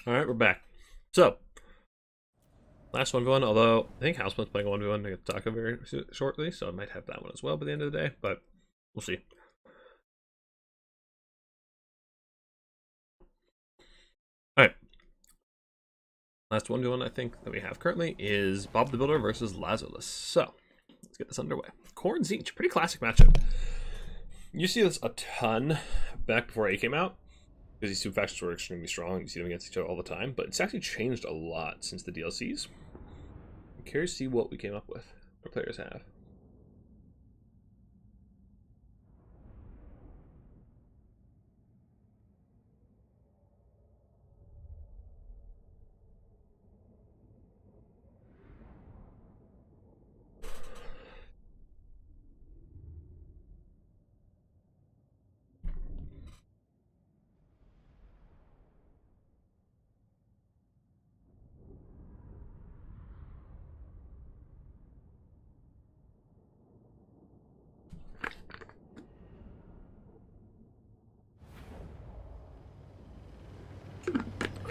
Alright, we're back. So, last 1v1, although I think Houseman's playing 1v1 to get Taka very shortly, so I might have that one as well by the end of the day, but we'll see. Alright. Last 1v1 I think that we have currently is Bob the Builder versus Lazarus. So, let's get this underway. Core and Zinch, pretty classic matchup. You see this a ton back before A came out, because these two factions were extremely strong. You see them against each other all the time, but it's actually changed a lot since the DLCs. I'm curious to see what we came up with, what players have.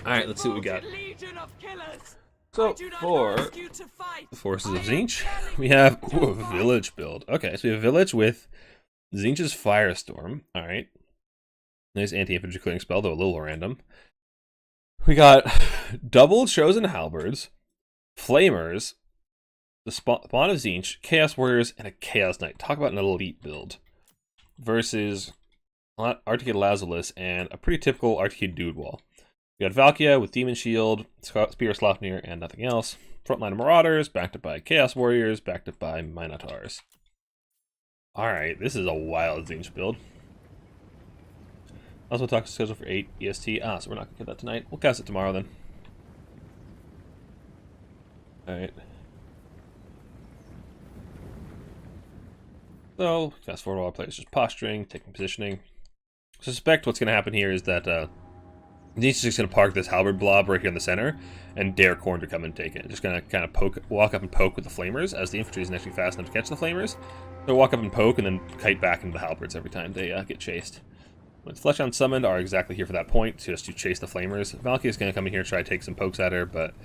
Alright, let's see what we got. So, for the forces of Zinch, we have a village build. Okay, so we have a village with Zinch's Firestorm. Alright. Nice anti-infantry clearing spell, though a little random. We got double Chosen Halberds, Flamers, the spawn of Zinch, Chaos Warriors, and a Chaos Knight. Talk about an elite build. Versus RTK Lazarus and a pretty typical RTK Dude Wall. We got Valkia with Demon Shield, Spear Slopnir, and nothing else. Frontline of Marauders, backed up by Chaos Warriors, backed up by Minotaurs. Alright, this is a wild Zinch build. Also talk schedule for 8 EST. So we're not going to get that tonight. We'll cast it tomorrow then. Alright. So, fast forward while our players just posturing, taking positioning. I suspect what's going to happen here is that Zinch is just going to park this halberd blob right here in the center and dare Khorne to come and take it. Just going to kind of walk up and poke with the flamers as the infantry isn't actually fast enough to catch the flamers. They'll walk up and poke and then kite back into the halberds every time they get chased. When Fleshhounds summoned are exactly here for that point, just to chase the flamers. Valkyrie is going to come in here and try to take some pokes at her, but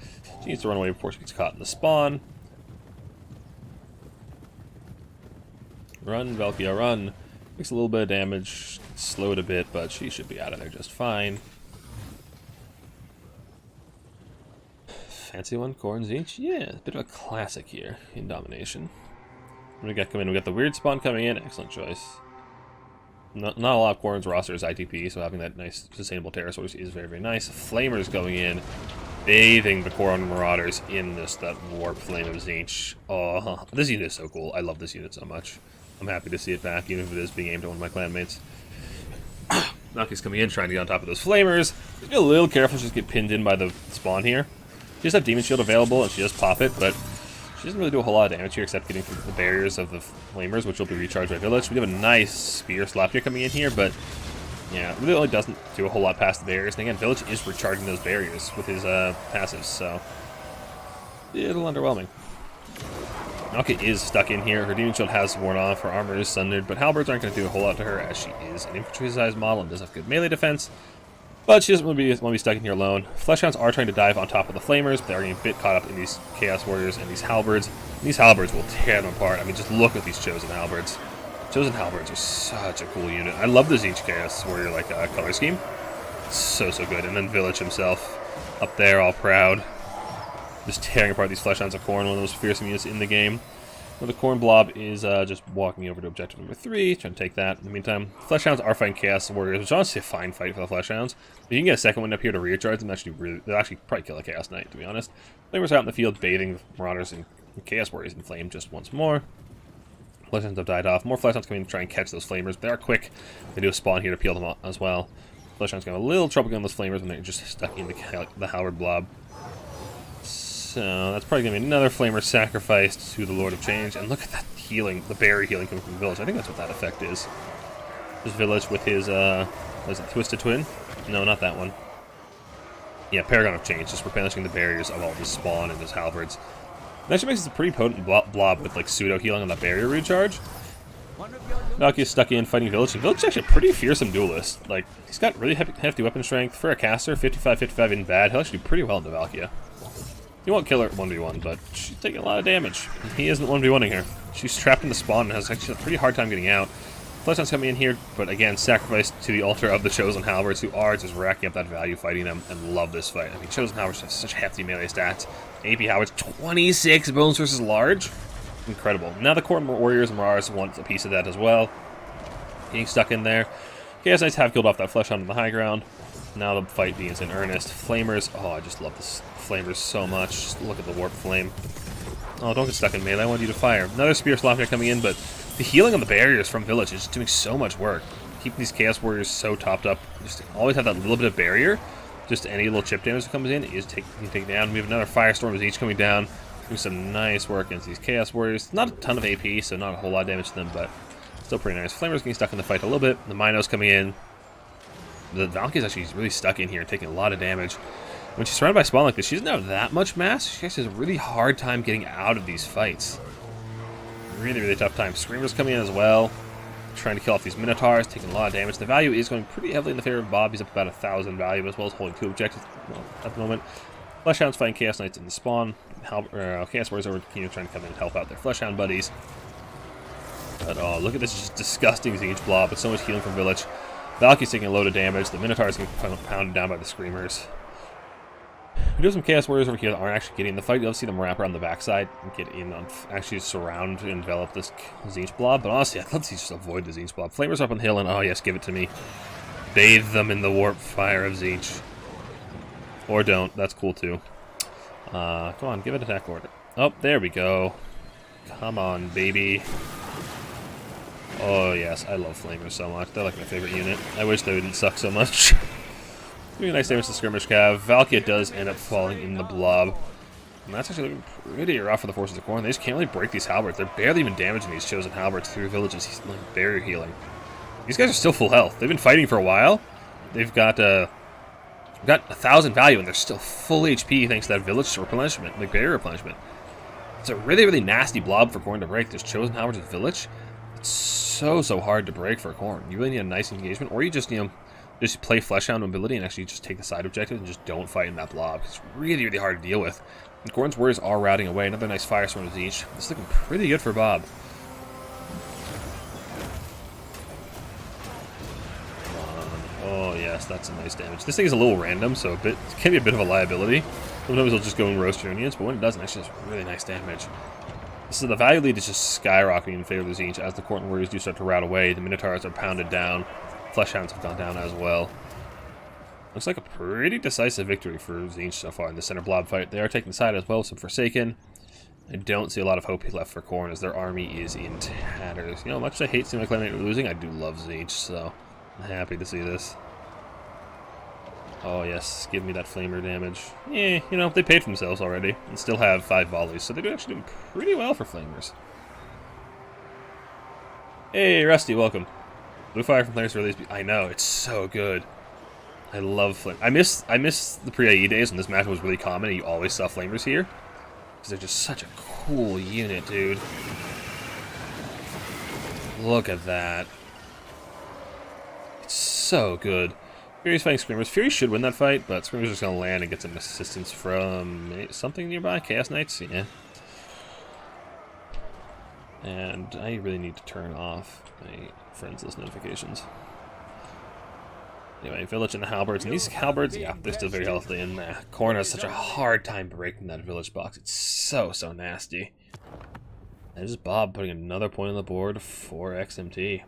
she needs to run away before she gets caught in the spawn. Run, Valkyria, run. Makes a little bit of damage, slowed a bit, but she should be out of there just fine. Fancy one, Khorne Zinch? Yeah, a bit of a classic here in Domination. We got come in, we got the weird spawn coming in, excellent choice. Not a lot of Khorne's roster is ITP, so having that nice sustainable terror source is very, very nice. Flamers going in, bathing the Khorne Marauders in that warp flame of Zinch. Oh, this unit is so cool. I love this unit so much. I'm happy to see it back, even if it is being aimed at one of my clanmates. Naki's coming in, trying to get on top of those flamers. Just be a little careful, just get pinned in by the spawn here. She does have Demon Shield available, and she does pop it, but she doesn't really do a whole lot of damage here, except getting through the barriers of the flamers, which will be recharged by Village. We have a nice Spear Slopnir coming in here, but yeah, it really doesn't do a whole lot past the barriers. And again, Village is recharging those barriers with his passives, so a little underwhelming. Naki is stuck in here. Her Demon Shield has worn off. Her armor is sundered, but halberds aren't going to do a whole lot to her, as she is an infantry-sized model and does have good melee defense. But she doesn't want to be stuck in here alone. Fleshhounds are trying to dive on top of the flamers, but they're getting a bit caught up in these Chaos Warriors and these halberds. And these halberds will tear them apart. I mean, just look at these Chosen Halberds. Chosen Halberds are such a cool unit. I love the Zinch Chaos Warrior color scheme. So good. And then Village himself up there, all proud, just tearing apart these Fleshhounds of Khorne, one of those fearsome units in the game. Now the Khorne blob is just walking over to objective number 3, trying to take that. In the meantime, Fleshhounds are fighting Chaos Warriors, which is honestly a fine fight for the Fleshhounds. But you can get a second one up here to recharge them. They'll actually probably kill a Chaos Knight, to be honest. Flamers out in the field, bathing Marauders and Chaos Warriors in flame just once more. Fleshhounds have died off. More Fleshhounds coming to try and catch those Flamers, but they are quick. They do a spawn here to peel them up as well. Fleshhounds have a little trouble getting those Flamers when they're just stuck in the halberd blob. So that's probably going to be another Flamer sacrificed to the Lord of Change. And look at that healing, the berry healing coming from the Village. I think that's what that effect is. This Village with his, what is it, Twisted Twin? No, not that one. Yeah, Paragon of Change, just replenishing the barriers of all this spawn and those halberds. That actually makes this a pretty potent blob with like pseudo healing on that barrier recharge. One of your Valky's stuck in fighting Village. And Village is actually a pretty fearsome duelist. Like, he's got really hefty weapon strength. For a caster, 55-55 isn't bad. He'll actually do pretty well into Valkia. He won't kill her 1v1, but she's taking a lot of damage. He isn't 1v1ing her. She's trapped in the spawn and has actually a pretty hard time getting out. Fleshhound's coming in here, but again, sacrificed to the altar of the Chosen Halberds, who are just racking up that value fighting them and love this fight. I mean, Chosen Halberds have such hefty melee stats. AP Halberds, 26 bones versus large. Incredible. Now the Court Warriors and Mirars want a piece of that as well. Getting stuck in there. Chaos Knights have killed off that Fleshhound on the high ground. Now the fight begins in earnest. Flamers, oh, I just love this Flamers so much. Just look at the Warp Flame. Oh, don't get stuck in melee. I want you to fire. Another Spear Slapper coming in, but the healing on the barriers from Village is just doing so much work. Keeping these Chaos Warriors so topped up. Just always have that little bit of barrier. Just any little chip damage that comes in is taken down. We have another Firestorm is each coming down. Doing some nice work against these Chaos Warriors. Not a ton of AP, so not a whole lot of damage to them, but still pretty nice. Flamer's getting stuck in the fight a little bit. The Minos coming in. The Valky's actually really stuck in here, taking a lot of damage. When she's surrounded by spawn like this, she doesn't have that much mass. She actually has a really hard time getting out of these fights. Really, really tough time. Screamer's coming in as well. Trying to kill off these Minotaurs, taking a lot of damage. The value is going pretty heavily in the favor of Bob. He's up about 1,000 value, as well as holding 2 objectives at the moment. Fleshhound's fighting Chaos Knights in the spawn. Chaos Warriors are trying to come in and help out their Fleshhound buddies. But oh, look at this just disgusting Zinch blob with so much healing from Village. Valky's taking a load of damage. The Minotaurs getting pounded down by the Screamers. We do have some Chaos Warriors over here that aren't actually getting in the fight. You'll see them wrap around the backside and get in on actually surround and envelop this Zinch blob. But honestly, I'd love to just avoid the Zinch blob. Flamers up on the hill, and oh yes, give it to me. Bathe them in the warp fire of Zinch. Or don't. That's cool too. Come on, give it attack order. Oh, there we go. Come on, baby. Oh yes, I love Flamers so much. They're like my favorite unit. I wish they wouldn't suck so much. Doing a nice damage to Skirmish Cav. Valkia does end up falling in the blob. And that's actually looking pretty rough for the Forces of Khorne. They just can't really break these Halberds. They're barely even damaging these Chosen Halberds through Village's like, barrier healing. These guys are still full health. They've been fighting for a while. They've got 1,000 value, and they're still full HP thanks to that Village replenishment, like barrier replenishment. It's a really, really nasty blob for Khorne to break. There's Chosen Halberds with Village. It's so hard to break for Khorne. You really need a nice engagement, or you just, just play Fleshhound ability and actually just take the side objective and just don't fight in that blob. It's really, really hard to deal with. And Khorne's Warriors are routing away. Another nice Firestorm is each. This is looking pretty good for Bob. Oh yes, that's a nice damage. This thing is a little random, so it can be a bit of a liability. Sometimes it'll just go and roast your units, but when it doesn't, actually does really nice damage. So the value lead is just skyrocketing in favor of the Zinch as the Khorne Warriors do start to rout away. The Minotaurs are pounded down. Fleshhounds have gone down as well. Looks like a pretty decisive victory for Zinch so far in the center blob fight. They are taking the side as well with some Forsaken. I don't see a lot of hope left for Khorne as their army is in tatters. Much as I hate seeing my claimant losing, I do love Zinch, so I'm happy to see this. Oh yes, give me that Flamer damage. Yeah, they paid for themselves already and still have 5 volleys, so they're actually doing pretty well for Flamers. Hey, Rusty, welcome. Blue Fire from Flamers release. I know, it's so good. I love Flame. I miss the pre-IE days when this match was really common and you always saw Flamers here. Because they're just such a cool unit, dude. Look at that. It's so good. Fury's fighting Screamers. Fury should win that fight, but Screamers are just going to land and get some assistance from something nearby. Chaos Knights? Yeah. And I really need to turn off my friends list notifications. Anyway, Village and the Halberds. And these Halberds, yeah, they're still very healthy. And Khorne has such a hard time breaking that Village box. It's so nasty. And just Bob putting another point on the board for XMT.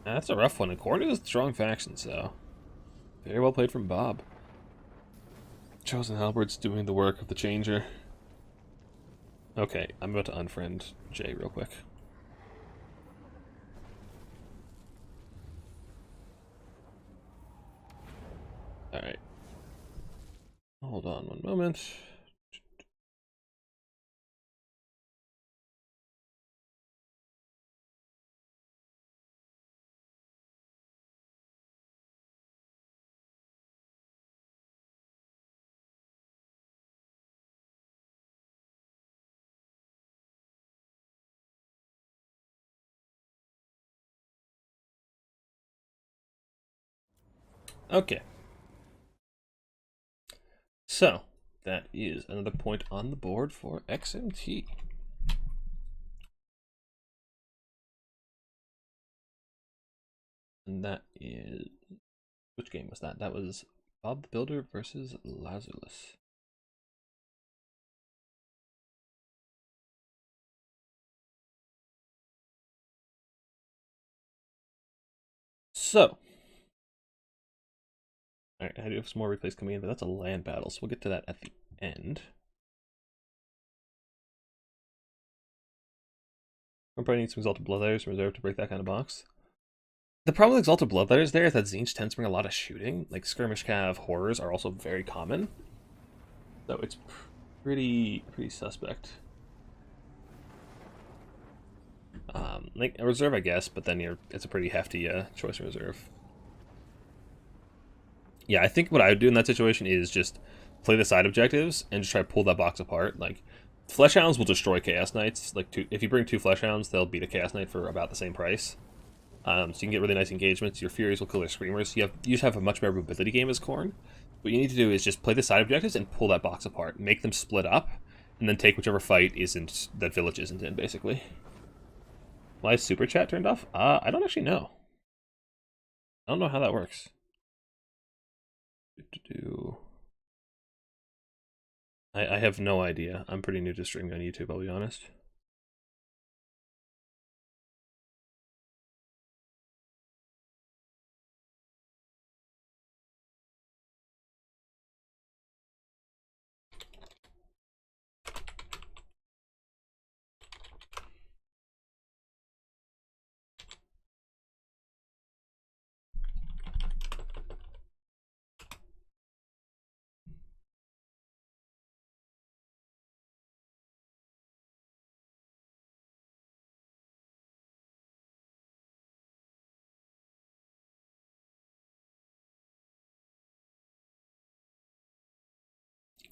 That's a rough one. And Khorne is a strong faction, so very well played from Bob. Chosen Halberds doing the work of the Changer. Okay, I'm about to unfriend Jay real quick. Alright. Hold on one moment. Okay. So, that is another point on the board for XMT. And that is... Which game was that? That was Bob the Builder versus Lazarus. So, alright, I do have some more replays coming in, but that's a land battle, so we'll get to that at the end. I'm probably need some Exalted Bloodletters from reserve to break that kind of box. The problem with Exalted Bloodletters there is that Tzeentch tends to bring a lot of shooting. Like, Skirmish Cav horrors are also very common. So it's pretty suspect. Like, a reserve, I guess, but then it's a pretty hefty choice in reserve. Yeah, I think what I would do in that situation is just play the side objectives and just try to pull that box apart. Like, Fleshhounds will destroy Chaos Knights. Like, if you bring 2 Fleshhounds, they'll beat a Chaos Knight for about the same price. So you can get really nice engagements. Your Furies will kill their Screamers. You just have a much better mobility game as Khorne. What you need to do is just play the side objectives and pull that box apart. Make them split up, and then take whichever fight that village isn't in, basically. Why is Super Chat turned off? I don't actually know. I don't know how that works. I have no idea. I'm pretty new to streaming on YouTube, I'll be honest.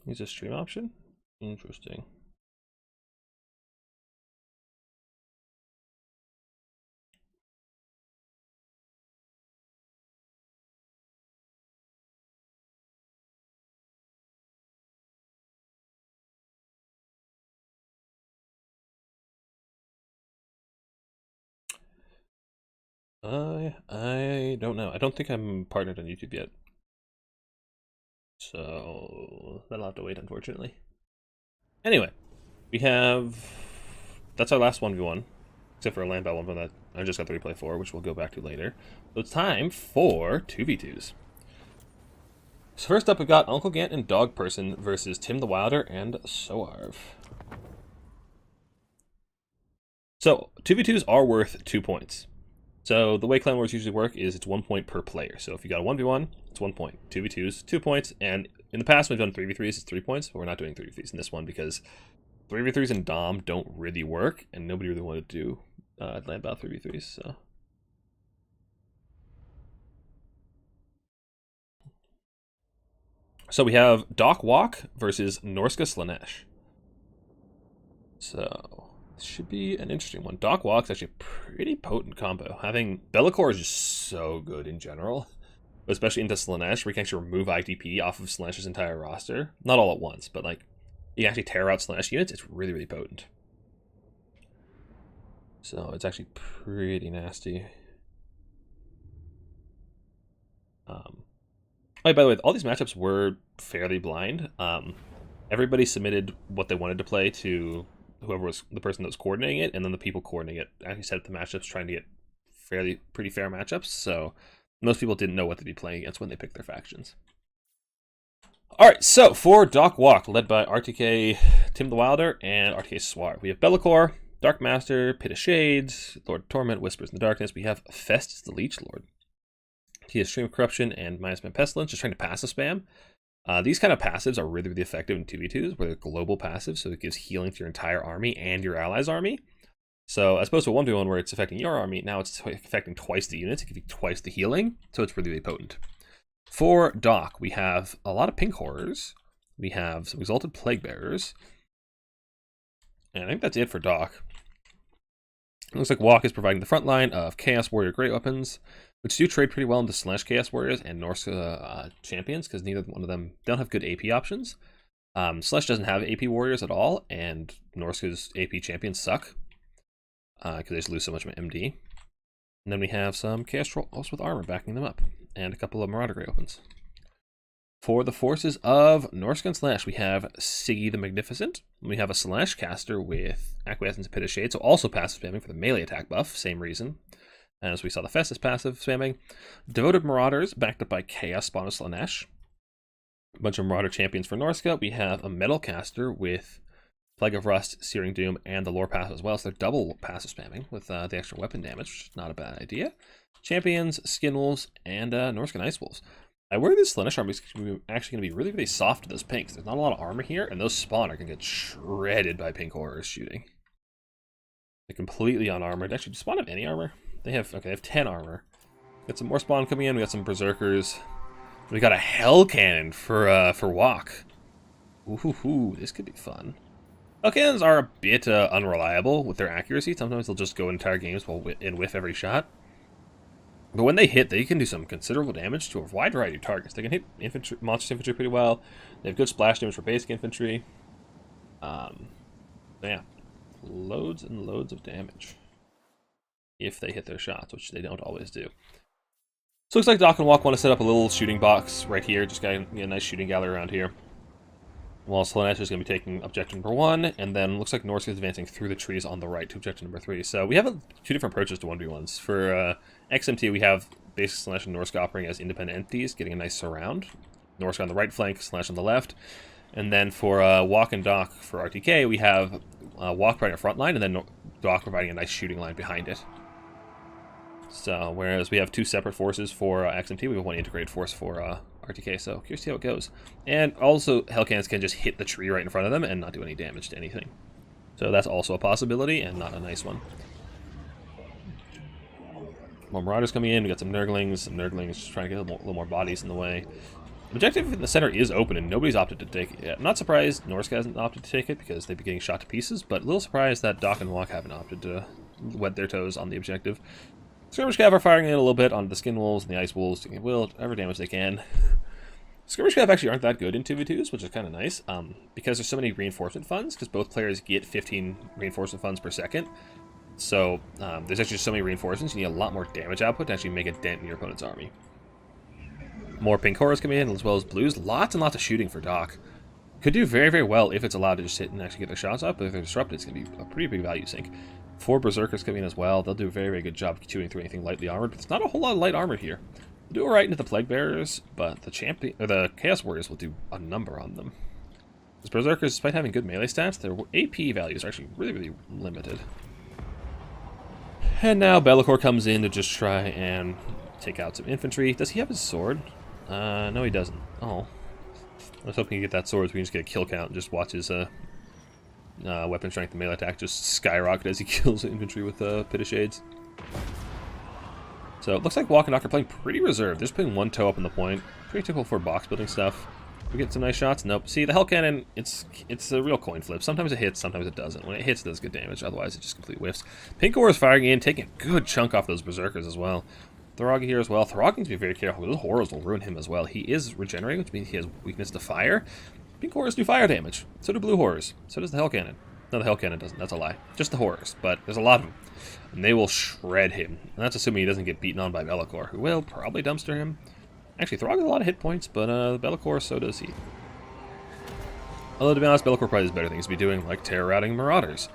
Use a stream option? Interesting. I don't know. I don't think I'm partnered on YouTube yet. So that'll have to wait, unfortunately. Anyway, we have... That's our last 1v1. Except for a land battle one that I just got the replay for, which we'll go back to later. So it's time for 2v2s. So first up, we've got Uncle Gant and Dog Person versus Tim the Wilder and Soarv. So 2v2s are worth 2 points. So the way Clan Wars usually work is it's 1 point per player. So if you got a 1v1, it's 1 point. 2v2s, 2 points. And in the past, we've done 3v3s, it's 3 points. But we're not doing 3v3s in this one because 3v3s in Dom don't really work. And nobody really wanted to do land battle 3v3s. So we have Doc Walk versus Norska Slanesh. So this should be an interesting one. Doc Walk's actually a pretty potent combo. Having Be'lakor is just so good in general, but especially into Slanesh, where you can actually remove ITP off of Slanesh's entire roster. Not all at once, but like you can actually tear out Slanesh units. It's really potent. So it's actually pretty nasty. Oh, by the way, all these matchups were fairly blind. Everybody submitted what they wanted to play to whoever was the person that was coordinating it, and then the people coordinating it actually set up the matchups trying to get pretty fair matchups. So most people didn't know what to be playing against when they picked their factions. All right, so for Doc Walk, led by RTK Tim the Wilder and RTK Swar, we have Be'lakor, Dark Master, Pit of Shades, Lord of Torment, Whispers in the Darkness. We have Festus the Leech Lord. He has Stream of Corruption and -Man Pestilence, just trying to passive spam. These kind of passives are really effective in 2v2s, where they're global passives, so it gives healing to your entire army and your allies' army. So as opposed to a 1v1 where it's affecting your army, now it's affecting twice the units, it gives you twice the healing, so it's really potent. For Doc, we have a lot of pink horrors, we have some Exalted Plague Bearers, and I think that's it for Doc. It looks like Walk is providing the front line of Chaos Warrior Great Weapons, which do trade pretty well into Slash Chaos Warriors and Norska champions, because neither one of them don't have good AP options. Slash doesn't have AP Warriors at all, and Norska's AP champions suck, because they just lose so much MD. And then we have some Chaos Trolls with armor backing them up, and a couple of Marauder Grey opens. For the forces of Norska and Slash, we have Siggy the Magnificent. We have a Slash caster with Acquiescence and Pit of Shade, so also passive spamming for the melee attack buff, same reason. As we saw the Festus passive spamming. Devoted Marauders, backed up by Chaos Spawn of Slanesh. A bunch of Marauder champions for Norska. We have a Metal caster with Plague of Rust, Searing Doom, and the Lore pass as well, so they're double passive spamming with the extra weapon damage, which is not a bad idea. Champions, Skin Wolves, and Norscan Ice Wolves. I worry this Slanesh army is actually going to be really, really soft to those pinks. There's not a lot of armor here, and those spawn are going to get shredded by pink horrors shooting. They're completely unarmored. Actually, do spawn have any armor? They have 10 armor. Got some more spawn coming in. We got some Berserkers. We got a Hell Cannon for Walk. Ooh, this could be fun. Hell Cannons are a bit unreliable with their accuracy. Sometimes they'll just go entire games and whiff every shot. But when they hit, they can do some considerable damage to a wide variety of targets. They can hit infantry, monstrous infantry pretty well. They have good splash damage for basic infantry. Yeah, loads and loads of damage if they hit their shots, which they don't always do. So it looks like Doc and Walk want to set up a little shooting box right here. Just got a nice shooting gallery around here. While Slanesh is going to be taking objective number 1, and then looks like Norska is advancing through the trees on the right to objective number 3. So we have two different approaches to 1v1s. For XMT, we have basic Slanesh and Norska operating as independent entities, getting a nice surround. Norska on the right flank, Slanesh on the left. And then for Walk and Doc for RTK, we have Walk providing a front line, and then Doc providing a nice shooting line behind it. So, whereas we have two separate forces for XMT, we have one integrated force for RTK, so curious to see how it goes. And also, Hell Cannons can just hit the tree right in front of them and not do any damage to anything. So that's also a possibility, and not a nice one. More Marauders coming in, we got some Nurglings just trying to get a little more bodies in the way. The objective in the center is open, and nobody's opted to take it yet. I'm not surprised Norska hasn't opted to take it, because they'd be getting shot to pieces, but a little surprised that Doc and Walk haven't opted to wet their toes on the objective. Skirmish Cav are firing in a little bit on the Skin Wolves and the Ice Wolves, taking whatever damage they can. Skirmish Cav actually aren't that good in 2v2s, which is kind of nice, because there's so many reinforcement funds, because both players get 15 reinforcement funds per second. So there's actually so many reinforcements, you need a lot more damage output to actually make a dent in your opponent's army. More pink horrors coming in, as well as blues. Lots and lots of shooting for Doc. Could do very, very well if it's allowed to just hit and actually get their shots up, but if they're disrupted, it's going to be a pretty big value sink. 4 Berserkers coming in as well. They'll do a very, very good job shooting through anything lightly armored, but there's not a whole lot of light armor here. They'll do alright into the Plague Bearers, but the Chaos Warriors will do a number on them. These Berserkers, despite having good melee stats, their AP values are actually really, really limited. And now Be'lakor comes in to just try and take out some infantry. Does he have his sword? No, he doesn't. Oh. I was hoping he'd get that sword so we can just get a kill count and just watch his weapon strength and melee attack just skyrocket as he kills infantry with Pit of Shades. So it looks like Walk and Doc are playing pretty reserved. They're just putting one toe up in the point. Pretty typical for box building stuff. We get some nice shots. Nope. See, the Hell Cannon, it's a real coin flip. Sometimes it hits, sometimes it doesn't. When it hits, it does good damage. Otherwise, it just completely whiffs. Pink Horror is firing in, taking a good chunk off those Berserkers as well. Thragi here as well. Thragi needs to be very careful. Those Horrors will ruin him as well. He is regenerating, which means he has weakness to fire. Pink Horrors do fire damage. So do Blue Horrors. So does the Hell Cannon. No, the Hell Cannon doesn't. That's a lie. Just the Horrors. But there's a lot of them. And they will shred him. And that's assuming he doesn't get beaten on by Be'lakor, who will probably dumpster him. Actually, Throg has a lot of hit points, but Be'lakor, so does he. Although, to be honest, Be'lakor probably has better things to be doing, like terror routing Marauders.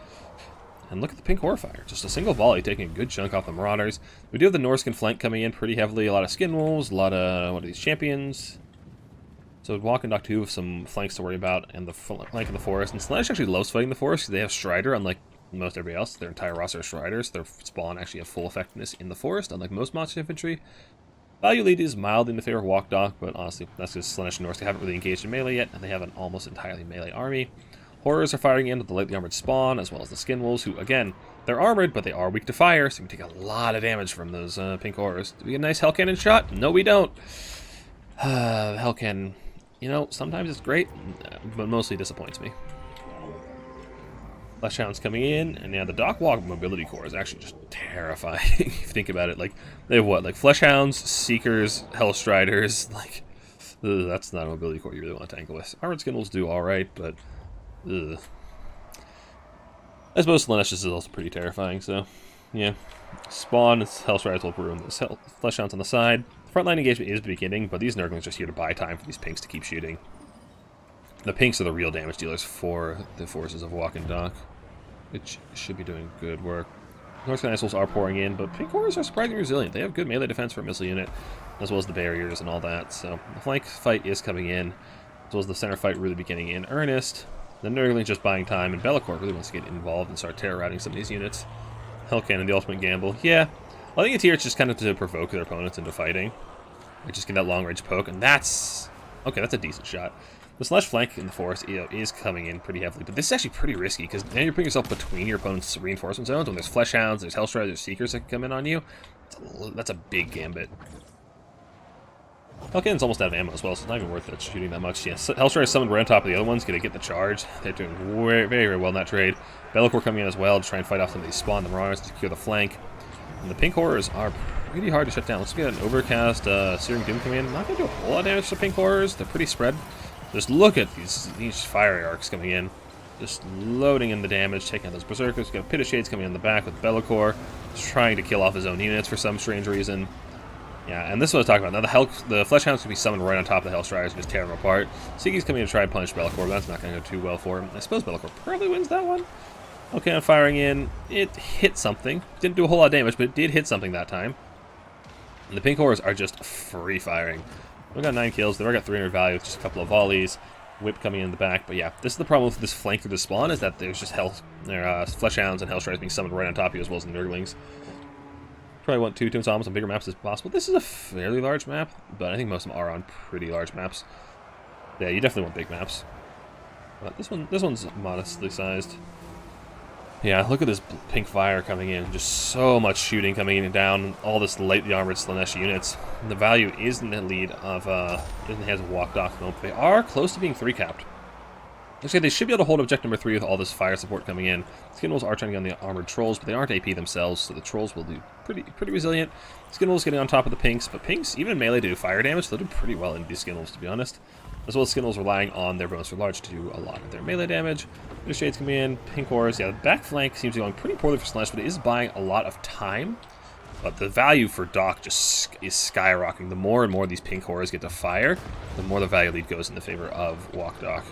And look at the pink Horror fire. Just a single volley taking a good chunk off the Marauders. We do have the Norscan flank coming in pretty heavily. A lot of Skin Wolves, a lot of, what are these, Champions. So Walk and Doc 2 have some flanks to worry about, and the flank of the Forest. And Slanesh actually loves fighting the Forest because they have Strider, unlike most everybody else. Their entire roster is Striders. Their spawn actually have full effectiveness in the Forest, unlike most monster infantry. Value lead is mildly in the favor of Walk Doc, but honestly, that's because Slanesh and Norska haven't really engaged in melee yet, and they have an almost entirely melee army. Horrors are firing in with the lightly armored spawn, as well as the Skin Wolves, who, again, they're armored, but they are weak to fire, so you can take a lot of damage from those pink Horrors. Do we get a nice Hell Cannon shot? No, we don't. The Hell Cannon, you know, sometimes it's great, but mostly disappoints me. Flesh Hounds coming in, and yeah, the Dock Walk Mobility Core is actually just terrifying if you think about it. Like, they have what? Like, Flesh Hounds, Seekers, Hellstriders, like, ugh, that's not a Mobility Core you really want to tangle with. Armored Skittles do alright, but, ugh. I suppose Slanesh is also pretty terrifying, so, yeah. Spawn, Hellstriders will ruin this. Flesh Hounds on the side. Frontline engagement is beginning, but these Nurglings are just here to buy time for these Pinks to keep shooting. The Pinks are the real damage dealers for the forces of Walk and Dock, which should be doing good work. North Missiles are pouring in, but Pink Horrors are surprisingly resilient. They have good melee defense for a missile unit, as well as the barriers and all that. So the flank fight is coming in, as well as the center fight really beginning in earnest. The Nurglings just buying time, and Bellicor really wants to get involved and start terror-routing some of these units. Hellcannon, the ultimate gamble. Yeah, I think it's here. It's just kind of to provoke their opponents into fighting. They just get that long-range poke, and that's... okay, that's a decent shot. The Slash flank in the forest is coming in pretty heavily, but this is actually pretty risky, because now you're putting yourself between your opponent's reinforcement zones. When there's Flesh Hounds, there's Hellstriders, there's Seekers that can come in on you. That's a big gambit. Hellcannon's almost out of ammo as well, so it's not even worth it shooting that much. Yes, Hellstrider's summoned right on top of the other ones, gonna get the charge. They're doing very, very well in that trade. Bellicor coming in as well to try and fight off some of these spawn, the Marauders to secure the flank. And the Pink Horrors are pretty hard to shut down. Let's get an Overcast, Searing Doom coming in. Not gonna do a whole lot of damage to Pink Horrors. They're pretty spread. Just look at these fiery arcs coming in. Just loading in the damage, taking out those Berserkers. We've got Pit of Shades coming in the back with Bellicor, just trying to kill off his own units for some strange reason. Yeah, and this is what I was talking about. Now the Flesh Hounds can be summoned right on top of the Hellstriders and just tear them apart. Seeky's coming in to try and punish Bellicor, but that's not going to go too well for him. I suppose Bellicor probably wins that one. Okay, I'm firing in. It hit something. Didn't do a whole lot of damage, but it did hit something that time. And the Pink Horrors are just free firing. We got 9 kills. They've already got 300 value with just a couple of volleys. Whip coming in the back. But yeah, this is the problem with this flank through the spawn, is that there's just Flesh Hounds and Hellstriders being summoned right on top of you, as well as the Nurglings. Probably want two Tombs on bigger maps as possible. This is a fairly large map, but I think most of them are on pretty large maps. Yeah, you definitely want big maps. But this one's modestly sized. Yeah, look at this pink fire coming in. Just so much shooting coming in and down. All this lightly armored Slanesh units. And the value is in the lead of in the hands of Walk Dock at the moment. They are close to being 3-capped. Actually, they should be able to hold objective number 3 with all this fire support coming in. Skinwolves are trying to get on the armored trolls, but they aren't AP themselves, so the trolls will do pretty resilient. Skinwolves getting on top of the pinks, but pinks, even in melee, do fire damage, so they'll do pretty well in these Skinwolves, to be honest. As well as Skinwolves relying on their bonus for large to do a lot of their melee damage. The Shades coming in, Pink Horrors, yeah, the back flank seems to be going pretty poorly for Slash, but it is buying a lot of time. But the value for Dock just is skyrocketing. The more and more these Pink Horrors get to fire, the more the value lead goes in the favor of Walk Dock.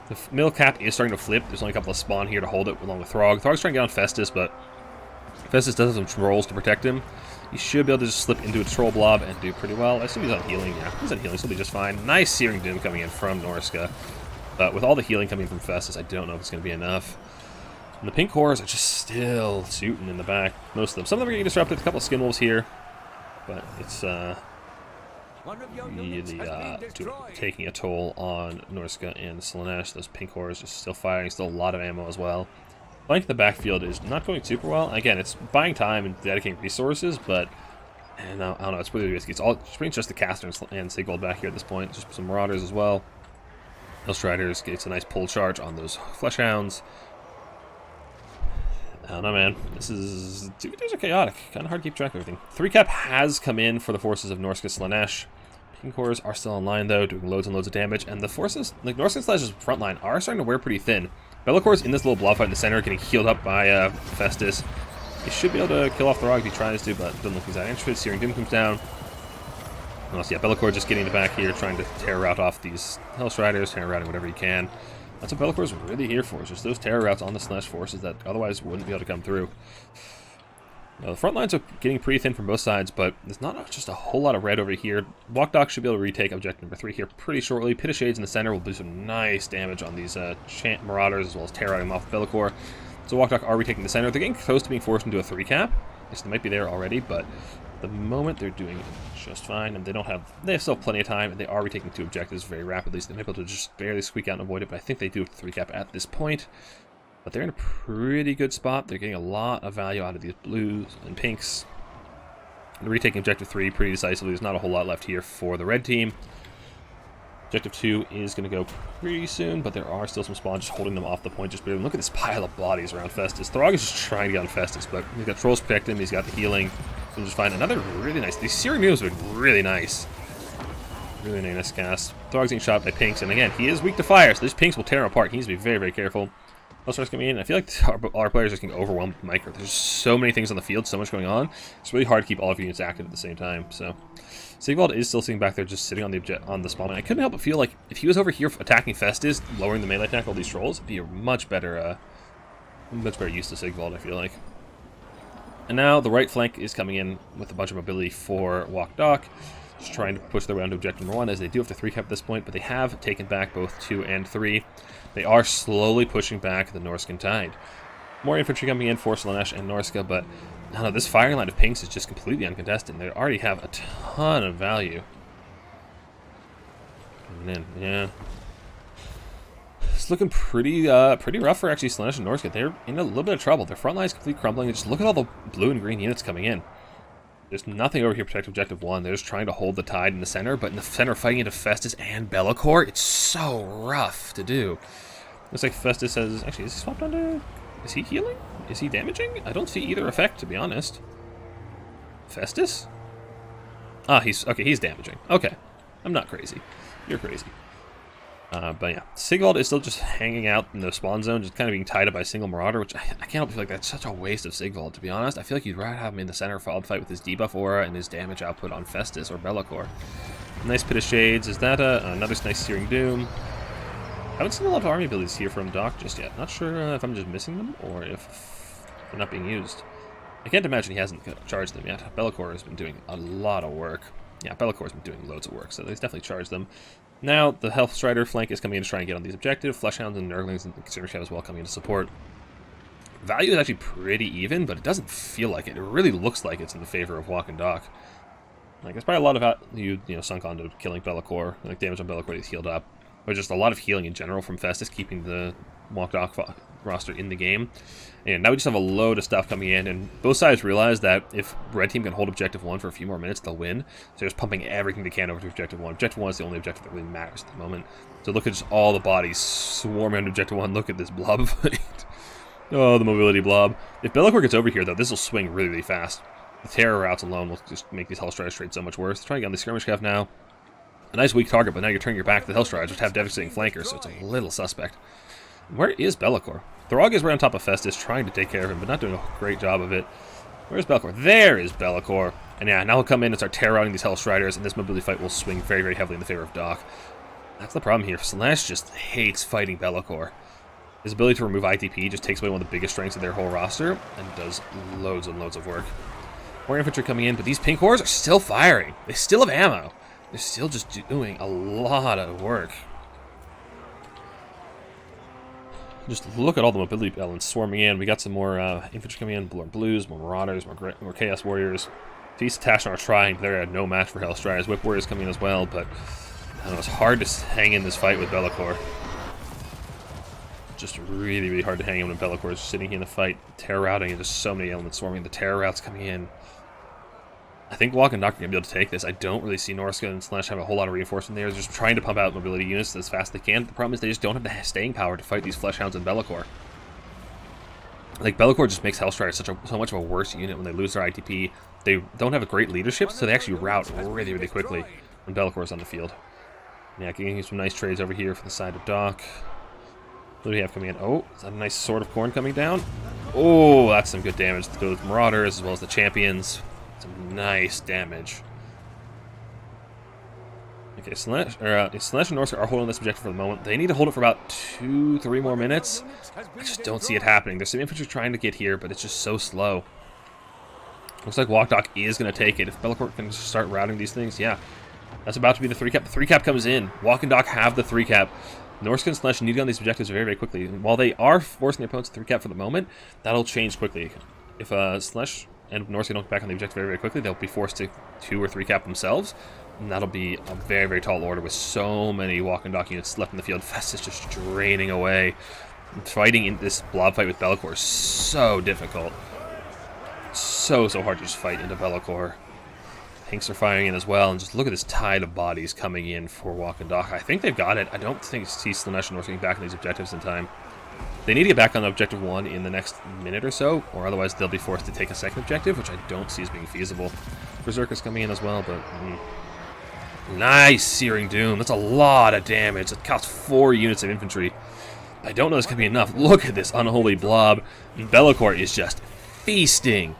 The middle cap is starting to flip. There's only a couple of spawn here to hold it along with Throg. Throg's trying to get on Festus, but Festus does have some trolls to protect him. He should be able to just slip into a troll blob and do pretty well. I assume he's on healing. Yeah, he's on healing, so he'll be just fine. Nice Searing Doom coming in from Norska. But with all the healing coming from Festus, I don't know if it's going to be enough. And the Pink Horrors are just still shooting in the back. Most of them. Some of them are getting disrupted. A couple of Skinwolves here. But it's taking a toll on Norska and Slanesh. Those Pink Horrors are still firing. Still a lot of ammo as well. Flank the backfield is not going super well. Again, it's buying time and dedicating resources, but I don't know, it's really risky. It's pretty much just the caster and say gold back here at this point. Just some Marauders as well. Hellstriders gets a nice pull charge on those Flesh Hounds. I don't know, man. These are chaotic. Kind of hard to keep track of everything. 3-cap has come in for the forces of Norska Slanesh. Pink Horrors are still online, though, doing loads and loads of damage. And the forces, like Norska Slanesh's front line, are starting to wear pretty thin. Bellicor's in this little blob fight in the center, getting healed up by Festus. He should be able to kill off the Rog if he tries to, but doesn't look he's that interested. Searing Doom comes down. And also, yeah, Bellicor just getting the back here, trying to terror route off these Hellstriders, terror routing whatever he can. That's what Bellicor's really here for, is just those terror routes on the Slanesh forces that otherwise wouldn't be able to come through. The front lines are getting pretty thin from both sides, but there's not just a whole lot of red over here. Walk Dock should be able to retake objective number 3 here pretty shortly. Pit of Shades in the center will do some nice damage on these Marauders, as well as terror them off Bellicor. So Walk Dock are retaking the center. They're getting close to being forced into a 3-cap. Yes, they might be there already, but at the moment they're doing just fine, and they have still plenty of time, and they are retaking 2 objectives very rapidly, so they might be able to just barely squeak out and avoid it, but I think they do have 3-cap at this point. But they're in a pretty good spot. They're getting a lot of value out of these blues and pinks. They're retaking objective 3 pretty decisively. There's not a whole lot left here for the red team. Objective 2 is going to go pretty soon, but there are still some spawns just holding them off the point. Just barely. Look at this pile of bodies around Festus. Throg is just trying to get on Festus, but he's got trolls protecting him. He's got the healing. So just find another really nice. These searing moves have been really nice. Really nice cast. Throg's getting shot by pinks, and again, he is weak to fire, so these pinks will tear him apart. He needs to be very, very careful. Hellstrider's coming in. I feel like our players are getting overwhelmed with micro. There's so many things on the field, so much going on. It's really hard to keep all of your units active at the same time. So Sigvald is still sitting back there, just sitting on the spawn. And I couldn't help but feel like if he was over here attacking Festus, lowering the melee attack of all these trolls, it'd be a much better use to Sigvald, I feel like. And now the right flank is coming in with a bunch of mobility for Walk Dock. Just trying to push their way onto objective number 1, as they do have to 3-cap at this point, but they have taken back both 2 and 3. They are slowly pushing back the Norscan Tide. More infantry coming in for Slaanesh and Norska, but I don't know, this firing line of pinks is just completely uncontested. They already have a ton of value. Coming in, yeah. It's looking pretty rough for actually Slaanesh and Norska. They're in a little bit of trouble. Their front line is completely crumbling. Just look at all the blue and green units coming in. There's nothing over here to protect Objective 1. They're just trying to hold the tide in the center, but in the center fighting into Festus and Be'lakor, it's so rough to do. Looks like Festus has... Actually, is he swapped onto... Is he healing? Is he damaging? I don't see either effect, to be honest. Festus? Ah, he's damaging. Okay. I'm not crazy. You're crazy. But yeah, Sigvald is still just hanging out in the spawn zone, just kind of being tied up by a single Marauder, which I can't help but feel like that's such a waste of Sigvald, to be honest. I feel like you'd rather have him in the center fight with his debuff aura and his damage output on Festus or Be'lakor. Nice Pit of Shades. Is that another nice Searing Doom? Haven't seen a lot of army abilities here from Doc just yet. Not sure if I'm just missing them or if they're not being used. I can't imagine he hasn't charged them yet. Be'lakor has been doing a lot of work. Yeah, Be'lakor's been doing loads of work, so he's definitely charged them. Now, the Hellstrider flank is coming in to try and get on these objectives. Fleshhounds and Nurglings and Skirmish as well coming in to support. Value is actually pretty even, but it doesn't feel like it. It really looks like it's in the favor of Walk and Dock. Like, there's probably a lot of value, sunk onto killing Be'lakor. Like, damage on Be'lakor is healed up. But just a lot of healing in general from Festus, keeping the Walk Dock roster in the game. And now we just have a load of stuff coming in, and both sides realize that if Red Team can hold Objective 1 for a few more minutes, they'll win. So they're just pumping everything they can over to Objective 1. Objective 1 is the only objective that really matters at the moment. So look at just all the bodies swarming on Objective 1. Look at this blob fight. Oh, the mobility blob. If Be'lakor gets over here, though, this will swing really, really fast. The terror routes alone will just make these Hellstriders trade so much worse. Trying to get on the Skirmish Cav now. A nice weak target, but now you're turning your back to the Hellstriders, which have devastating flankers, so it's a little suspect. Where is Be'lakor? Throg is right on top of Festus, trying to take care of him, but not doing a great job of it. Where's Be'lakor? There is Be'lakor. And yeah, now he'll come in and start terror routing these Hellstriders, and this mobility fight will swing very, very heavily in the favor of Doc. That's the problem here. Slaanesh just hates fighting Be'lakor. His ability to remove ITP just takes away one of the biggest strengths of their whole roster, and does loads and loads of work. More infantry coming in, but these pink hordes are still firing. They still have ammo. They're still just doing a lot of work. Just look at all the mobility elements swarming in. We got some more infantry coming in, more blues, more marauders, more chaos warriors. Feast of Tashin are trying, but they're no match for Hellstriders. Whip warriors coming in as well, but I don't know, it's hard to hang in this fight with Be'lakor. Just really, really hard to hang in when Be'lakor is sitting here in the fight, terror routing, and just so many elements swarming. The terror routes coming in. I think Walk and Dock are going to be able to take this. I don't really see Norska and Slaanesh have a whole lot of reinforcement there. They're just trying to pump out mobility units as fast as they can. The problem is they just don't have the staying power to fight these Fleshhounds and Be'lakor. Like, Be'lakor just makes Hellstriders so much of a worse unit when they lose their ITP. They don't have a great leadership, so they actually rout really, really quickly when Be'lakor is on the field. Yeah, getting some nice trades over here for the side of Dock. What do we have coming in? Oh, is that a nice Sword of Corn coming down? Oh, that's some good damage to those Marauders as well as the Champions. Some nice damage. Okay, Slaanesh and Norska are holding this objective for the moment. They need to hold it for about 2-3 more minutes. I just don't see it happening. There's some infantry trying to get here, but it's just so slow. Looks like Walk Dock is going to take it. If Be'lakor can start routing these things, yeah. That's about to be the 3-cap. The 3-cap comes in. Walk and Dock have the 3-cap. Norska and Slaanesh need to get on these objectives very, very quickly. While they are forcing their opponents to 3-cap for the moment, that'll change quickly. If Slaanesh and Norska don't get back on the objective very, very quickly, they'll be forced to 2 or 3-cap themselves. And that'll be a very, very tall order with so many Walk and Dock units left in the field. Festus just draining away. Fighting in this blob fight with Be'lakor is so difficult. So hard to just fight into Be'lakor. pinks are firing in as well, and just look at this tide of bodies coming in for Walk and Dock. I think they've got it. I don't think see Slaanesh and Norse getting back on these objectives in time. They need to get back on objective 1 in the next minute or so, or otherwise they'll be forced to take a second objective, which I don't see as being feasible. Berserker's coming in as well, but... Nice Searing Doom. That's a lot of damage. It costs 4 units of infantry. I don't know this could be enough. Look at this unholy blob. And Bellicor is just feasting.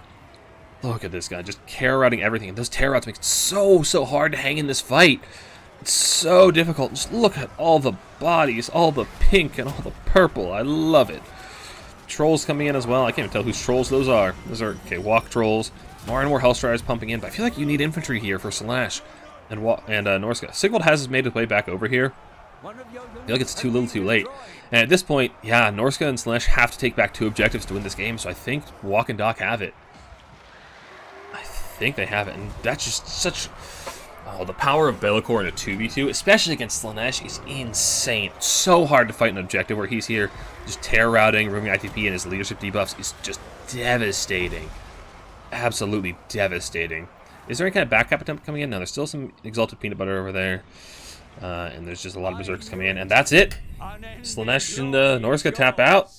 Look at this guy, just terror routing everything. And those terror routes make it so hard to hang in this fight. It's so difficult. Just look at all the bodies, all the pink and all the purple. I love it. Trolls coming in as well. I can't even tell whose trolls those are. Those are, okay, walk trolls. More and more Hellstriders pumping in, but I feel like you need infantry here for Slaanesh and Norska. Sigvald has made his way back over here. I feel like it's too little too late. And at this point, yeah, Norska and Slaanesh have to take back 2 objectives to win this game, so I think Walk and Dock have it. I think they have it, and that's just such... Oh, the power of Bellicor in a 2v2, especially against Slaanesh, is insane. It's so hard to fight an objective where he's here, just terror routing, removing ITP, and his leadership debuffs is just devastating. Absolutely devastating. Is there any kind of backup attempt coming in? No, there's still some Exalted Peanut Butter over there. And there's just a lot of Berserkers coming in. And that's it! Slaanesh and Norska tap out.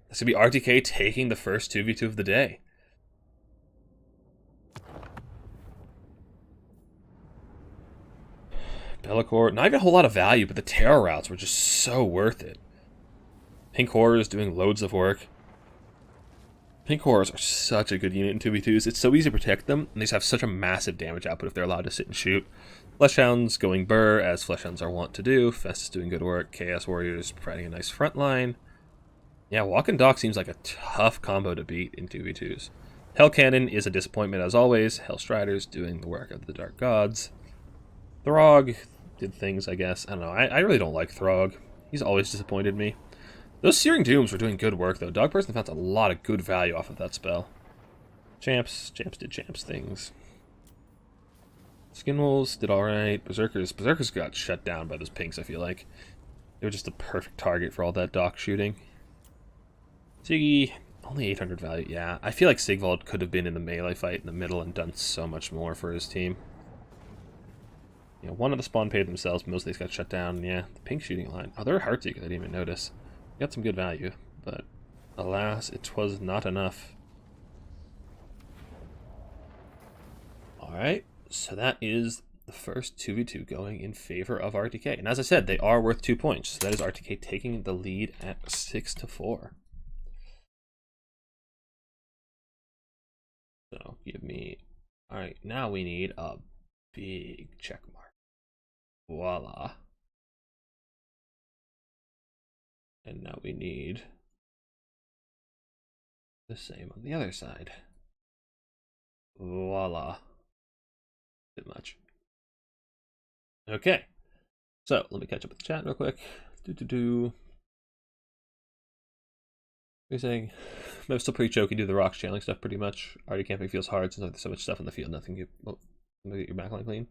This could be RTK taking the first 2v2 of the day. Bellicor, not even a whole lot of value, but the terror routes were just so worth it. Pink Horrors doing loads of work. Pink Horrors are such a good unit in 2v2s. It's so easy to protect them, and they just have such a massive damage output if they're allowed to sit and shoot. Fleshhounds going burr, as Fleshhounds are wont to do. Festus doing good work. Chaos Warriors providing a nice front line. Yeah, Walk and Dock seems like a tough combo to beat in 2v2s. Hell Cannon is a disappointment as always. Hellstriders doing the work of the Dark Gods. Throg did things, I guess. I don't know. I really don't like Throg. He's always disappointed me. Those Searing Dooms were doing good work, though. Dog Person found a lot of good value off of that spell. Champs did champs things. Skinwolves did alright. Berserkers got shut down by those pinks, I feel like. They were just the perfect target for all that Dock shooting. Siggy, only 800 value. Yeah, I feel like Sigvald could have been in the melee fight in the middle and done so much more for his team. You know, one of the spawn paid themselves, most of these got shut down. Yeah, the pink shooting line. Oh, they're a Heartseeker, I didn't even notice. Got some good value, but alas, it was not enough. Alright, so that is the first 2v2 going in favor of RTK. And as I said, they are worth 2 points. So that is RTK taking the lead at 6-4. So give me... Alright, now we need a big check mark. Voila. And now we need the same on the other side. Voila. Bit much. Okay. So, let me catch up with the chat real quick. You're saying, I'm still pretty choky, do the rocks channeling stuff pretty much. Already camping feels hard since there's so much stuff in the field, nothing get, well, get your backline clean.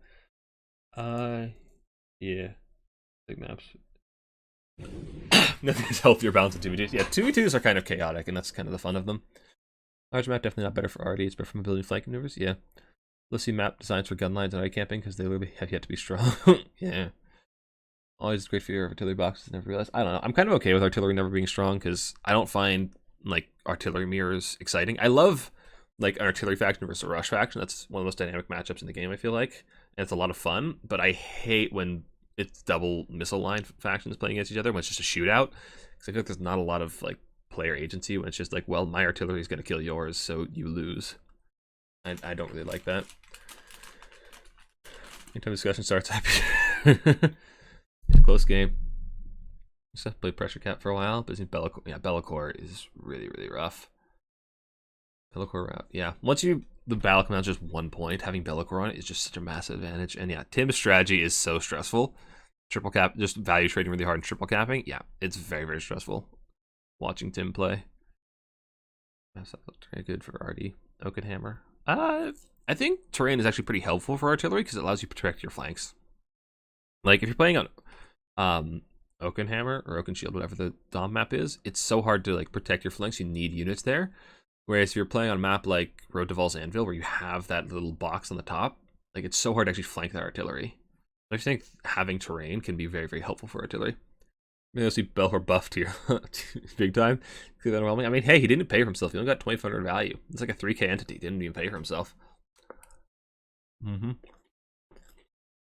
Yeah. Big maps. Nothing is healthier balance in 2v2s. Yeah, 2v2s are kind of chaotic, and that's kind of the fun of them. Large map definitely not better for RD, it's better for mobility and flank maneuvers. Yeah. Let's see map designs for gun lines and RD camping, because they literally have yet to be strong. Yeah. Always great fear of artillery boxes, never realized. I don't know. I'm kind of okay with artillery never being strong, because I don't find, like, artillery mirrors exciting. I love, like, an artillery faction versus a rush faction. That's one of the most dynamic matchups in the game, I feel like. And it's a lot of fun, but I hate when it's double missile line factions playing against each other when it's just a shootout. Because I feel like there's not a lot of like player agency when it's just like, well, my artillery is going to kill yours, so you lose. I don't really like that. Anytime discussion starts, happy. Close game. Just have to play pressure cap for a while, but Bellicor, yeah, Bellicor is really, really rough. Bellicor route, yeah. Once the battle comes out just 1 point, having Bellicor on it is just such a massive advantage. And yeah, Tim's strategy is so stressful. Triple cap, just value trading really hard and triple capping. Yeah, it's very, very stressful watching Tim play. That's very good for RD. Oakenhammer. I think terrain is actually pretty helpful for artillery because it allows you to protect your flanks. Like if you're playing on Oakenhammer or Oakenshield, whatever the Dom map is, it's so hard to like protect your flanks. You need units there. Whereas if you're playing on a map like Road to Val's Anvil, where you have that little box on the top, Like, it's so hard to actually flank that artillery. I think having terrain can be very, very helpful for artillery. Maybe you'll see Belfort buffed here. Big time. I mean, hey, he didn't pay for himself. He only got 2,500 value. It's like a 3k entity. He didn't even pay for himself. Yeah,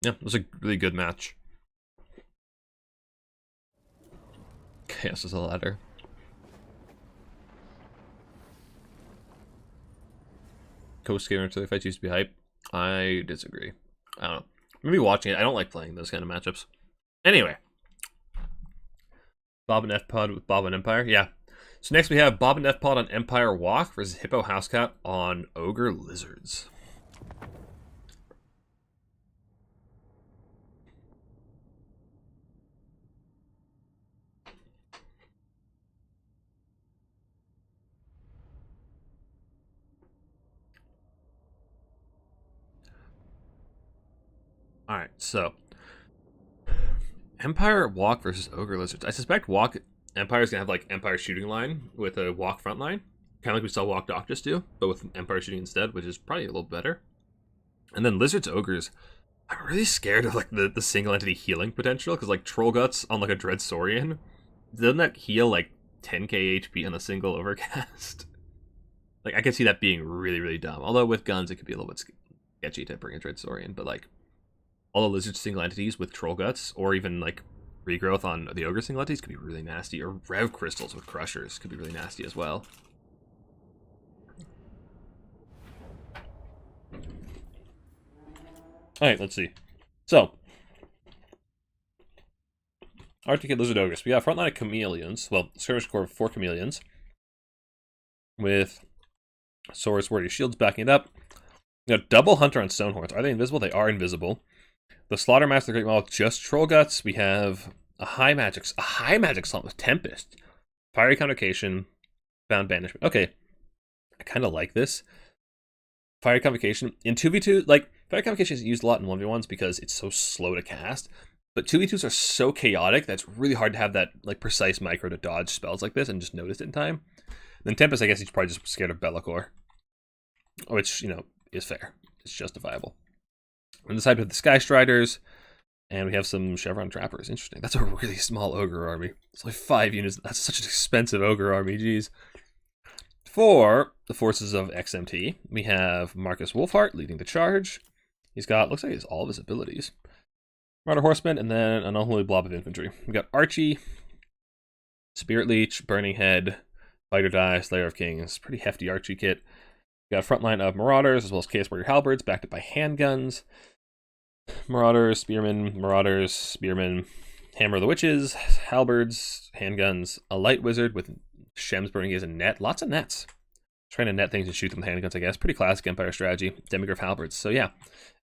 it was a really good match. Chaos is a ladder. Coast Gamer until the fights used to be hype. I disagree. I don't know. Maybe watching it. I don't like playing those kind of matchups. Anyway. Bob and F Pod with Bob and Empire. Yeah. So next we have Bob and F Pod on Empire Walk versus Hippo Housecat on Ogre Lizards. Alright, so Empire Walk versus Ogre Lizards. I suspect Walk Empire's gonna have like Empire shooting line with a Walk front line. Kind of like we saw Walk Doc just do, but with Empire shooting instead, which is probably a little better. And then Lizards Ogres. I'm really scared of like the single entity healing potential, because like Troll Guts on like a Dread Saurian, doesn't that heal like 10k HP on a single overcast? Like I could see that being really, really dumb. Although with guns it could be a little bit sketchy to bring a Dread Saurian, but like all the Lizard single entities with Troll Guts, or even like regrowth on the Ogre single entities could be really nasty, or Rev Crystals with Crushers could be really nasty as well. Alright, let's see. So, RTK Lizard Ogres. We got a front line of Chameleons. Well, Skirmish Corps of 4 Chameleons. With Swords, Warrior Shields backing it up. We got Double Hunter on Stonehorns. Are they invisible? They are invisible. The Slaughtermaster, the Great Maul, just Troll Guts. We have a high magic slot with Tempest. Fiery Convocation. Bound Banishment. Okay. I kind of like this. Fiery Convocation. In 2v2, like, Fiery Convocation is used a lot in 1v1s because it's so slow to cast. But 2v2s are so chaotic that it's really hard to have that like precise micro to dodge spells like this and just notice it in time. Then Tempest, I guess he's probably just scared of Bellicor. Which, you know, is fair. It's justifiable. On the side with the Sky Striders, and we have some Chevron Trappers. Interesting. That's a really small Ogre army. It's like 5 units. That's such an expensive Ogre army, geez. For the forces of XMT, we have Marcus Wolfheart leading the charge. He's got, looks like he has all of his abilities. Marauder Horseman, and then an unholy blob of infantry. We got Archie, Spirit Leech, Burning Head, Fight or Die, Slayer of Kings. Pretty hefty Archie kit. We got a front line of Marauders, as well as Chaos Warrior Halberds, backed up by handguns. Marauders, Spearmen, Hammer of the Witches, Halberds, handguns, a Light Wizard with Shem's Burning Gaze and net. Lots of nets. Trying to net things and shoot them with handguns, I guess. Pretty classic Empire strategy. Demigryph Halberds. So yeah,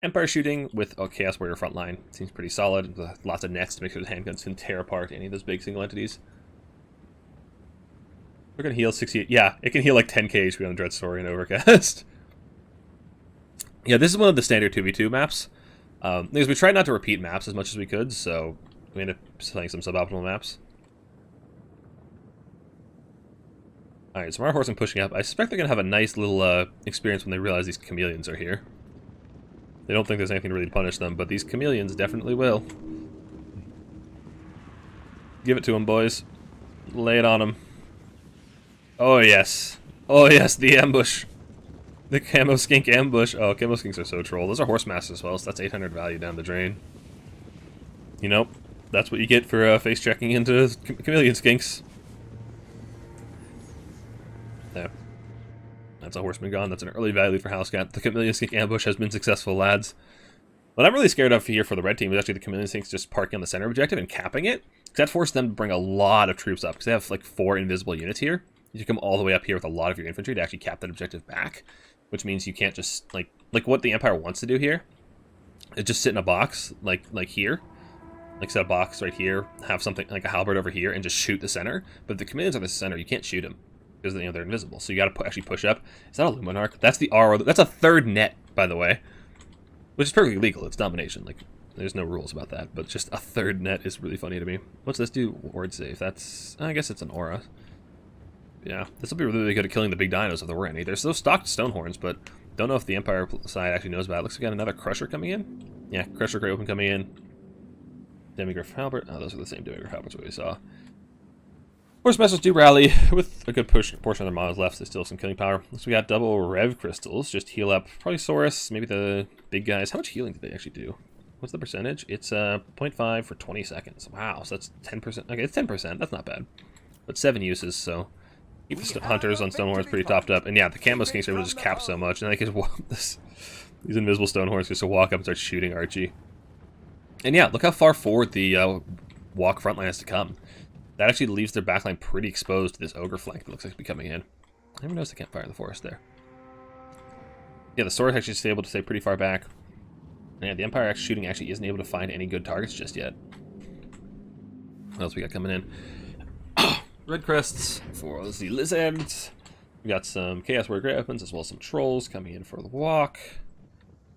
Empire shooting with a Chaos Warrior front line. Seems pretty solid. Lots of nets to make sure the handguns can tear apart any of those big single entities. We're going to heal 68. Yeah, it can heal like 10k HP on Dread Saurian Overcast. Yeah, this is one of the standard 2v2 maps. Because we tried not to repeat maps as much as we could, so we ended up playing some suboptimal maps. Alright, so Marauder Horseman pushing up. I suspect they're going to have a nice little experience when they realize these Chameleons are here. They don't think there's anything really to punish them, but these Chameleons definitely will. Give it to them, boys. Lay it on them. Oh, yes. Oh, yes, the ambush. The Camo Skink ambush. Oh, Camo Skinks are so troll. Those are Horse Masters as well, so that's 800 value down the drain. You know, that's what you get for face checking into Chameleon Skinks. There. That's a Horseman gone. That's an early value for Housecat. The Chameleon Skink ambush has been successful, lads. What I'm really scared of here for the red team is actually the Chameleon Skinks just parking on the center objective and capping it. Because that forces them to bring a lot of troops up. Because they have like 4 invisible units here. You come all the way up here with a lot of your infantry to actually cap that objective back. Which means you can't just, like what the Empire wants to do here is just sit in a box, like here. Like set a box right here, have something like a halberd over here, and just shoot the center. But if the Chameleons are the center, you can't shoot them. Because they're invisible. So you gotta actually push up. Is that a Luminarch? That's the R. That's a third net, by the way. Which is perfectly legal. It's domination. Like, there's no rules about that. But just a third net is really funny to me. What's this do? Ward save. That's, I guess it's an aura. Yeah, this will be really good at killing the big dinos if there were any. There's those stocked Stonehorns, but Don't know if the Empire side actually knows about it. Looks like we got another Crusher coming in. Yeah, Crusher Great Open coming in. Demigriff Halberd. Oh, those are the same Demigriff Halberds we saw. Horse Masters do rally with a good portion of their models left. They still have some killing power. So we got double Rev Crystals. Just heal up. Probably Saurus, maybe the big guys. How much healing did they actually do? What's the percentage? It's 0.5 for 20 seconds. Wow, so that's 10%. Okay, it's 10%. That's not bad. But 7 uses, so keep the hunters on Stonehorns pretty topped up. And yeah, the Camo Skinks are able to just cap so much. And they can these invisible Stonehorns just to walk up and start shooting Archie. And yeah, look how far forward the walk front line has to come. That actually leaves their backline pretty exposed to this ogre flank that looks like to be coming in. I never noticed they can't fire in the forest there. Yeah, the sword actually is able to stay pretty far back. And yeah, the Empire shooting actually isn't able to find any good targets just yet. What else we got coming in? Red crests for the lizards. We got some Chaos Warrior Great Weapons as well as some trolls coming in for the walk.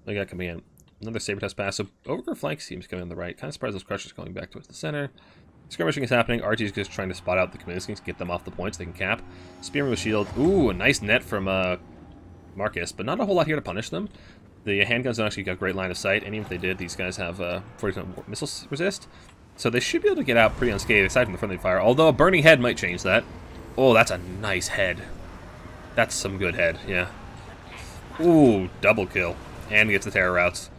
We got coming in another Saber Test pass. So ogre flank seems coming on the right. Kind of surprised those crushers going back towards the center. Skirmishing is happening. Archie's just trying to spot out the Command Skinks, get them off the points they can cap. Spearman with shield. Ooh, a nice net from Marcus, but not a whole lot here to punish them. The handguns don't actually got great line of sight, and even if they did, these guys have 40% missile resist. So they should be able to get out pretty unscathed, aside from the friendly fire. Although a burning head might change that. Oh, that's a nice head. That's some good head, yeah. Ooh, double kill. And gets the terror routes.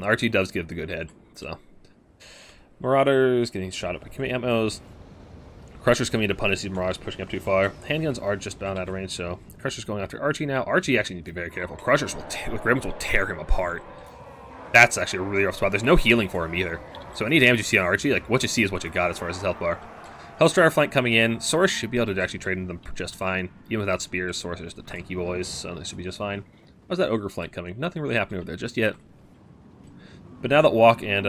Archie does give the good head, so. Marauders getting shot up by ammos. Crushers coming in to punish these Marauders pushing up too far. Handguns are just bound out of range, so Crushers going after Archie now. Archie actually needs to be very careful. Crushers with Grimmins will tear him apart. That's actually a really rough spot. There's no healing for him either. So any damage you see on Archie, like what you see is what you got as far as his health bar. Hellstrider flank coming in. Saurus should be able to actually trade into them just fine. Even without spears, Saurus are just the tanky boys, so they should be just fine. How's that Ogre flank coming? Nothing really happening over there just yet. But now that Walk and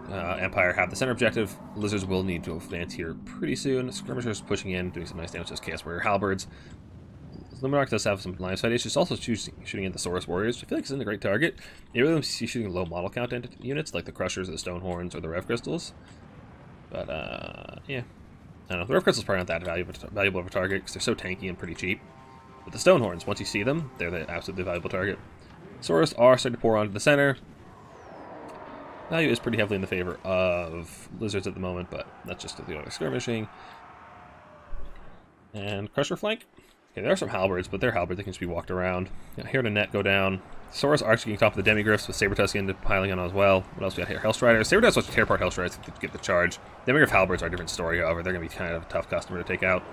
Empire have the center objective, Lizards will need to advance here pretty soon. Skirmishers pushing in, doing some nice damage to those Chaos Warrior Halberds. Luminarch does have some line of sight issues, also shooting at the Saurus Warriors, which I feel like isn't a great target. You really see shooting low model count units, like the Crushers, the Stonehorns, or the Rev Crystals. But, yeah. I don't know, the Rev Crystals probably not that valuable of a target, because they're so tanky and pretty cheap. But the Stonehorns, once you see them, they're the absolutely valuable target. Saurus are starting to pour onto the center. Value is pretty heavily in the favor of Lizards at the moment, but that's just the other skirmishing. And Crusher flank. Okay, there are some halberds, but they're halberds. They can just be walked around. Here to net go down. Saurus are actually getting top of the Demigriffs with Saber Tusk into piling on as well. What else we got here? Hellstriders. Saber Tusk will tear apart Hellstriders to get the charge. Demigriff halberds are a different story, however. They're going to be kind of a tough customer to take out.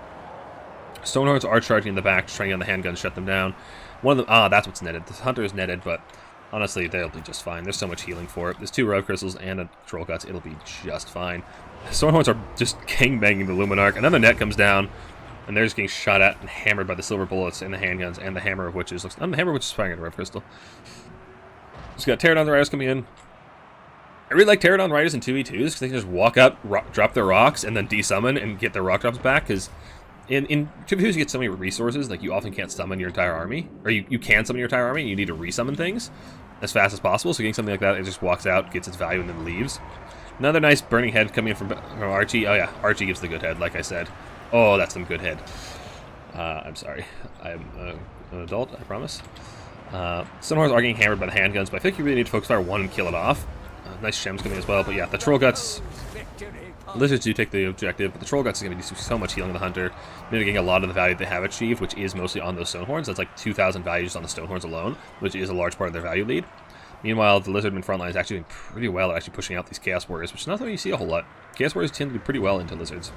Stonehorns are charging in the back, trying to get on the handguns, shut them down. One of them, that's what's netted. The Hunter is netted, but honestly, they'll be just fine. There's so much healing for it. There's 2 Rogue Crystals and a Troll Guts. It'll be just fine. Stonehorns are just king-banging the Luminarch. Another net comes down, and they're just getting shot at and hammered by the Silver Bullets and the handguns and the Hammer of Witches. The Hammer of Witches is firing at a Rev Crystal. Just got Pterodon Riders coming in. I really like Pterodon Riders in 2v2s because they can just walk up, drop their rocks, and then desummon and get their rock drops back, because in 2v2s you get so many resources, like you often can't summon your entire army. Or you can summon your entire army and you need to resummon things as fast as possible, so getting something like that, it just walks out, gets its value, and then leaves. Another nice burning head coming in from Archie. Oh yeah, Archie gives the good head, like I said. Oh, that's some good head. I'm sorry. I'm an adult, I promise. Stonehorns are getting hammered by the handguns, but I think you really need to focus fire one and kill it off. Nice Shems coming as well, but yeah, the Troll Guts. Lizards do take the objective, but the Troll Guts is going to do so much healing to the Hunter, mitigating a lot of the value they have achieved, which is mostly on those Stonehorns. That's like 2,000 values on the Stonehorns alone, which is a large part of their value lead. Meanwhile, the Lizardman frontline is actually doing pretty well at actually pushing out these Chaos Warriors, which is not something you see a whole lot. Chaos Warriors tend to do pretty well into Lizards.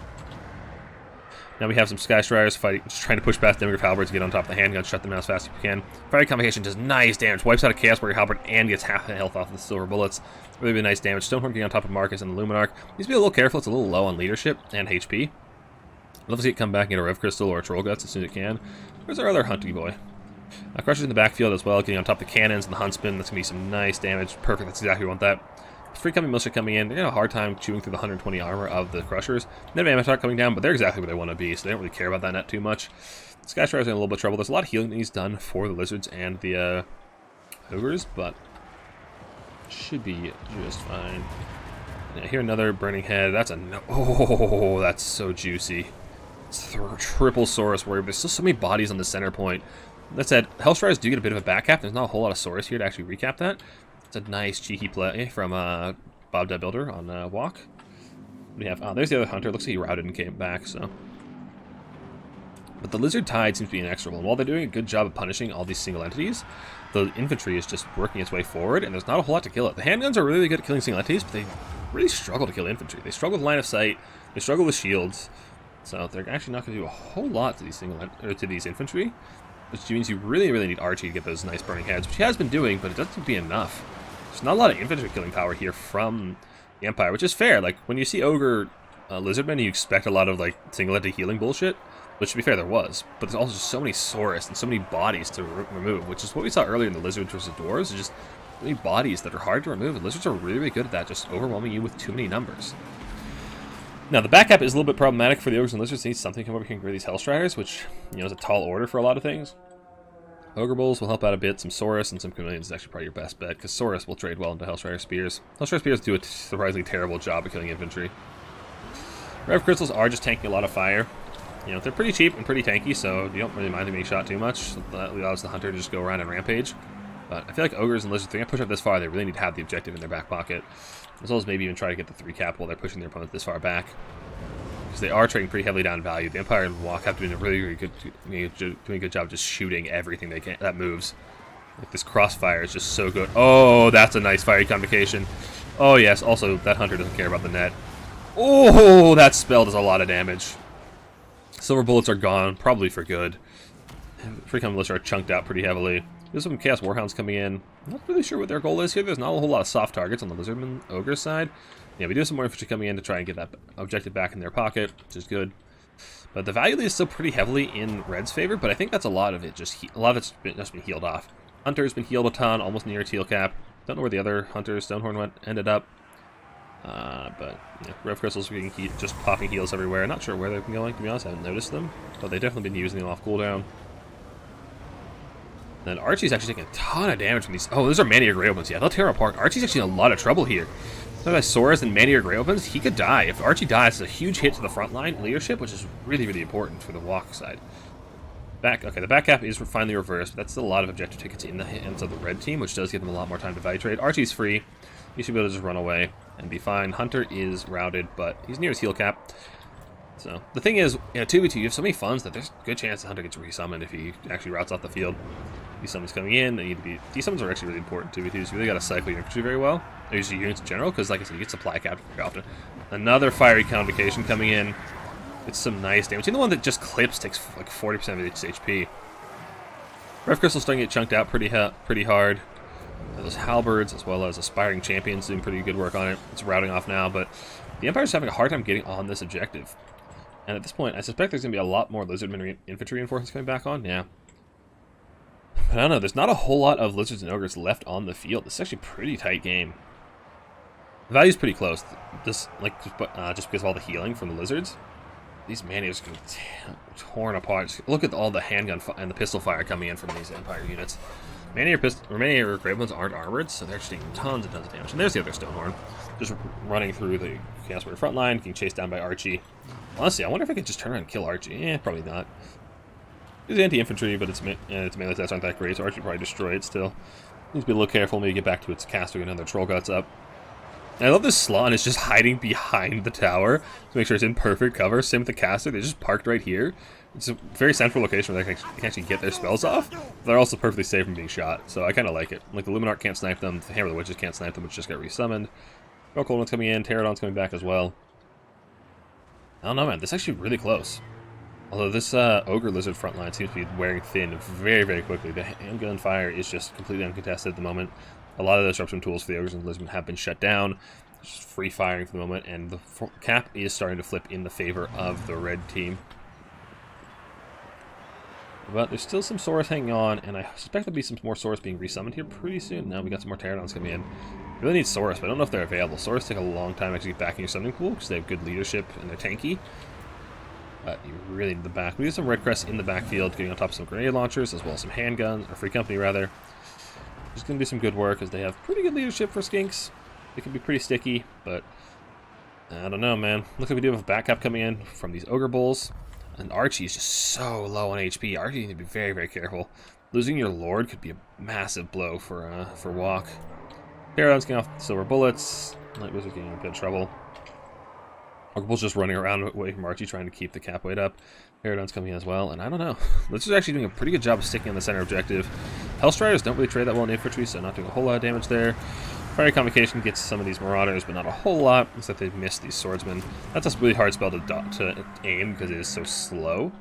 Now we have some Sky Striders fighting, just trying to push past Demigriff Halberds to get on top of the handguns, shut them down as fast as you can. Fiery Convocation does nice damage, wipes out a Chaos Warrior Halberd, and gets half the health off of the Silver Bullets. Really, really nice damage. Stonehorn getting on top of Marcus and the Luminarch. Needs to be a little careful, it's a little low on leadership and HP. I'd love to see it come back into a Rev Crystal or a Troll Guts as soon as it can. Where's our other Hunty boy? Crushers in the backfield as well, getting on top of the cannons and the Huntsman. That's going to be some nice damage. Perfect, that's exactly what we want that. Free coming militia coming in, they're going to have a hard time chewing through the 120 armor of the Crushers. They have Amatar coming down, but they're exactly where they want to be, so they don't really care about that net too much. Sky Strider's in a little bit of trouble. There's a lot of healing that needs done for the Lizards and the Ogres, but should be just fine. Yeah, here another Burning Head. That's a no. Oh, that's so juicy. It's triple Saurus Warrior, but there's still so many bodies on the center point. That said, Hellstriders do get a bit of a back cap. There's not a whole lot of Saurus here to actually recap that. It's a nice cheeky play from Bob Dead Builder on Walk. What do we have? Oh, there's the other Hunter. Looks like he routed and came back, so. But the Lizard Tide seems to be inexorable. And while they're doing a good job of punishing all these single entities, the infantry is just working its way forward, and there's not a whole lot to kill it. The handguns are really good at killing single entities, but they really struggle to kill infantry. They struggle with line of sight, they struggle with shields, so they're actually not going to do a whole lot to these infantry, which means you really, really need Archie to get those nice burning heads, which he has been doing, but it doesn't seem to be enough. There's not a lot of infantry killing power here from the Empire, which is fair. Like, when you see Ogre Lizardmen, you expect a lot of, like, single entity healing bullshit. Which, to be fair, there was. But there's also just so many Saurus and so many bodies to remove, which is what we saw earlier in the Lizards versus Dwarves. There's just so many bodies that are hard to remove, and Lizards are really, really good at that, just overwhelming you with too many numbers. Now, the back cap is a little bit problematic for the Ogres and Lizards. They need something to come over here and get these Hellstriders, which, you know, is a tall order for a lot of things. Ogre Bulls will help out a bit. Some Saurus and some Chameleons is actually probably your best bet, because Saurus will trade well into Hellstrider Spears. Hellstrider Spears do a surprisingly terrible job of killing infantry. Rev Crystals are just tanking a lot of fire. You know, they're pretty cheap and pretty tanky, so you don't really mind them being shot too much. So that allows the Hunter to just go around and rampage. But I feel like Ogres and Lizards, if they're going to push up this far, they really need to have the objective in their back pocket. As well as maybe even try to get the 3 cap while they're pushing their opponent this far back. Because they are trading pretty heavily down in value. The Empire and Walk have to do a really, really doing a good job just shooting everything they can that moves. Like, this crossfire is just so good. Oh, that's a nice fiery convocation. Oh, yes. Also, that Hunter doesn't care about the net. Oh, that spell does a lot of damage. Silver bullets are gone, probably for good. Freecon Militia are chunked out pretty heavily. There's some Chaos Warhounds coming in. Not really sure what their goal is here. There's not a whole lot of soft targets on the Lizardman Ogre side. Yeah, we do have some more infantry coming in to try and get that objective back in their pocket, which is good. But the value lead is still pretty heavily in Red's favor, but I think that's a lot of it. A lot of it's just been healed off. Hunter's been healed a ton, almost near teal cap. Don't know where the other Hunter Stonehorn ended up. But yeah, Rev Crystals are getting just popping heals everywhere. Not sure where they've been going, to be honest. I haven't noticed them. But they've definitely been using them off cooldown. Then Archie's actually taking a ton of damage from these. Oh, those are Maneater Grey Opens. Yeah, they'll tear them apart. Archie's actually in a lot of trouble here. So by Saurus and Maneater Grey Opens, he could die. If Archie dies, it's a huge hit to the front line leadership, which is really, really important for the Walk side. Okay, the back cap is finally reversed. But that's still a lot of objective tickets in the hands of the red team, which does give them a lot more time to value trade. Archie's free. He should be able to just run away and be fine. Hunter is routed, but he's near his heal cap. So, the thing is, in a 2v2, you have so many funds that there's a good chance the Hunter gets resummoned if he actually routes off the field. Desummons coming in, they need to be... Desummons are actually really important in 2v2s. You really gotta cycle your infantry very well. Or use your units in general, because like I said, you get supply capped very often. Another fiery convocation coming in. It's some nice damage. The one that just clips takes like 40% of its HP. Rev Crystal's starting to get chunked out pretty hard. Those halberds, as well as aspiring champions, doing pretty good work on it. It's routing off now, but the Empire's having a hard time getting on this objective. And at this point, I suspect there's going to be a lot more Lizardmen infantry reinforcements coming back on. Yeah. But I don't know, there's not a whole lot of Lizards and Ogres left on the field. This is actually a pretty tight game. The value's pretty close. This, like, just because of all the healing from the Lizards. These Maneaters are going to be torn apart. Just look at all the handgun and the pistol fire coming in from these Empire units. Maneater Grey Ones aren't armored, so they're just taking tons and tons of damage. And there's the other Stonehorn, just running through the Chaos Warrior front line, getting chased down by Archie. Honestly, I wonder if I could just turn around and kill Archie. Eh, probably not. It's anti-infantry, but its melee stats aren't that great, so Archie probably destroy it still. Needs to be a little careful, maybe get back to its caster and another Troll Guts up. And I love this Slon is just hiding behind the tower to make sure it's in perfect cover. Same with the caster, they just parked right here. It's a very central location where they can actually get their spells off. But they're also perfectly safe from being shot, so I kind of like it. Like, the Luminarch can't snipe them, the Hammer of the Witches can't snipe them, which just got resummoned. Cold One's coming in, Pterodon's coming back as well. I don't know, man, this is actually really close. Although this Ogre Lizard frontline seems to be wearing thin very, very quickly. The handgun fire is just completely uncontested at the moment. A lot of the disruption tools for the Ogres and Lizardmen have been shut down. Just free firing for the moment, and the cap is starting to flip in the favor of the red team. But there's still some Saurus hanging on, and I suspect there'll be some more Saurus being resummoned here pretty soon. Now we got some more Pterodons coming in. Really need Saurus, but I don't know if they're available. Saurus take a long time to actually get back in your summoning pool because they have good leadership and they're tanky. But you really need the back. We have some Red Crests in the backfield, getting on top of some grenade launchers, as well as some handguns, or Free Company rather. Just going to do some good work, as they have pretty good leadership for Skinks. They can be pretty sticky, but I don't know, man. Looks like we do have a back cap coming in from these Ogre Bulls. And Archie is just so low on HP. Archie needs to be very, very careful. Losing your Lord could be a massive blow for Walk. Pterodon's getting off silver bullets. Night Wizard getting in a bit of trouble. Ogrebull's just running around away from Archie, trying to keep the cap weight up. Pterodon's coming in as well, and I don't know. Lizard's actually doing a pretty good job of sticking on the center objective. Hellstriders don't really trade that well in infantry, so not doing a whole lot of damage there. Fiery Convocation gets some of these Marauders, but not a whole lot. Looks like they've missed these Swordsmen. That's a really hard spell to aim because it is so slow.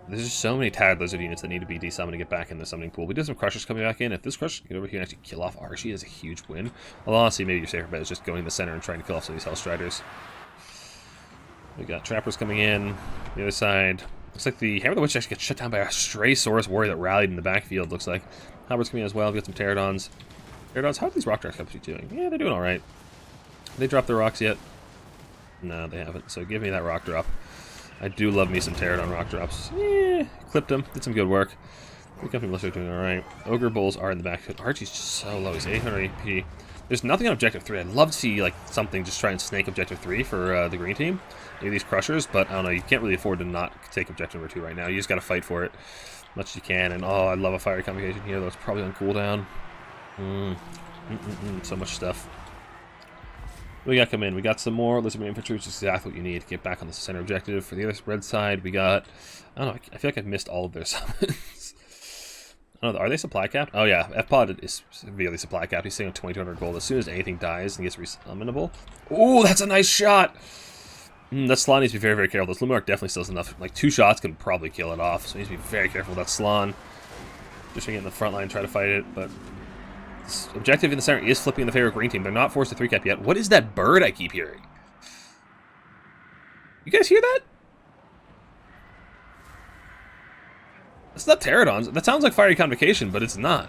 There's just so many tagged Lizard units that need to be desummoned to get back in the summoning pool. We do have some Crushers coming back in. If this Crusher can get over here and actually kill off Archie, is a huge win. Although honestly, maybe your safer bet is just going to the center and trying to kill off some of these Hellstriders. We got Trappers coming in. The other side. Looks like the Hammer of the Witch actually gets shut down by a stray Saurus warrior that rallied in the backfield, looks like. Halberds coming in as well. We got some Pterodons. Pterodons, how are these Rock Dracks companies doing? Yeah, they're doing alright. Have they dropped their rocks yet? No, they haven't. So give me that rock drop. I do love me some Pterodon rock drops. Clipped them. Did some good work. The company militia are doing alright. Ogre Bulls are in the backfield. Archie's just so low. He's 800 AP. There's nothing on Objective 3. I'd love to see like something just try and snake Objective 3 for the green team. Maybe these Crushers, but I don't know. You can't really afford to not take Objective number 2 right now. You just got to fight for it as much as you can. And oh, I love a Fiery Convocation here, though it's probably on cooldown. So much stuff. We got come in. We got some more Lizardman infantry, which is exactly what you need to get back on the center objective. For the other red side, we got... I don't know. I feel like I've missed all of their summons. I don't know. Are they supply capped? Oh yeah, F-Pod is severely supply capped. He's sitting on 2,200 gold. As soon as anything dies and gets resummonable. Ooh, that's a nice shot! That Slan needs to be very, very careful. This Luminarch definitely still has enough. Like 2 shots can probably kill it off. So he needs to be very careful with that Slan. Just trying to get in the front line and try to fight it, but... This objective in the center is flipping in the favor of green team. They're not forced to 3-cap yet. What is that bird I keep hearing? You guys hear that? That's not Pterodons. That sounds like Fiery Convocation, but it's not.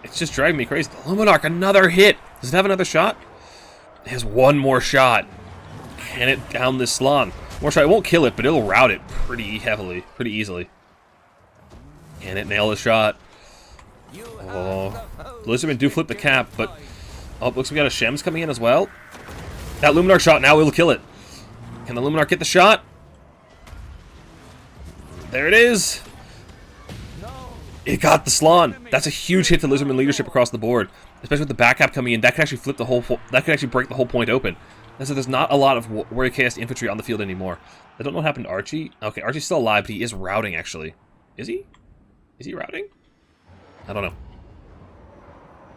It's just driving me crazy. The Luminarch, another hit. Does it have another shot? It has one more shot. Can it down this Slan? More shot. It won't kill it, but it'll rout it pretty heavily, pretty easily. Can it nail the shot? Oh, the Lizardmen do flip the cap, but oh, looks like we got a Shems coming in as well. That Luminarch shot now will kill it. Can the Luminarch get the shot? There it is. It got the Slan. That's a huge hit to Lizardman leadership across the board, especially with the back cap coming in. That could actually flip the whole. That could actually break the whole point open. So there's not a lot of warrior chaos infantry on the field anymore. I don't know what happened to Archie. Okay, Archie's still alive, but he is routing actually. Is he? Is he routing? I don't know.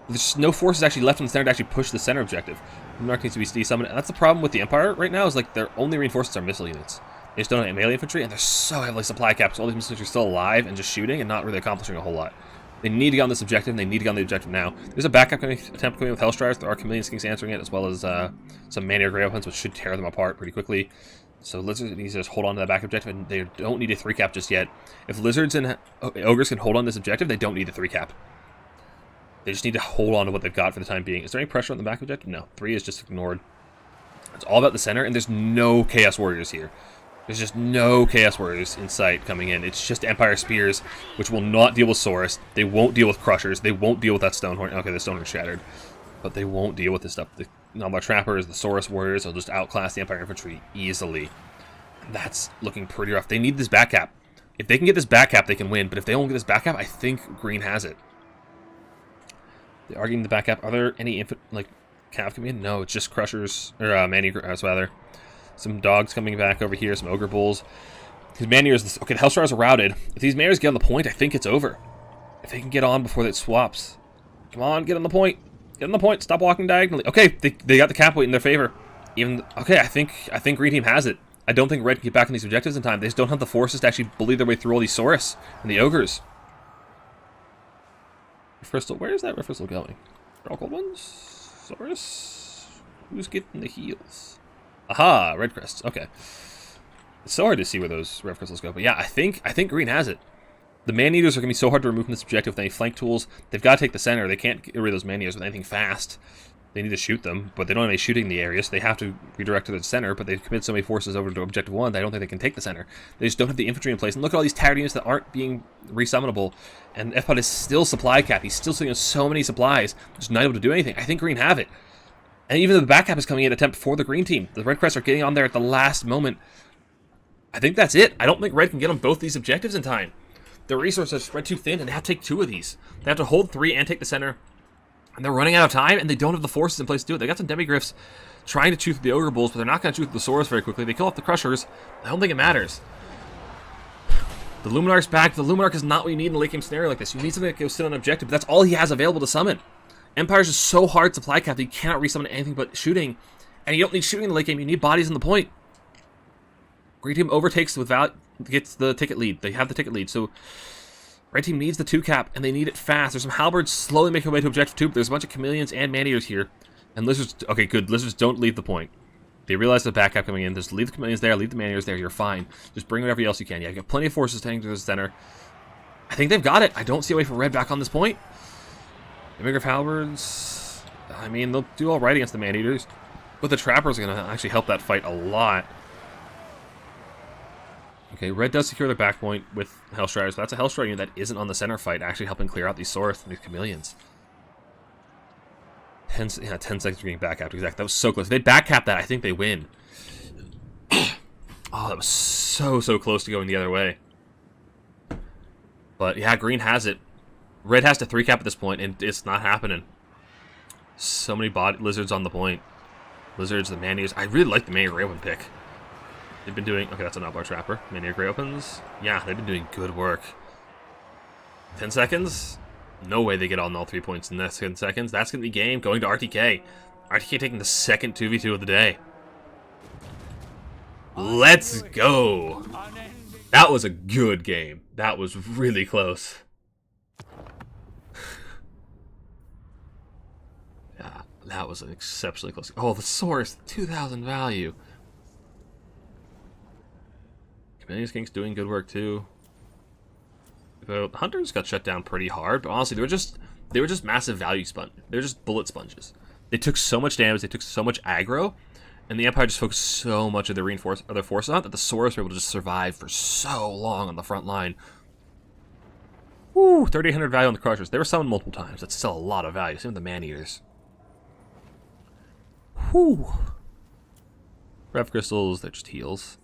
There's no forces actually left in the center to actually push the center objective. Luminarch needs to be desummoned, and that's the problem with the Empire right now, is like their only reinforcements are missile units. They just don't have melee infantry, and they're so heavily supply capped, so all these missile infantry are still alive and just shooting and not really accomplishing a whole lot. They need to get on this objective, and they need to get on the objective now. There's a backup attempt coming in with Hellstriders. There are Chameleon Skinks answering it, as well as some Mantier Grey Weapons, which should tear them apart pretty quickly. So Lizards need to just hold on to that back objective, and they don't need a 3-cap just yet. If Lizards and Ogres can hold on this objective, they don't need a 3-cap. They just need to hold on to what they've got for the time being. Is there any pressure on the back objective? No. 3 is just ignored. It's all about the center, and there's no Chaos Warriors here. There's just no Chaos Warriors in sight coming in. It's just Empire Spears, which will not deal with Saurus. They won't deal with Crushers. They won't deal with that Stonehorn. Okay, the Stonehorn shattered. But they won't deal with this stuff. The Nomblar Trappers, the Saurus Warriors, will just outclass the Empire Infantry easily. That's looking pretty rough. They need this back cap. If they can get this back cap, they can win. But if they don't get this back cap, I think Green has it. They are getting the back cap. Are there any cav coming in? No, it's just Crushers, or Mantiers rather. Some dogs coming back over here, some Ogre Bulls. Because Mantiers, okay, the Hellstars are routed. If these Mantiers get on the point, I think it's over. If they can get on before that swaps. Come on, get on the point. Get on the point. Stop walking diagonally. Okay, they got the cap weight in their favor. Okay, I think Green Team has it. I don't think Red can get back on these objectives in time. They just don't have the forces to actually bully their way through all these Saurus and the Ogres. Crystal, where is that Red Crystal going? All gold ones? Saurus? Who's getting the heals? Aha, Red Crests. Okay. It's so hard to see where those Red Crystals go. But yeah, I think Green has it. The Man-Eaters are going to be so hard to remove from this objective with any flank tools. They've got to take the center. They can't get rid of those Man-Eaters with anything fast. They need to shoot them, but they don't have any shooting in the area, so they have to redirect to the center, but they've committed so many forces over to Objective 1 that I don't think they can take the center. They just don't have the infantry in place. And look at all these tired units that aren't being resummonable. And F-Pod is still supply cap. He's still sitting on so many supplies, just not able to do anything. I think Green have it. And even the back cap is coming in attempt for the Green team. The Red Crests are getting on there at the last moment. I think that's it. I don't think Red can get on both these objectives in time. The resources are spread too thin, and they have to take 2 of these. They have to hold 3 and take the center. And they're running out of time, and they don't have the forces in place to do it. They got some demigriffs trying to chew through the ogre bulls, but they're not going to chew through the swords very quickly. They kill off the crushers. I don't think it matters. The Luminarch's back. The Luminarch is not what you need in a late game scenario like this. You need something that can go sit on an objective, but that's all he has available to summon. Empire's just so hard supply cap that you cannot resummon anything but shooting. And you don't need shooting in the late game, you need bodies in the point. Green team overtakes without gets the ticket lead. They have the ticket lead, so red team needs the 2 cap, and they need it fast. There's some halberds slowly making their way to objective 2, but there's a bunch of chameleons and man-eaters here. And lizards, okay, good. Lizards don't leave the point. They realize the back cap coming in. Just leave the chameleons there, leave the man-eaters there. You're fine. Just bring whatever else you can. Yeah, you got plenty of forces heading to the center. I think they've got it. I don't see a way for red back on this point. The bigger halberds, I mean, they'll do all right against the man-eaters, but the trappers are going to actually help that fight a lot. Okay, red does secure their back point with Hellstriders, but that's a Hellstrider unit that isn't on the center fight, actually helping clear out these Sorth and these chameleons. 10 seconds for getting back capped. Exactly. That was so close. If they back cap that, I think they win. Oh, that was so close to going the other way. But yeah, green has it. Red has to 3 cap at this point, and it's not happening. So many lizards on the point. Lizards, the man-eaters. I really like the man-eater grey open pick. They've been doing... Okay, that's a Noblar Trapper. Man-eater grey opens. Yeah, they've been doing good work. 10 seconds? No way they get all 3 points in the 10 seconds. That's going to be game. Going to RTK. RTK taking the second 2v2 of the day. Let's go. That was a good game. That was really close. Yeah, that was an exceptionally close. Oh, the source. 2,000 value. Chameleon's King's doing good work too. The Hunters got shut down pretty hard, but honestly, they were just massive value sponge. They were just bullet sponges. They took so much damage, they took so much aggro, and the Empire just focused so much of their forces on it that the Saurus were able to just survive for so long on the front line. Woo, 3,800 value on the Crushers. They were summoned multiple times. That's still a lot of value. Same with the Man-Eaters. Whew. Rev Crystals, they're just heals.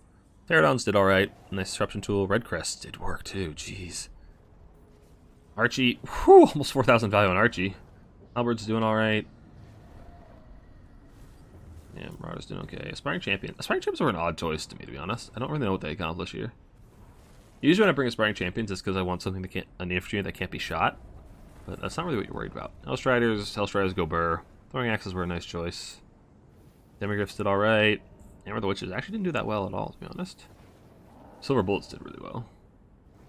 Pterodons did alright. Nice disruption tool. Red Crest did work too. Jeez. Archie, whew, almost 4,000 value on Archie. Albert's doing alright. Yeah, Marauder's doing okay. Aspiring Champion. Aspiring Champions were an odd choice to me, to be honest. I don't really know what they accomplish here. Usually when I bring Aspiring Champions, it's because I want something that can't, an infantry that can't be shot. But that's not really what you're worried about. Hellstriders go burr. Throwing Axes were a nice choice. Demigriffs did alright. Hammer the Witches actually didn't do that well at all, to be honest. Silver Bullets did really well.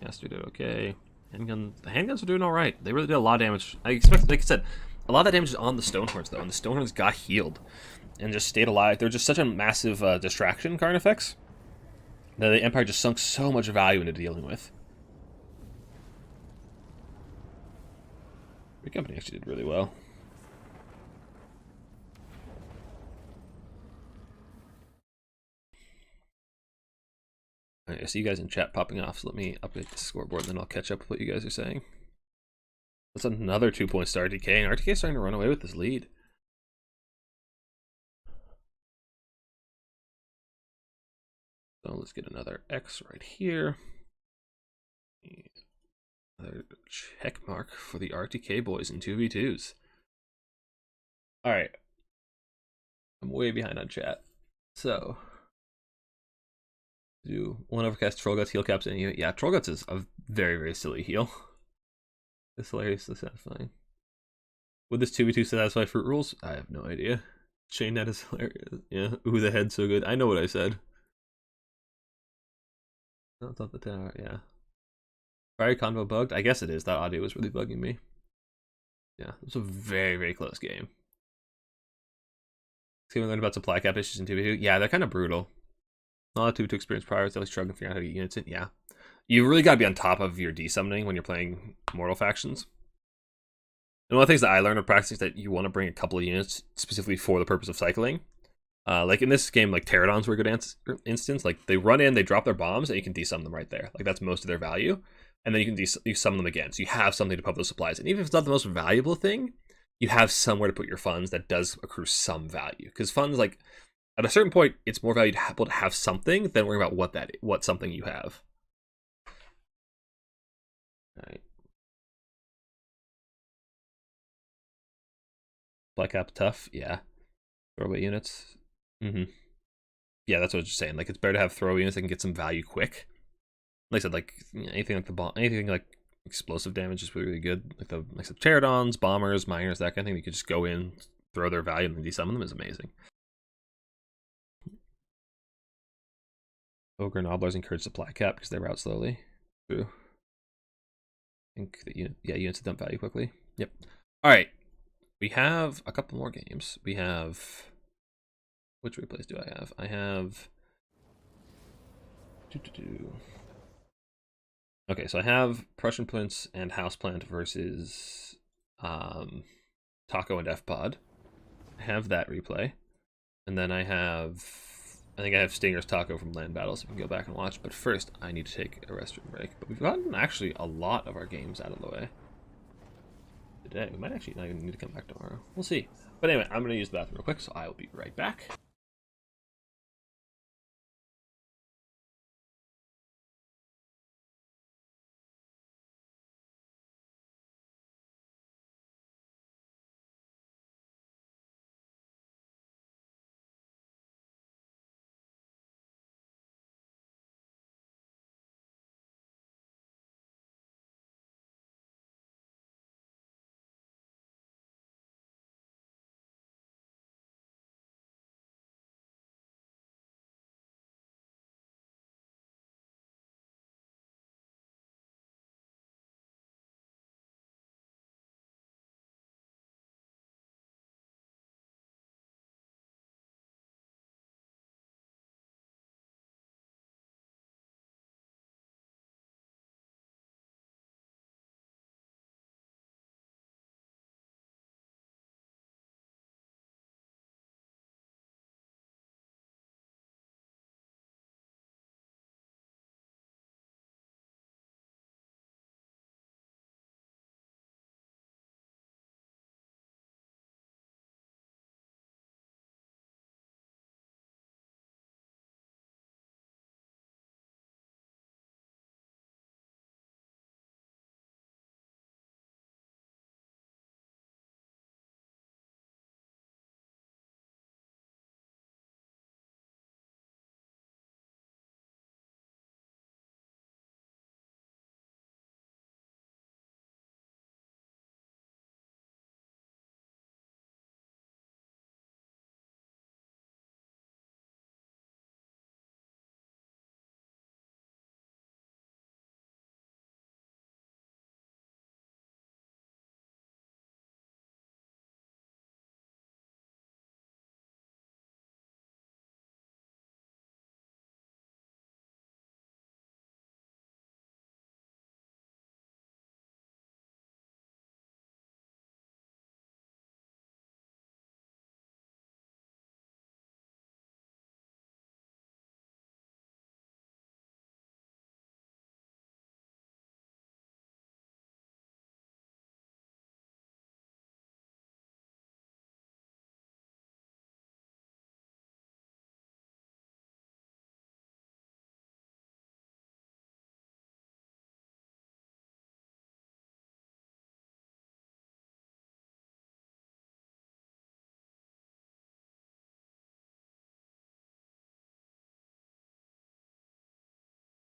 Yaster did okay. Handguns, the handguns are doing alright. They really did a lot of damage. I expect, like I said, a lot of that damage is on the Stonehorns, though, and the Stonehorns got healed and just stayed alive. They're just such a massive distraction card effects that the Empire just sunk so much value into dealing with. The company actually did really well. I see you guys in chat popping off, so let me update the scoreboard, and then I'll catch up with what you guys are saying. That's another 2 points to RTK, and RTK is starting to run away with this lead. So let's get another X right here. Another check mark for the RTK boys in 2v2s. Alright. I'm way behind on chat. So... do one overcast Trollguts heal caps in you. Yeah, Trollguts is a very silly heal. It's hilariously satisfying. Would this 2v2 satisfy fruit rules? I have no idea. Chain net is hilarious. Yeah, ooh, the head's so good. I know what I said. No, it's not the tower, yeah. Fiery Convo bugged? I guess it is. That audio was really bugging me. Yeah, it was a very close game. Can we learn about supply cap issues in 2v2? Yeah, they're kind of brutal. Not a 2v2 experience prior, so I was struggling to figure out how to get units in. Yeah. You really gotta be on top of your desummoning when you're playing mortal factions. And one of the things that I learned in practice is that you want to bring a couple of units specifically for the purpose of cycling. Like in this game, like Pterodons were a good instance. Like they run in, they drop their bombs, and you can desummon them right there. Like that's most of their value. And then you can summon them again. So you have something to pump those supplies. And even if it's not the most valuable thing, you have somewhere to put your funds that does accrue some value. Because funds, like, at a certain point, it's more valuable to have something than worrying about what something you have. Alright. Black Cap tough, yeah. Throwaway units. Yeah, that's what I was just saying. Like, it's better to have throwaway units that can get some value quick. Like I said, like anything like the bomb, anything like explosive damage is really, really good. Like the pterodons, bombers, miners, that kind of thing. You could just go in, throw their value, and then desummon them is amazing. Ogre and Obblers encourage supply cap because they route slowly. True. I think that units dump value quickly. Yep. All right. We have a couple more games. We have, which replays do I have? I have. Okay, so I have Prussian Prince and Houseplant versus Taco and F-Pod. I have that replay. And then I think I have Stinger's Taco from Land Battles, so we can go back and watch. But first, I need to take a restroom break. But we've gotten actually a lot of our games out of the way today. We might actually not even need to come back tomorrow. We'll see. But anyway, I'm going to use the bathroom real quick, so I will be right back.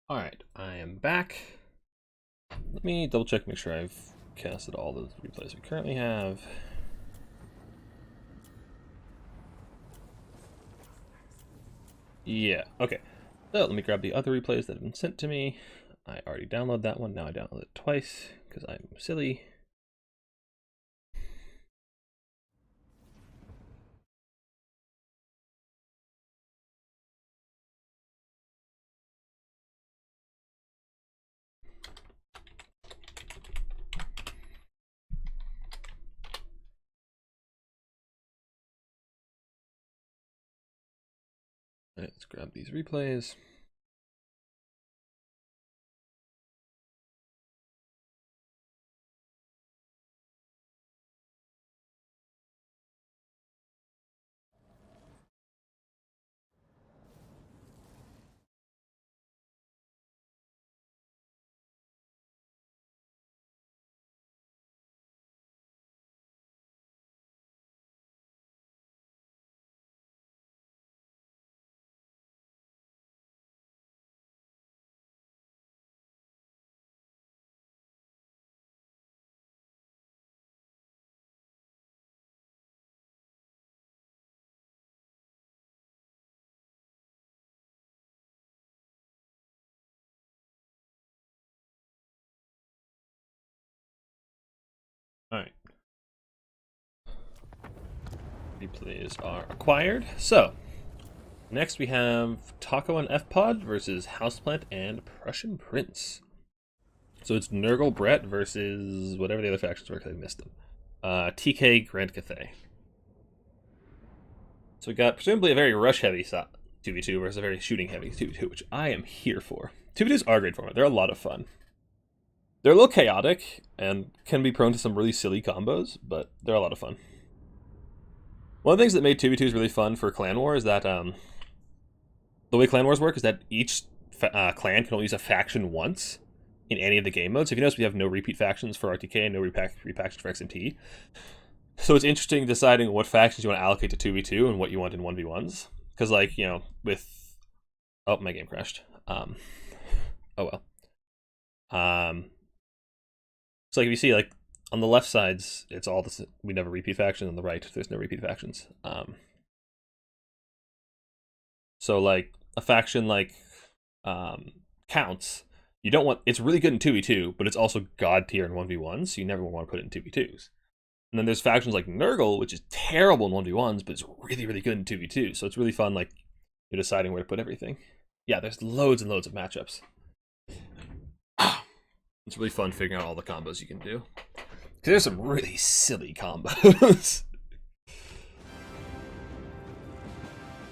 All right, I am back. Let me double check, make sure I've casted all the replays we currently have. Yeah, okay. So let me grab the other replays that have been sent to me. I already downloaded that one. Now I download it twice because I'm silly. All right, let's grab these replays. Replays are acquired. So, next we have Taco and F-Pod versus Houseplant and Prussian Prince. So it's Nurgle Brett versus whatever the other factions were, because I missed them. TK Grand Cathay. So we got presumably a very rush-heavy 2v2 versus a very shooting-heavy 2v2, which I am here for. 2v2s are great format. They're a lot of fun. They're a little chaotic and can be prone to some really silly combos, but they're a lot of fun. One of the things that made 2v2s really fun for Clan War is that the way Clan Wars work is that each clan can only use a faction once in any of the game modes. If you notice, we have no repeat factions for RTK and no repackaged for XMT. So it's interesting deciding what factions you want to allocate to 2v2 and what you want in 1v1s. Because, like, you know, with... Oh, my game crashed. Oh, well. So, like, if you see, like, on the left sides, it's all this. We never repeat factions. On the right, there's no repeat factions. So, like, a faction like Counts, you don't want... It's really good in 2v2, but it's also god tier in 1v1s, so you never want to put it in 2v2s. And then there's factions like Nurgle, which is terrible in 1v1s, but it's really, really good in 2v2. So it's really fun, like, you're deciding where to put everything. Yeah, there's loads and loads of matchups. It's really fun figuring out all the combos you can do. Because there's some really silly combos.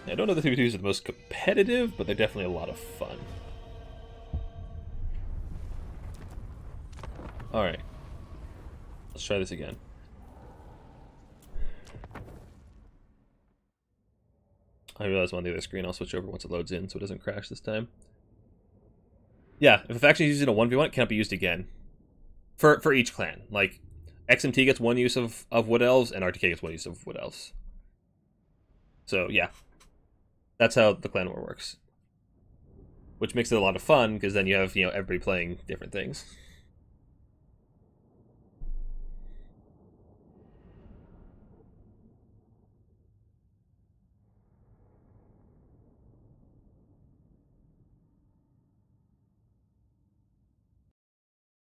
I don't know if the 2v2s are the most competitive, but they're definitely a lot of fun. Alright. Let's try this again. I realize I'm on the other screen. I'll switch over once it loads in so it doesn't crash this time. Yeah, if a faction is used in a 1v1, it can't be used again. For each clan. Like, XMT gets one use of Wood Elves, and RTK gets one use of Wood Elves. So, yeah. That's how the clan war works. Which makes it a lot of fun, because then you have, you know, everybody playing different things.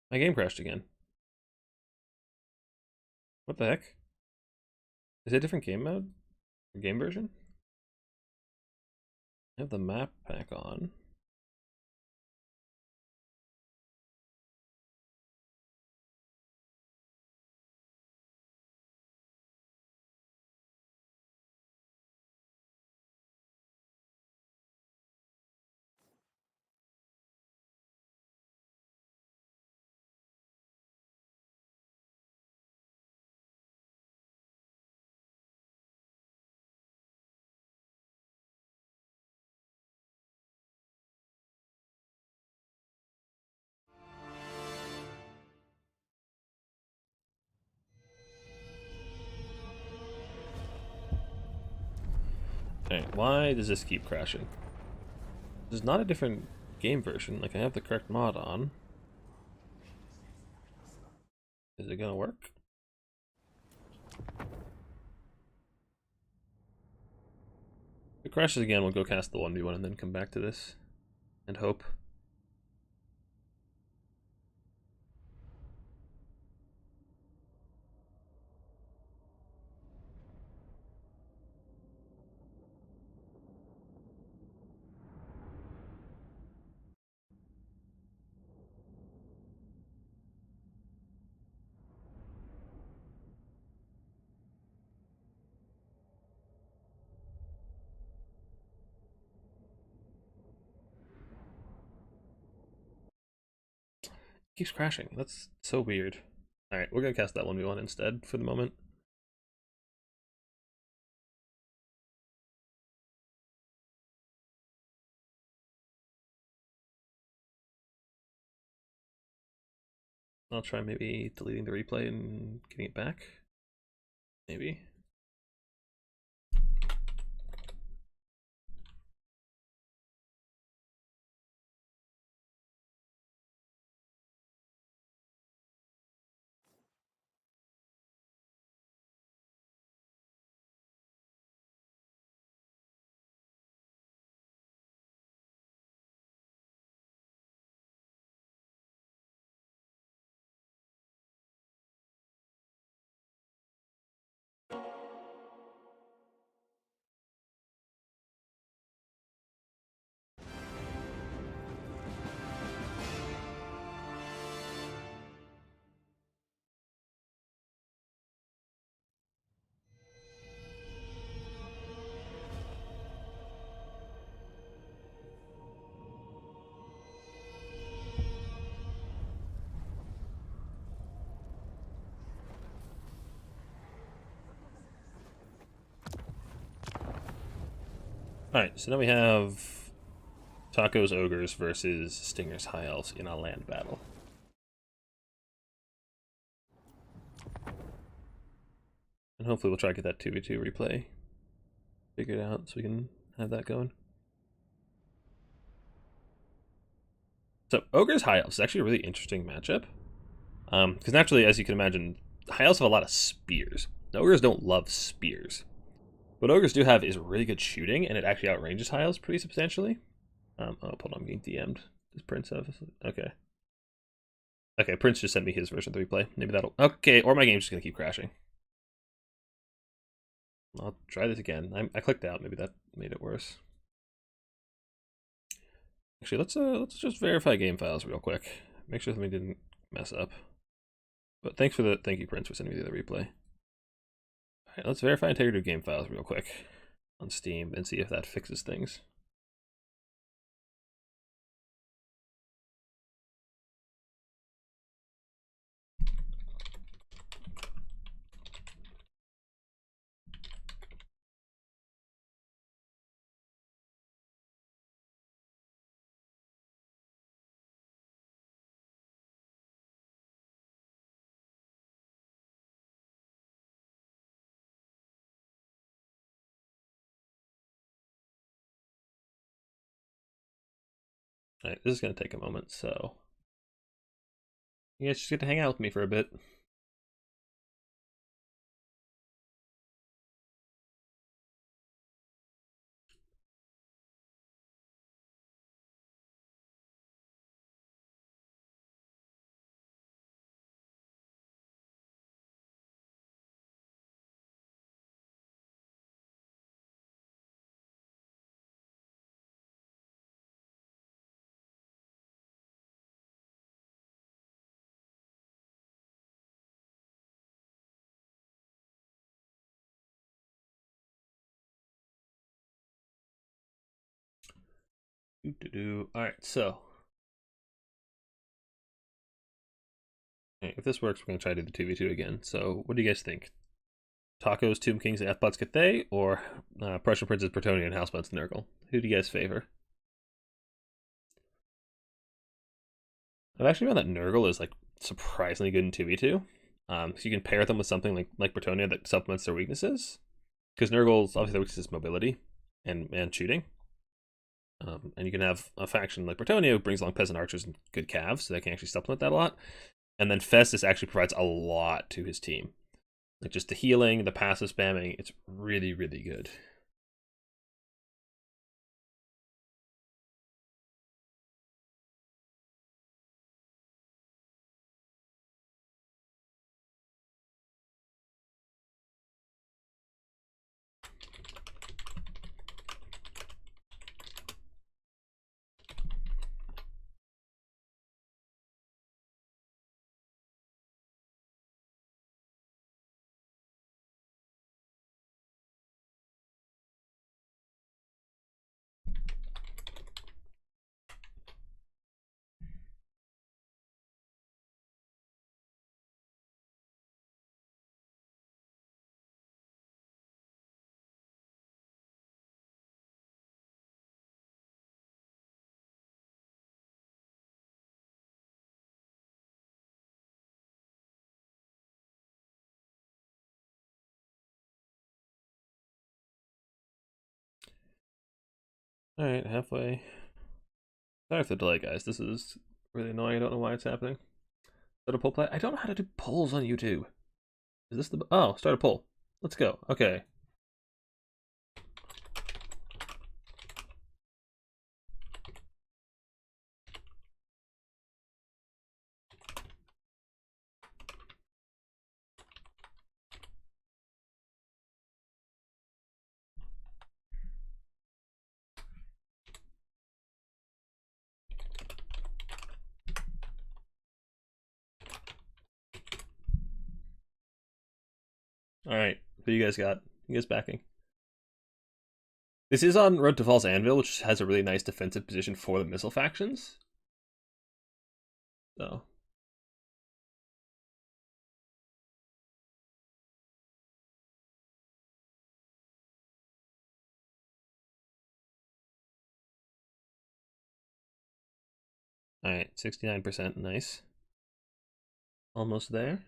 My game crashed again. What the heck? Is it a different game mode? Or game version? I have the map pack on. Alright, why does this keep crashing? This is not a different game version. Like, I have the correct mod on. Is it gonna work? If it crashes again, we'll go cast the 1v1 and then come back to this. And hope. Keeps crashing. That's so weird. Alright, we're gonna cast that 1v1 instead for the moment. I'll try maybe deleting the replay and getting it back. Maybe. Alright, so now we have Tacos Ogres versus Stingers High Elves in a land battle. And hopefully we'll try to get that 2v2 replay figured out so we can have that going. So Ogres High Elves is actually a really interesting matchup. Because naturally, as you can imagine, High Elves have a lot of spears. The Ogres don't love spears. What Ogres do have is really good shooting, and it actually outranges High Elves pretty substantially. Oh, hold on, I'm getting DM'd. Does Prince have... Okay. Okay, Prince just sent me his version of the replay. Maybe that'll... Okay, or my game's just going to keep crashing. I'll try this again. I clicked out. Maybe that made it worse. Actually, let's just verify game files real quick. Make sure something didn't mess up. But thank you, Prince, for sending me the other replay. All right, let's verify integrity of game files real quick on Steam and see if that fixes things. All right, this is going to take a moment, so you guys just get to hang out with me for a bit. All right, so if this works, we're going to try to do the 2v2 again. So what do you guys think? Tacos, Tomb Kings, and F-Butts Cathay, or Prussian Princes, Bretonnia, and Housebutts Nurgle? Who do you guys favor? I've actually found that Nurgle is like surprisingly good in 2v2. So you can pair them with something like Bretonnia that supplements their weaknesses. Because Nurgle's obviously their weakness is mobility and shooting. And you can have a faction like Bretonnia who brings along peasant archers and good calves, so they can actually supplement that a lot. And then Festus actually provides a lot to his team. Like just the healing, the passive spamming, it's really, really good. Alright, halfway. Sorry for the delay, guys. This is really annoying. I don't know why it's happening. Start a poll play. I don't know how to do polls on YouTube. Is this the... Oh, start a poll. Let's go. Okay. Alright. Who you guys got? You guys backing? This is on Road to False Anvil, which has a really nice defensive position for the missile factions. So... Alright, 69%, nice. Almost there.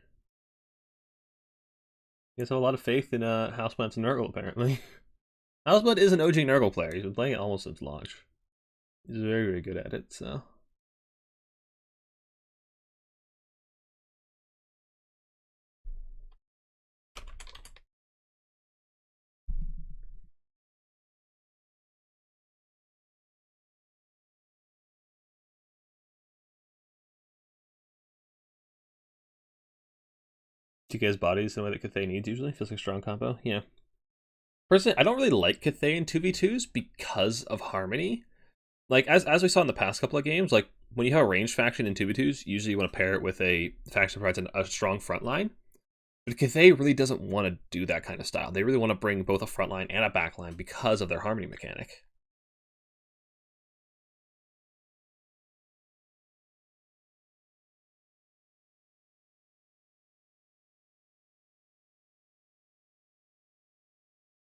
You guys have a lot of faith in Houseplant's Nurgle, apparently. Houseplant is an OG Nurgle player. He's been playing it almost since launch. He's very, very good at it, so... TK's body is the way that Cathay needs usually. Feels like a strong combo. Yeah. Personally, I don't really like Cathay in 2v2s because of Harmony. Like, as we saw in the past couple of games, like, when you have a ranged faction in 2v2s, usually you want to pair it with a faction that provides a strong front line. But Cathay really doesn't want to do that kind of style. They really want to bring both a front line and a back line because of their Harmony mechanic.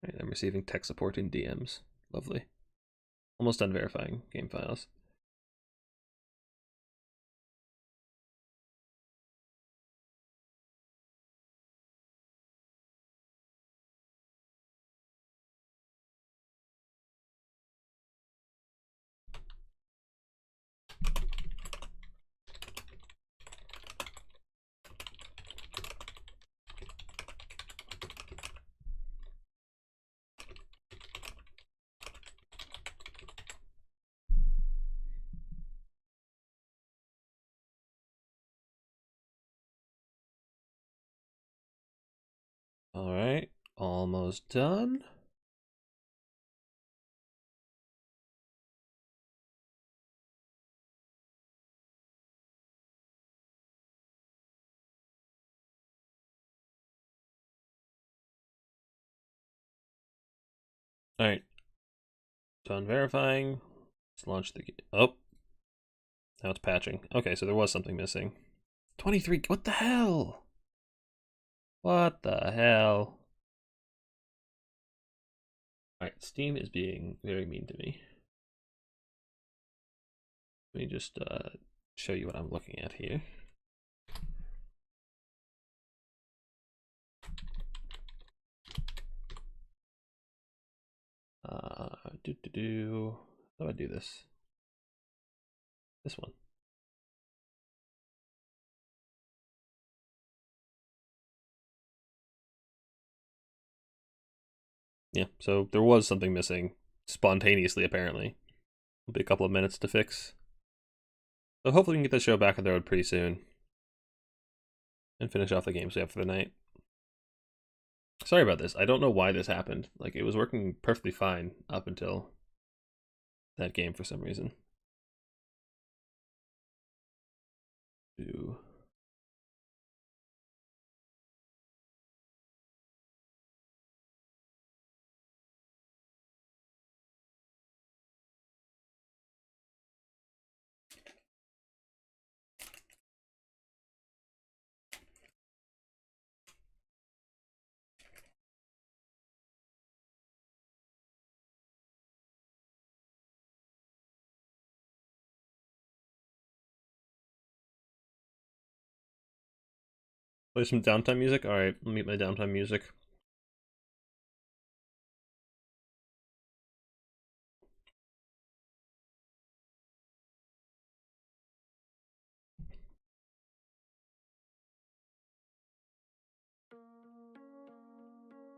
Right, I'm receiving tech support in DMs. Lovely. Almost done verifying game files. All right, almost done. All right, done verifying. Let's launch the game. Oh, now it's patching. Okay, so there was something missing. 23. What the hell? What the hell? All right, Steam is being very mean to me. Let me just show you what I'm looking at here. How do I do this? This one. Yeah, so there was something missing spontaneously, apparently. It'll be a couple of minutes to fix. So hopefully we can get the show back on the road pretty soon. And finish off the games we have for the night. Sorry about this. I don't know why this happened. Like, it was working perfectly fine up until that game for some reason. Ooh. Play some downtime music? Alright, let me get my downtime music.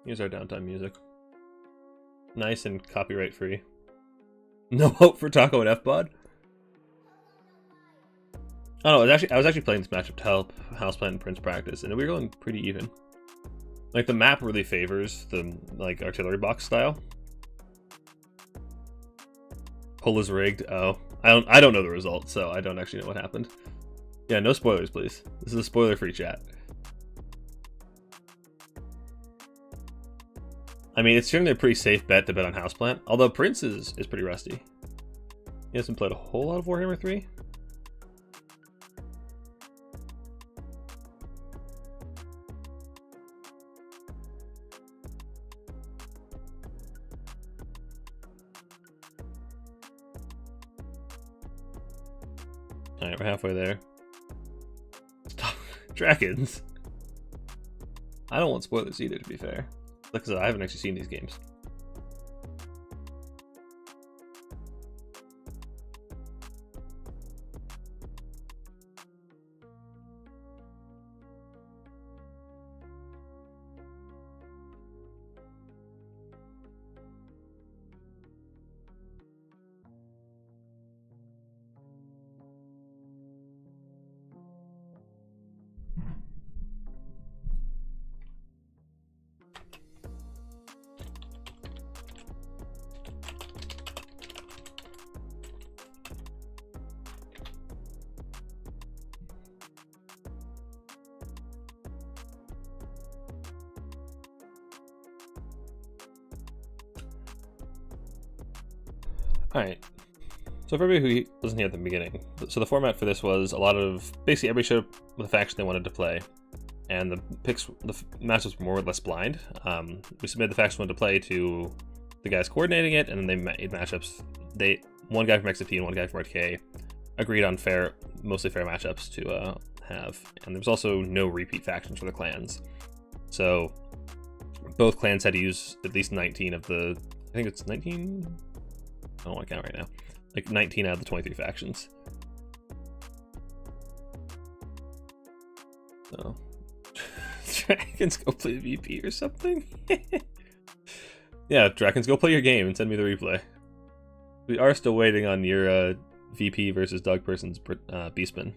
Here's our downtime music. Nice and copyright free. No hope for Taco and F-Bod? Oh no, I was actually playing this matchup to help Houseplant and Prince practice, and we were going pretty even. Like, the map really favors the, like, artillery box style. Pull is rigged. Oh. I don't know the result, so I don't actually know what happened. Yeah, no spoilers, please. This is a spoiler-free chat. I mean, it's generally a pretty safe bet to bet on Houseplant, although Prince is pretty rusty. He hasn't played a whole lot of Warhammer 3. Alright, we're halfway there. Stop. Dragons. I don't want spoilers either, to be fair. Like I said, I haven't actually seen these games. Alright, so for everybody who wasn't here at the beginning, so the format for this was a lot of, basically everybody showed up with a faction they wanted to play, and the matchups were more or less blind. We submitted the faction we wanted to play to the guys coordinating it, and then they made matchups. One guy from XMT and one guy from RTK agreed on mostly fair matchups to have, and there was also no repeat factions for the clans. So both clans had to use at least 19 of the, I think it's 19? I don't want to count right now. Like 19 out of the 23 factions. So, Dragons, go play the VP or something? Yeah, Dragons, go play your game and send me the replay. We are still waiting on your VP versus Dog Person's Beastman.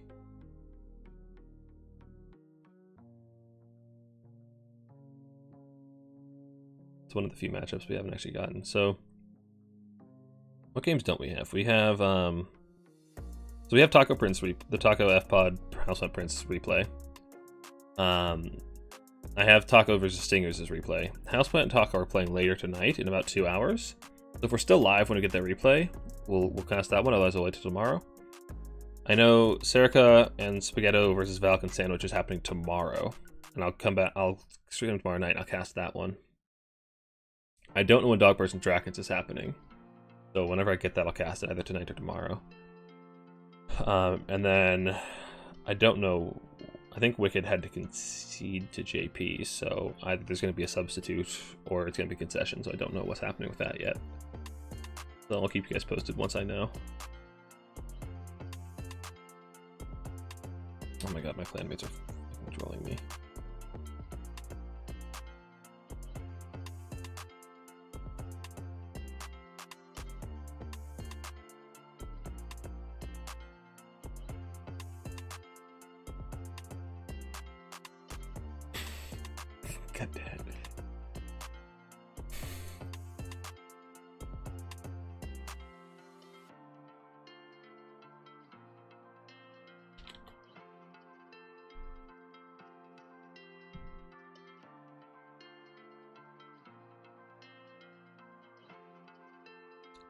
It's one of the few matchups we haven't actually gotten. So, what games don't we have? We have, so we have Taco Prince, the Taco F-Pod Househunt Prince replay. I have Taco versus Stingers as replay. Houseplant and Taco are playing later tonight in about 2 hours. So if we're still live when we get that replay, we'll cast that one, otherwise we'll wait till tomorrow. I know Serica and Spaghetto versus Valk and Sandwich is happening tomorrow. And I'll stream tomorrow night and I'll cast that one. I don't know when Dog Person Dragons is happening. So whenever I get that, I'll cast it either tonight or tomorrow. And then I don't know. I think Wicked had to concede to JP, so either there's going to be a substitute or it's going to be concession. So I don't know what's happening with that yet. So I'll keep you guys posted once I know. Oh my god, my clanmates are trolling me. God damn it.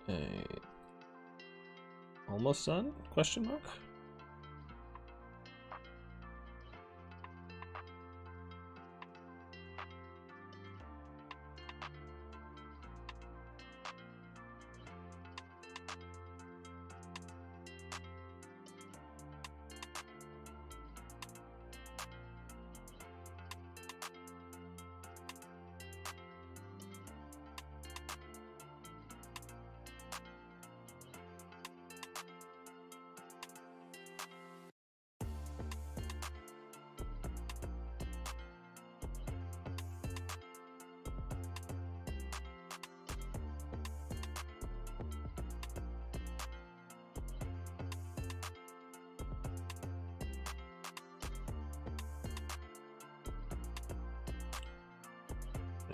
Hey. Almost done? Question mark?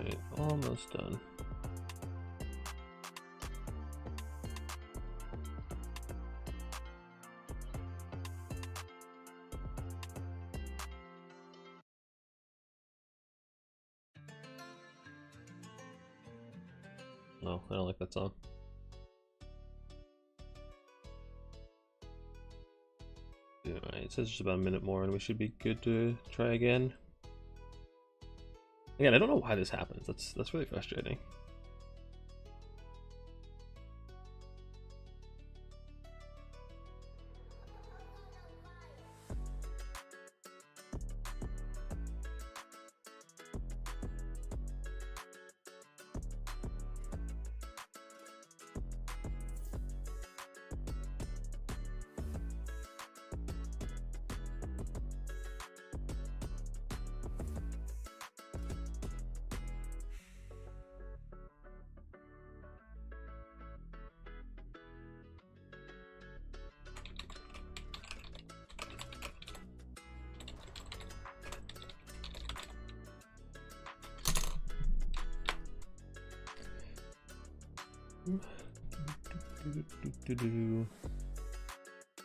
Okay, almost done. No, I don't like that song. Alright, it says just about a minute more and we should be good to try again. Again, I don't know why this happens. That's really frustrating.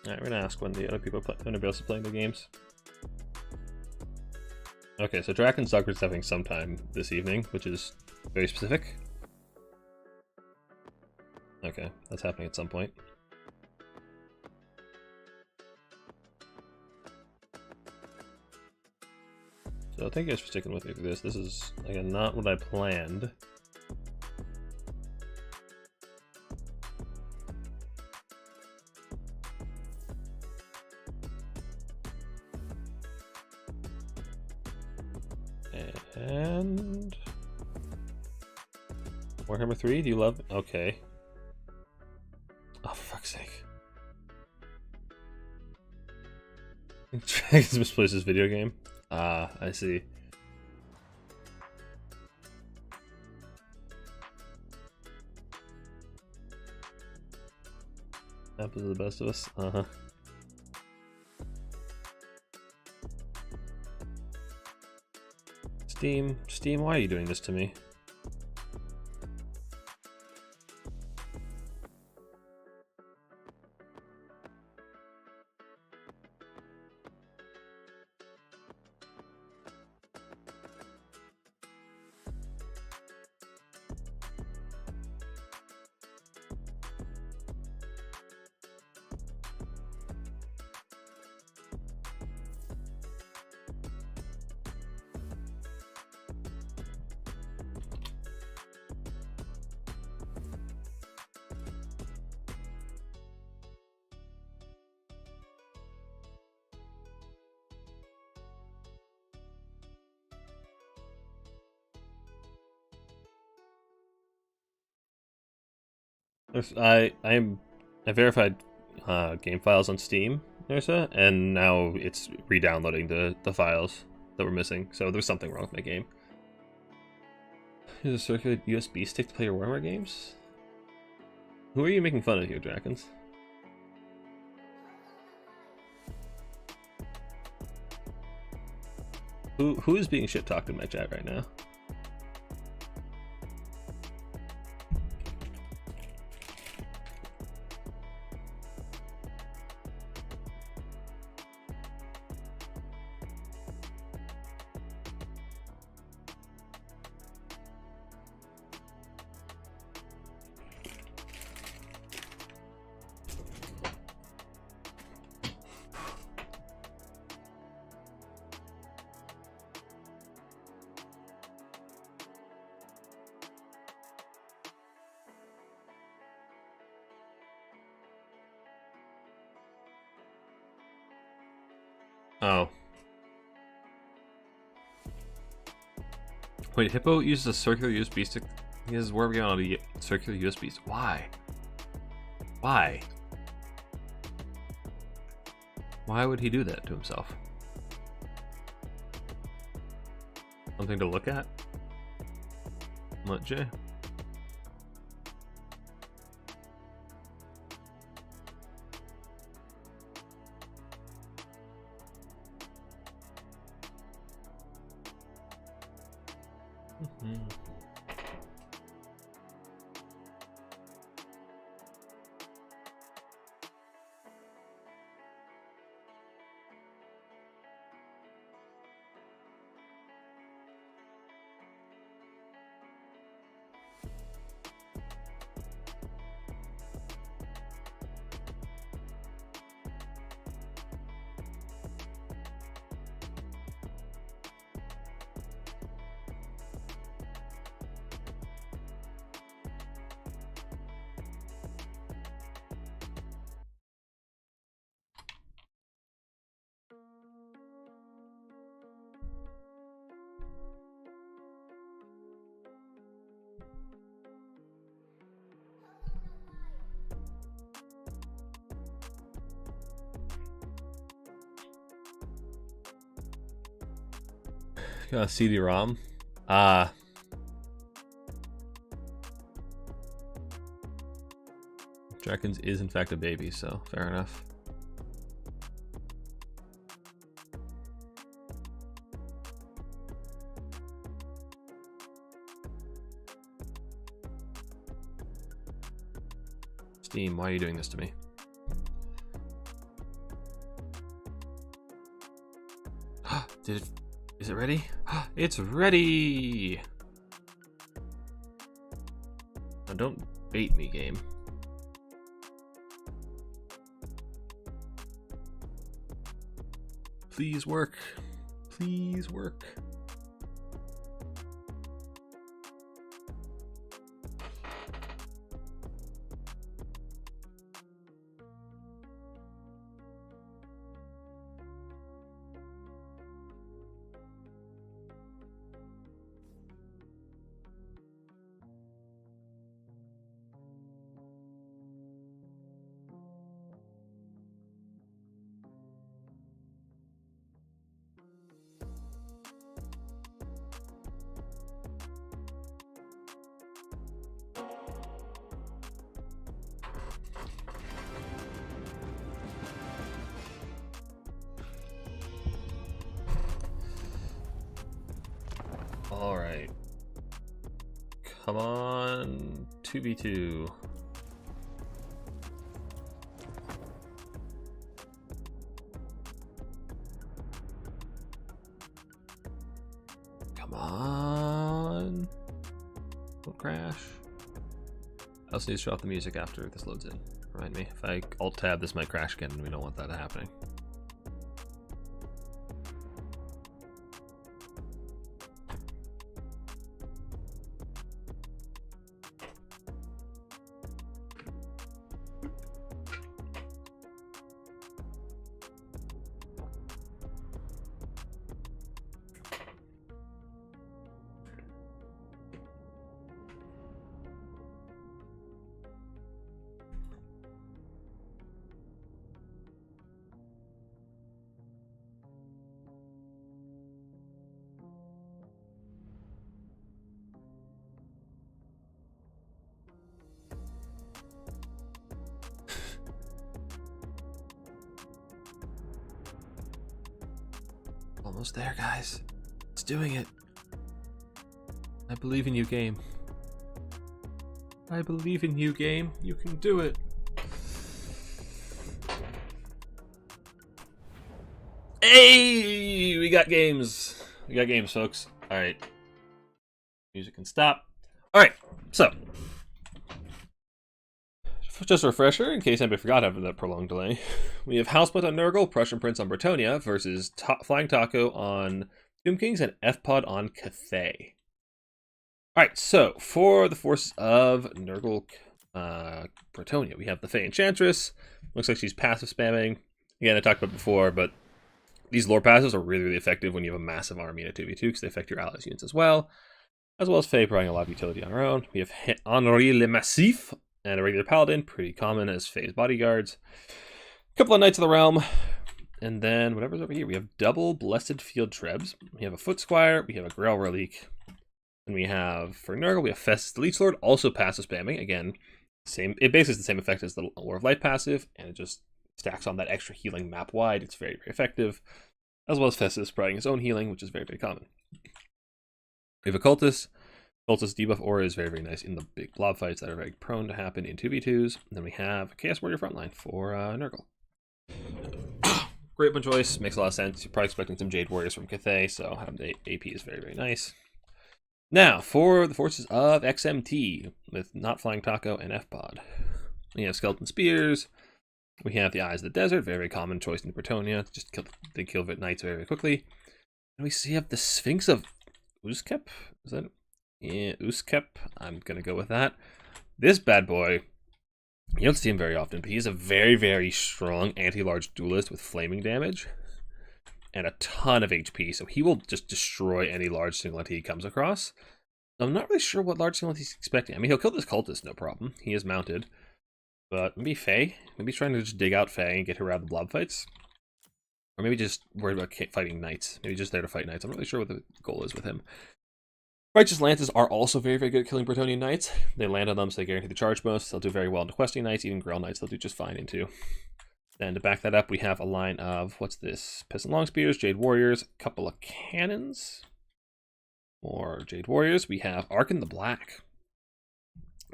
Alright, we're gonna ask when the other people are gonna be able to play the games. Okay, so Draken Sucker's having sometime this evening, which is very specific. Okay, that's happening at some point. So thank you guys for sticking with me through this. This is, again, not what I planned. And Warhammer 3, do you love? Okay. Oh, for fuck's sake. Dragons misplaces video game. Ah, I see. Happens to the best of us. Uh-huh. Steam, why are you doing this to me? I verified game files on Steam, Nursa, and now it's re-downloading the files that were missing. So there's something wrong with my game. Use a circular USB stick to play your Warhammer games? Who are you making fun of here, Drakens? Who is being shit talked in my chat right now? Oh. Wait, Hippo uses a circular USB stick. He is working on a circular USB stick. Why? Why? Why would he do that to himself? Something to look at? What, Jay? CD-ROM. Drakens is in fact a baby, so fair enough. Steam, why are you doing this to me? Is it ready? It's ready! Now don't bait me, game. Please work. Please work. All right. Come on, 2v2. Come on. Don't crash. I also need to shut off the music after this loads in. Remind me, if I alt-tab, this might crash again, and we don't want that happening. Almost there, guys. It's doing it. I believe in you, game. I believe in you, game. You can do it. Hey! We got games. We got games, folks. Alright. Music can stop. Alright, so. Just a refresher, in case anybody forgot after that prolonged delay. We have Houseplant on Nurgle, Prussian Prince on Bretonia versus Flying Taco on Tomb Kings and F-Pod on Cathay. Alright, so for the forces of Nurgle Bretonia, we have the Fey Enchantress. Looks like she's passive spamming. Again, I talked about it before, but these lore passes are really, really effective when you have a massive army in a 2v2 because they affect your allies units as well as Fey providing a lot of utility on her own. We have Henri Le Massif and a regular Paladin, pretty common as Fey's bodyguards. A couple of Knights of the Realm, and then whatever's over here. We have double Blessed Field Trebs. We have a Foot Squire, we have a Grail Relique, and we have, for Nurgle, we have Festus the Leech Lord, also passive spamming. Again, it basically is the same effect as the Lore of Light passive, and it just stacks on that extra healing map wide. It's very, very effective, as well as Festus providing his own healing, which is very, very common. We have a Cultist. Cultist debuff aura is very, very nice in the big blob fights that are very prone to happen in 2v2s. And then we have a Chaos Warrior frontline for Nurgle. Great one choice, makes a lot of sense. You're probably expecting some Jade Warriors from Cathay, so having the AP is very, very nice. Now, for the forces of XMT, with Not Flying Taco and F-Pod. We have Skeleton Spears. We have the Eyes of the Desert, very, very common choice in Bretonia. Just they kill Knights very, very quickly. And we have the Sphinx of Uzkep. Is that? Yeah, Uzkep. I'm going to go with that. This bad boy, you don't see him very often, but he's a very, very strong anti-large duelist with flaming damage and a ton of HP, so he will just destroy any large singlet he comes across. I'm not really sure what large singlet he's expecting. I mean, he'll kill this cultist, no problem. He is mounted. But maybe Faye? Maybe he's trying to just dig out Faye and get her out of the blob fights? Or maybe just worried about fighting knights. Maybe just there to fight knights. I'm not really sure what the goal is with him. Righteous Lances are also very, very good at killing Bretonian Knights. They land on them, so they guarantee the charge bonus. They'll do very well into Questing Knights, even Grail Knights they'll do just fine into. Then to back that up, we have a line of, what's this? Peasant Longspears, Jade Warriors, a couple of Cannons. More Jade Warriors. We have Arkan the Black,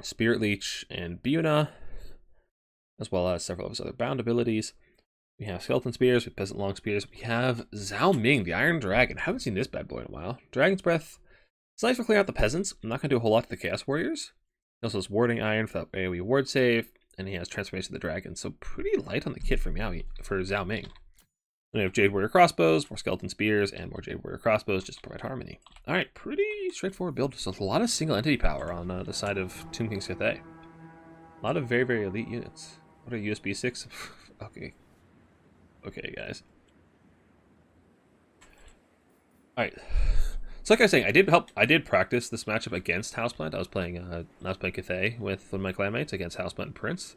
Spirit Leech, and Biuna. as well as several of his other bound abilities. We have Skeleton Spears, we have Peasant Long Spears, we have Zhao Ming, the Iron Dragon. Haven't seen this bad boy in a while. Dragon's Breath. It's nice for clearing out the peasants. I'm not going to do a whole lot to the Chaos Warriors. He also has Warding Iron for that AoE ward save, and he has Transformation of the Dragon, so pretty light on the kit for Zhao Ming. Then we have Jade Warrior Crossbows, more Skeleton Spears, and more Jade Warrior Crossbows just to provide harmony. Alright, pretty straightforward build. So a lot of single entity power on the side of Tomb King's Cathay. A lot of very, very elite units. What are USB 6? Okay. Okay, guys. Alright. So like I was saying, I did practice this matchup against Houseplant. I was playing Cathay with one of my clanmates against Houseplant and Prince.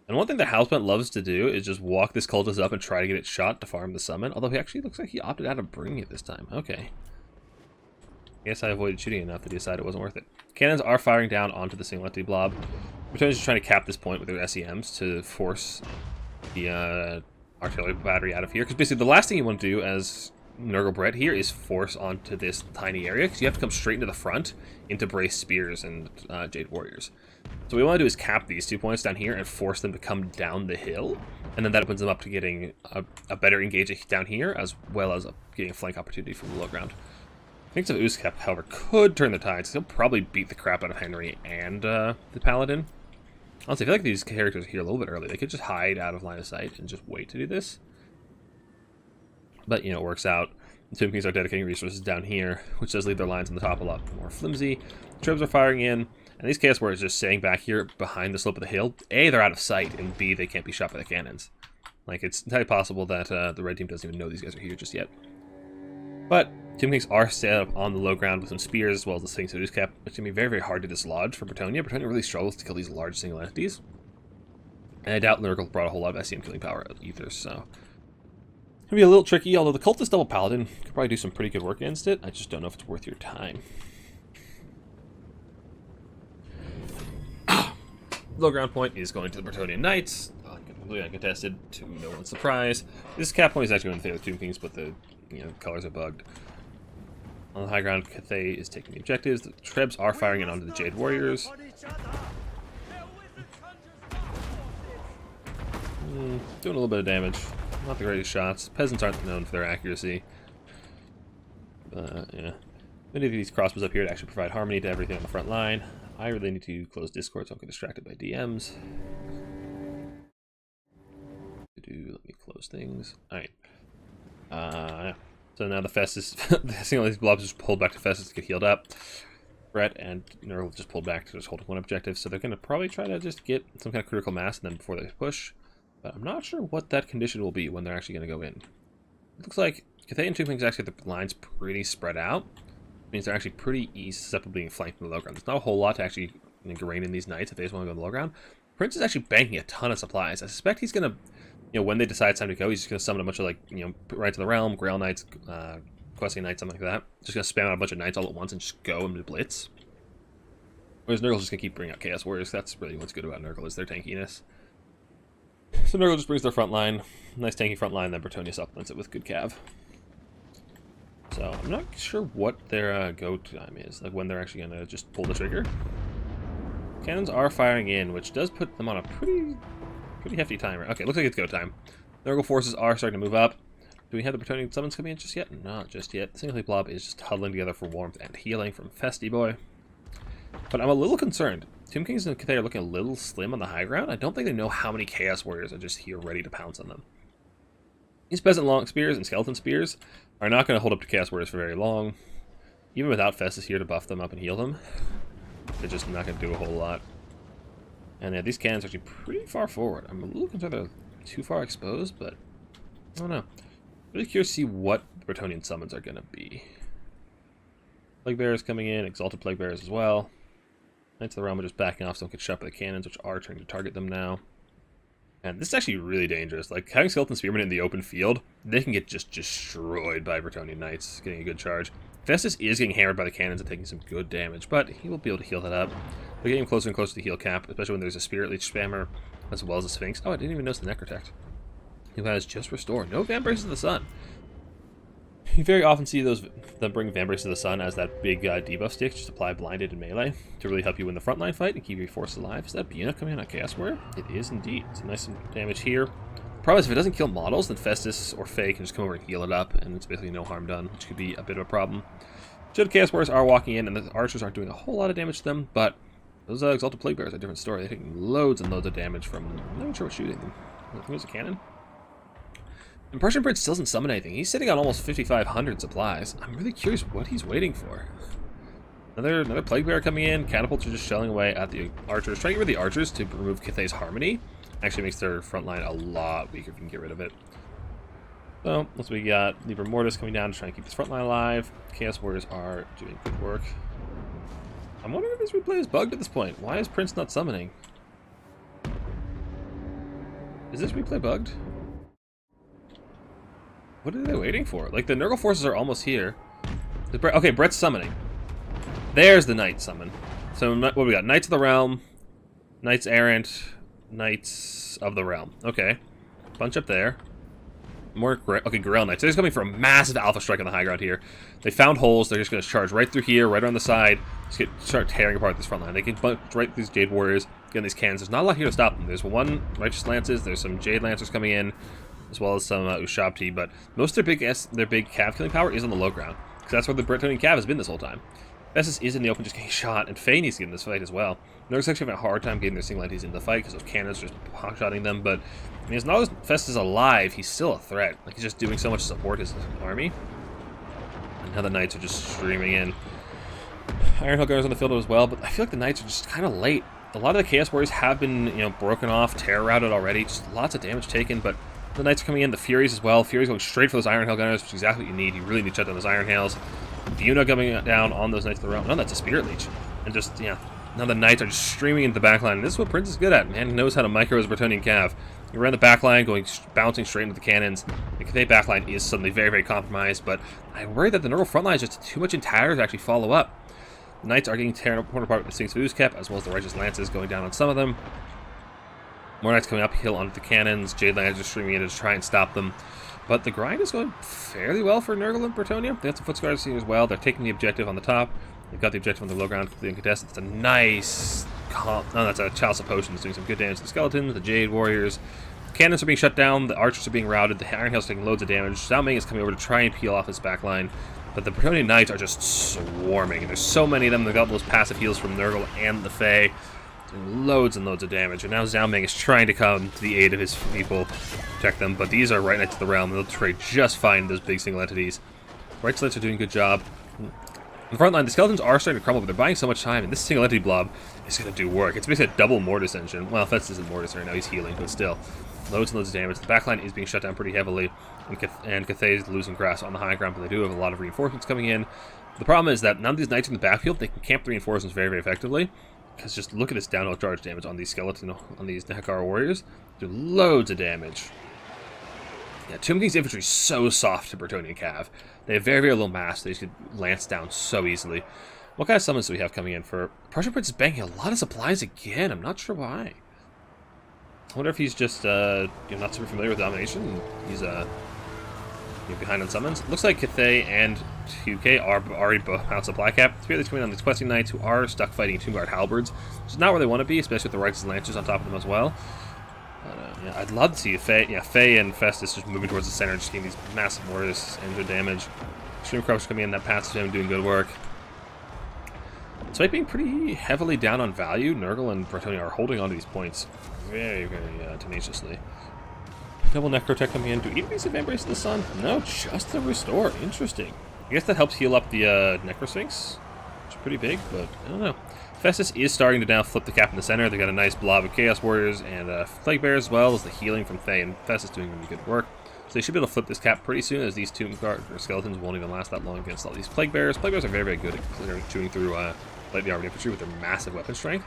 And one thing that Houseplant loves to do is just walk this cultist up and try to get it shot to farm the summon. Although he actually looks like he opted out of bringing it this time. Okay. I guess I avoided shooting enough that he decided it wasn't worth it. Cannons are firing down onto the single entity blob. Bretonnians are trying to cap this point with their SEMs to force the artillery battery out of here. Because basically the last thing you want to do as Nurgle Brett here is force onto this tiny area, because you have to come straight into the front into brace spears and Jade Warriors. So what we want to do is cap these 2 points down here and force them to come down the hill, and then that opens them up to getting a better engage down here, as well as getting a flank opportunity from the low ground. I think Uzkep, however, could turn the tides. He'll probably beat the crap out of Henry and the Paladin. Honestly, I feel like these characters are here a little bit early. They could just hide out of line of sight and just wait to do this. But, you know, it works out. The Tomb Kings are dedicating resources down here, which does leave their lines on the top a lot more flimsy. The Trebs are firing in, and these Chaos Warriors are just staying back here behind the slope of the hill. A, they're out of sight, and B, they can't be shot by the cannons. Like, it's entirely possible that the red team doesn't even know these guys are here just yet. But Tomb Kings are set up on the low ground with some spears, as well as the Sphinx Seduce Cap, which can be very, very hard to dislodge for Bretonnia. Bretonnia really struggles to kill these large single entities. And I doubt Nurgle brought a whole lot of SEM killing power either, so it'll be a little tricky, although the Cultist Double Paladin could probably do some pretty good work against it. I just don't know if it's worth your time. Low ground point is going to the Bretonnian Knights. Completely uncontested, to no one's surprise. This cap point is actually going to favor the Tomb Kings, but the colors are bugged. On the high ground, Cathay is taking the objectives. The Trebs are firing it onto the Jade Warriors. Doing a little bit of damage. Not the greatest shots. Peasants aren't known for their accuracy. Yeah. Many of these crossbows up here to actually provide harmony to everything on the front line. I really need to close Discord so I don't get distracted by DMs. Let me close things. Alright. Yeah. So now the Festus, seeing all these blobs just pulled back to Festus to get healed up. Brett and Nurgle just pulled back to just hold one objective, so they're going to probably try to just get some kind of critical mass and then before they push. But I'm not sure what that condition will be when they're actually going to go in. It looks like Cathay and Tomb Kings actually have the lines pretty spread out. It means they're actually pretty susceptible to being flanked in the low ground. There's not a whole lot to actually ingrain in these knights if they just want to go in the low ground. Prince is actually banking a ton of supplies. I suspect he's going to, when they decide it's time to go, he's just going to summon a bunch of, Rights of the Realm, Grail Knights, Questing Knights, something like that. Just going to spam out a bunch of Knights all at once and just go into Blitz. Whereas Nurgle's just going to keep bringing out Chaos Warriors. That's really what's good about Nurgle, is their tankiness. So Nurgle just brings their front line. Nice tanky front line, then Bretonnia supplements it with good cav. So I'm not sure what their go time is, like when they're actually going to just pull the trigger. Cannons are firing in, which does put them on a pretty hefty timer. Okay, looks like it's go time. Nurgle forces are starting to move up. Do we have the Bretonnian summons coming in just yet? Not just yet. The single blob is just huddling together for warmth and healing from Festy Boy. But I'm a little concerned. Tomb Kings and Cathay are looking a little slim on the high ground. I don't think they know how many Chaos Warriors are just here ready to pounce on them. These Peasant Long Spears and Skeleton Spears are not going to hold up to Chaos Warriors for very long. Even without Festus here to buff them up and heal them, they're just not going to do a whole lot. And these cannons are actually pretty far forward. I'm a little concerned they're too far exposed, but I don't know. Really curious to see what the Bretonnian summons are going to be. Plague Bearers coming in, Exalted Plague Bearers as well. Knights of the Realm are just backing off so don't get shot by the cannons, which are trying to target them now. And this is actually really dangerous. Like, having Skeleton Spearmen in the open field, they can get just destroyed by Bretonnian Knights, getting a good charge. Festus is getting hammered by the cannons and taking some good damage, but he will be able to heal that up. They're getting closer and closer to the heal cap, especially when there's a Spirit Leech spammer, as well as a Sphinx. Oh, I didn't even notice the Necrotect, who has just Restore. No Vambraces of the Sun. You very often see them bring Vambrace to the Sun as that big debuff stick, just apply blinded and melee to really help you win the frontline fight and keep your force alive. Is that Buna coming in on Chaos Warrior? It is indeed. It's nice damage here. Problem is, if it doesn't kill models, then Festus or Faye can just come over and heal it up, and it's basically no harm done, which could be a bit of a problem. So the Chaos Warriors are walking in, and the archers aren't doing a whole lot of damage to them, but those Exalted Plague Bearers are a different story. They're taking loads and loads of damage from... I'm not even sure what's shooting them. I think it was a cannon. And Prussian Prince still doesn't summon anything. He's sitting on almost 5,500 supplies. I'm really curious what he's waiting for. Another Plague Bearer coming in. Catapults are just shelling away at the archers. Trying to get rid of the archers to remove Cathay's Harmony. Actually makes their front line a lot weaker if you can get rid of it. So, once we got Libra Mortis coming down to try and keep this front line alive. Chaos Warriors are doing good work. I'm wondering if this replay is bugged at this point. Why is Prince not summoning? Is this replay bugged? What are they waiting for? Like, the Nurgle forces are almost here. Okay, Brett's summoning. There's the Knight summon. So, what do we got? Knights of the Realm, Knights Errant, Knights of the Realm. Okay. Bunch up there. More Grail Knights. They're just coming for a massive alpha strike on the high ground here. They found holes. They're just going to charge right through here, right around the side. Just start tearing apart this front line. They can bunch right through these Jade Warriors, get these cannons. There's not a lot here to stop them. There's one Righteous Lances. There's some Jade Lancers coming in, as well as some Ushabti. But most of their big cav killing power is on the low ground, because that's where the Bretonnian cav has been this whole time. Festus is in the open just getting shot, and Faye needs to get in this fight as well. Nerds actually having a hard time getting their single entities into the fight because those cannons just pot-shotting them, but I mean, as long as Festus is alive, he's still a threat. Like, he's just doing so much to support his army. And now the Knights are just streaming in. Iron Gunners on the field as well, but I feel like the Knights are just kind of late. A lot of the Chaos Warriors have been, you know, broken off, terror routed already, just lots of damage taken, but the Knights are coming in, the Furies as well. Furies going straight for those Iron Hail Gunners, which is exactly what you need. You really need to shut down those Iron Hails. Buna coming down on those Knights of the Realm. No, that's a Spirit Leech. And just, yeah, now the Knights are just streaming into the backline. And this is what Prince is good at, man. He knows how to micro his Bretonnian cav. You run the backline, bouncing straight into the cannons. The Cathay backline is suddenly very, very compromised, but I worry that the Nurgle front line is just too much in tires to actually follow up. The Knights are getting torn apart with the Sphinx of Uzkep, as well as the Righteous Lances going down on some of them. More Knights coming uphill onto the cannons. Jade Lancers streaming in to try and stop them. But the grind is going fairly well for Nurgle and Bretonnia. They have some Footscars here as well. They're taking the objective on the top. They've got the objective on the low ground completely uncontested. It's a nice... Oh, that's a Chalice of Potions doing some good damage to the Skeletons, the Jade Warriors. The cannons are being shut down. The Archers are being routed. The Iron Hail's taking loads of damage. Zhao Ming is coming over to try and peel off this back line. But the Bretonnian Knights are just swarming. And there's so many of them. They've got those passive heals from Nurgle and the Fae. Loads and loads of damage, and now Zhao Ming is trying to come to the aid of his people, protect them, but these are right next to the realm. They'll trade just fine those big single entities. Right Slits are doing a good job. On the front line, the Skeletons are starting to crumble, but they're buying so much time, and this single entity blob is going to do work. It's basically a double Mortis engine. Well, Festus isn't Mortis right now, he's healing, but still. Loads and loads of damage. The backline is being shut down pretty heavily, and Cathay is losing grasp on the high ground, but they do have a lot of reinforcements coming in. The problem is that none of these Knights in the backfield, they can camp the reinforcements very, very effectively. Because just look at this downhill charge damage on these on these Nehekara warriors. Do loads of damage. Yeah, Tomb King's infantry is so soft to Bretonnian cav. They have very, very little mass. They just get lanced down so easily. What kind of summons do we have coming in for... Prussian Prince is banking a lot of supplies again. I'm not sure why. I wonder if he's just not super familiar with Domination. He's behind on summons. Looks like Cathay and 2K are already both out supply cap. Three of these coming on these questing Knights who are stuck fighting Tomb Guard Halberds, which is not where they want to be, especially with the Righteous Lancers on top of them as well. But, yeah, I'd love to see Faye and Festus just moving towards the center, just getting these massive mortars and good damage. Stream Crush coming in, that passive him doing good work. Despite being pretty heavily down on value, Nurgle and Bretonnia are holding on to these points very, very tenaciously. Double Necrotech coming in. Do enemies have Embrace of the Sun? No, just the Restore. Interesting. I guess that helps heal up the Necrosphinx, which is pretty big, but I don't know. Festus is starting to now flip the cap in the center. They got a nice blob of Chaos Warriors and Plague Bears, as well as the healing from Faye, and Festus doing really good work. So they should be able to flip this cap pretty soon, as these Tomb Guard or Skeletons won't even last that long against all these Plague Bears. Plague Bears are very, very good at chewing through lightly armored infantry with their massive weapon strength.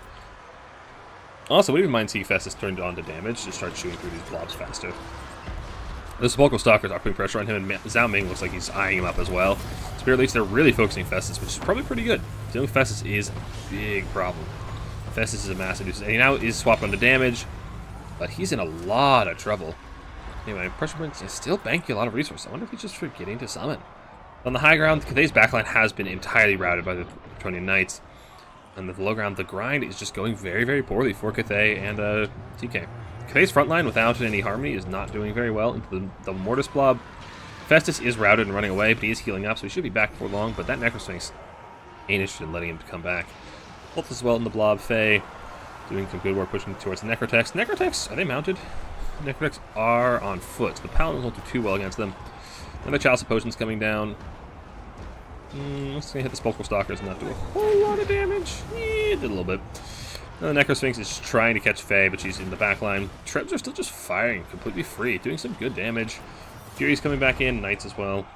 Also, wouldn't even mind seeing Festus turned on to damage to start chewing through these blobs faster. The Sepulchral Stalkers are putting pressure on him, and Zhao Ming looks like he's eyeing him up as well. Spirit Leech, they're really focusing Festus, which is probably pretty good. Dealing with Festus is a big problem. Festus is a massive nuisance, and he now is swapped onto damage, but he's in a lot of trouble. Anyway, Pressure Prince is still banking a lot of resources. I wonder if he's just forgetting to summon. On the high ground, Cathay's backline has been entirely routed by the Bretonian Knights. And the low ground, the grind is just going very, very poorly for Cathay and TK. Cathay's front line without any harmony is not doing very well into the Mortis blob. Festus is routed and running away, but he is healing up, so he should be back before long, but that Necrosphinx ain't interested in letting him come back. Both as well in the blob. Faye doing some good work pushing towards the Necrotex. Necrotex, are they mounted? Necrotex are on foot, so the Paladins won't do too well against them. Another Chalice of Potions coming down. Let's hit the Sepulchral Stalkers and not do a whole lot of damage. It did a little bit. Now the Necrosphinx is trying to catch Faye, but she's in the back line. Trebs are still just firing completely free, doing some good damage. Fury's coming back in, Knights as well.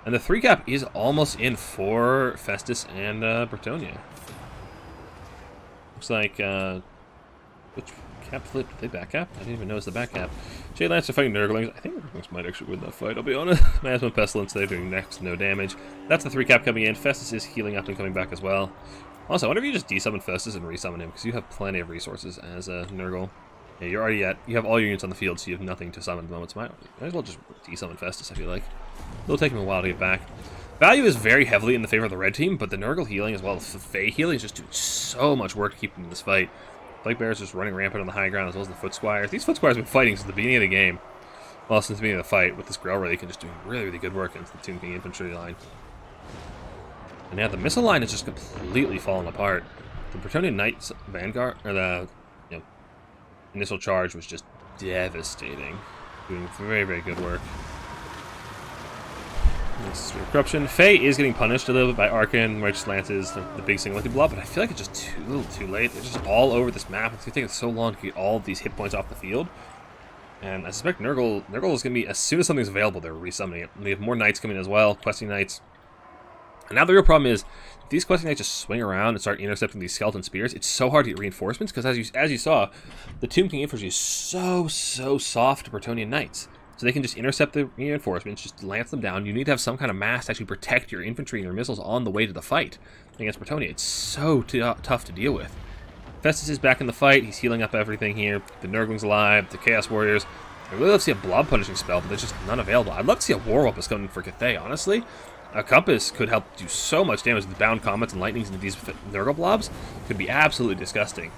And the 3-cap is almost in for Festus and Bretonia. Looks like, which cap flipped? Did they back cap? I didn't even notice the back cap. Jade Lance are fighting Nurglings. I think Nurglings might actually win that fight, I'll be honest. Miasma Pestilence, they're doing next, no damage. That's the 3-cap coming in. Festus is healing up and coming back as well. Also, I wonder if you just desummon Festus and resummon him, because you have plenty of resources as a Nurgle. Yeah, you're already you have all your units on the field, so you have nothing to summon at the moment. So might as well just desummon Festus, I feel like. It'll take him a while to get back. Value is very heavily in the favor of the red team, but the Nurgle healing as well as the Fae healing is just doing so much work to keep them in this fight. Plague Bears just running rampant on the high ground as well as the Foot Squires. These Foot Squires have been fighting since the beginning of the game. Well, since the beginning of the fight, with this Grail Relic and just doing really, really good work against the Tomb King infantry line. And yeah, the missile line is just completely falling apart. The Bretonian Knights Vanguard, or the initial charge was just devastating. Doing very, very good work. This is Corruption. Faye is getting punished a little bit by Arcan, Righteous Lances, the big single blob, but I feel like it's just too late. They're just all over this map. It's going to take so long to get all of these hit points off the field. And I suspect Nurgle is going to be, as soon as something's available, they're resummoning it. And we have more Knights coming as well, Questing Knights. And now the real problem is, if these Questing Knights just swing around and start intercepting these Skeleton Spears, it's so hard to get reinforcements, because as you saw, the Tomb King infantry is so soft to Bretonian Knights. So they can just intercept the reinforcements, just lance them down. You need to have some kind of mass to actually protect your infantry and your missiles on the way to the fight against Bretonia. It's so tough to deal with. Festus is back in the fight. He's healing up everything here. The Nurgling's alive. The Chaos Warriors. I really love to see a blob punishing spell, but there's just none available. I'd love to see a War Whoop coming for Cathay, honestly. A Compass could help do so much damage with bound comets and lightnings into these Nurgle blobs. It could be absolutely disgusting.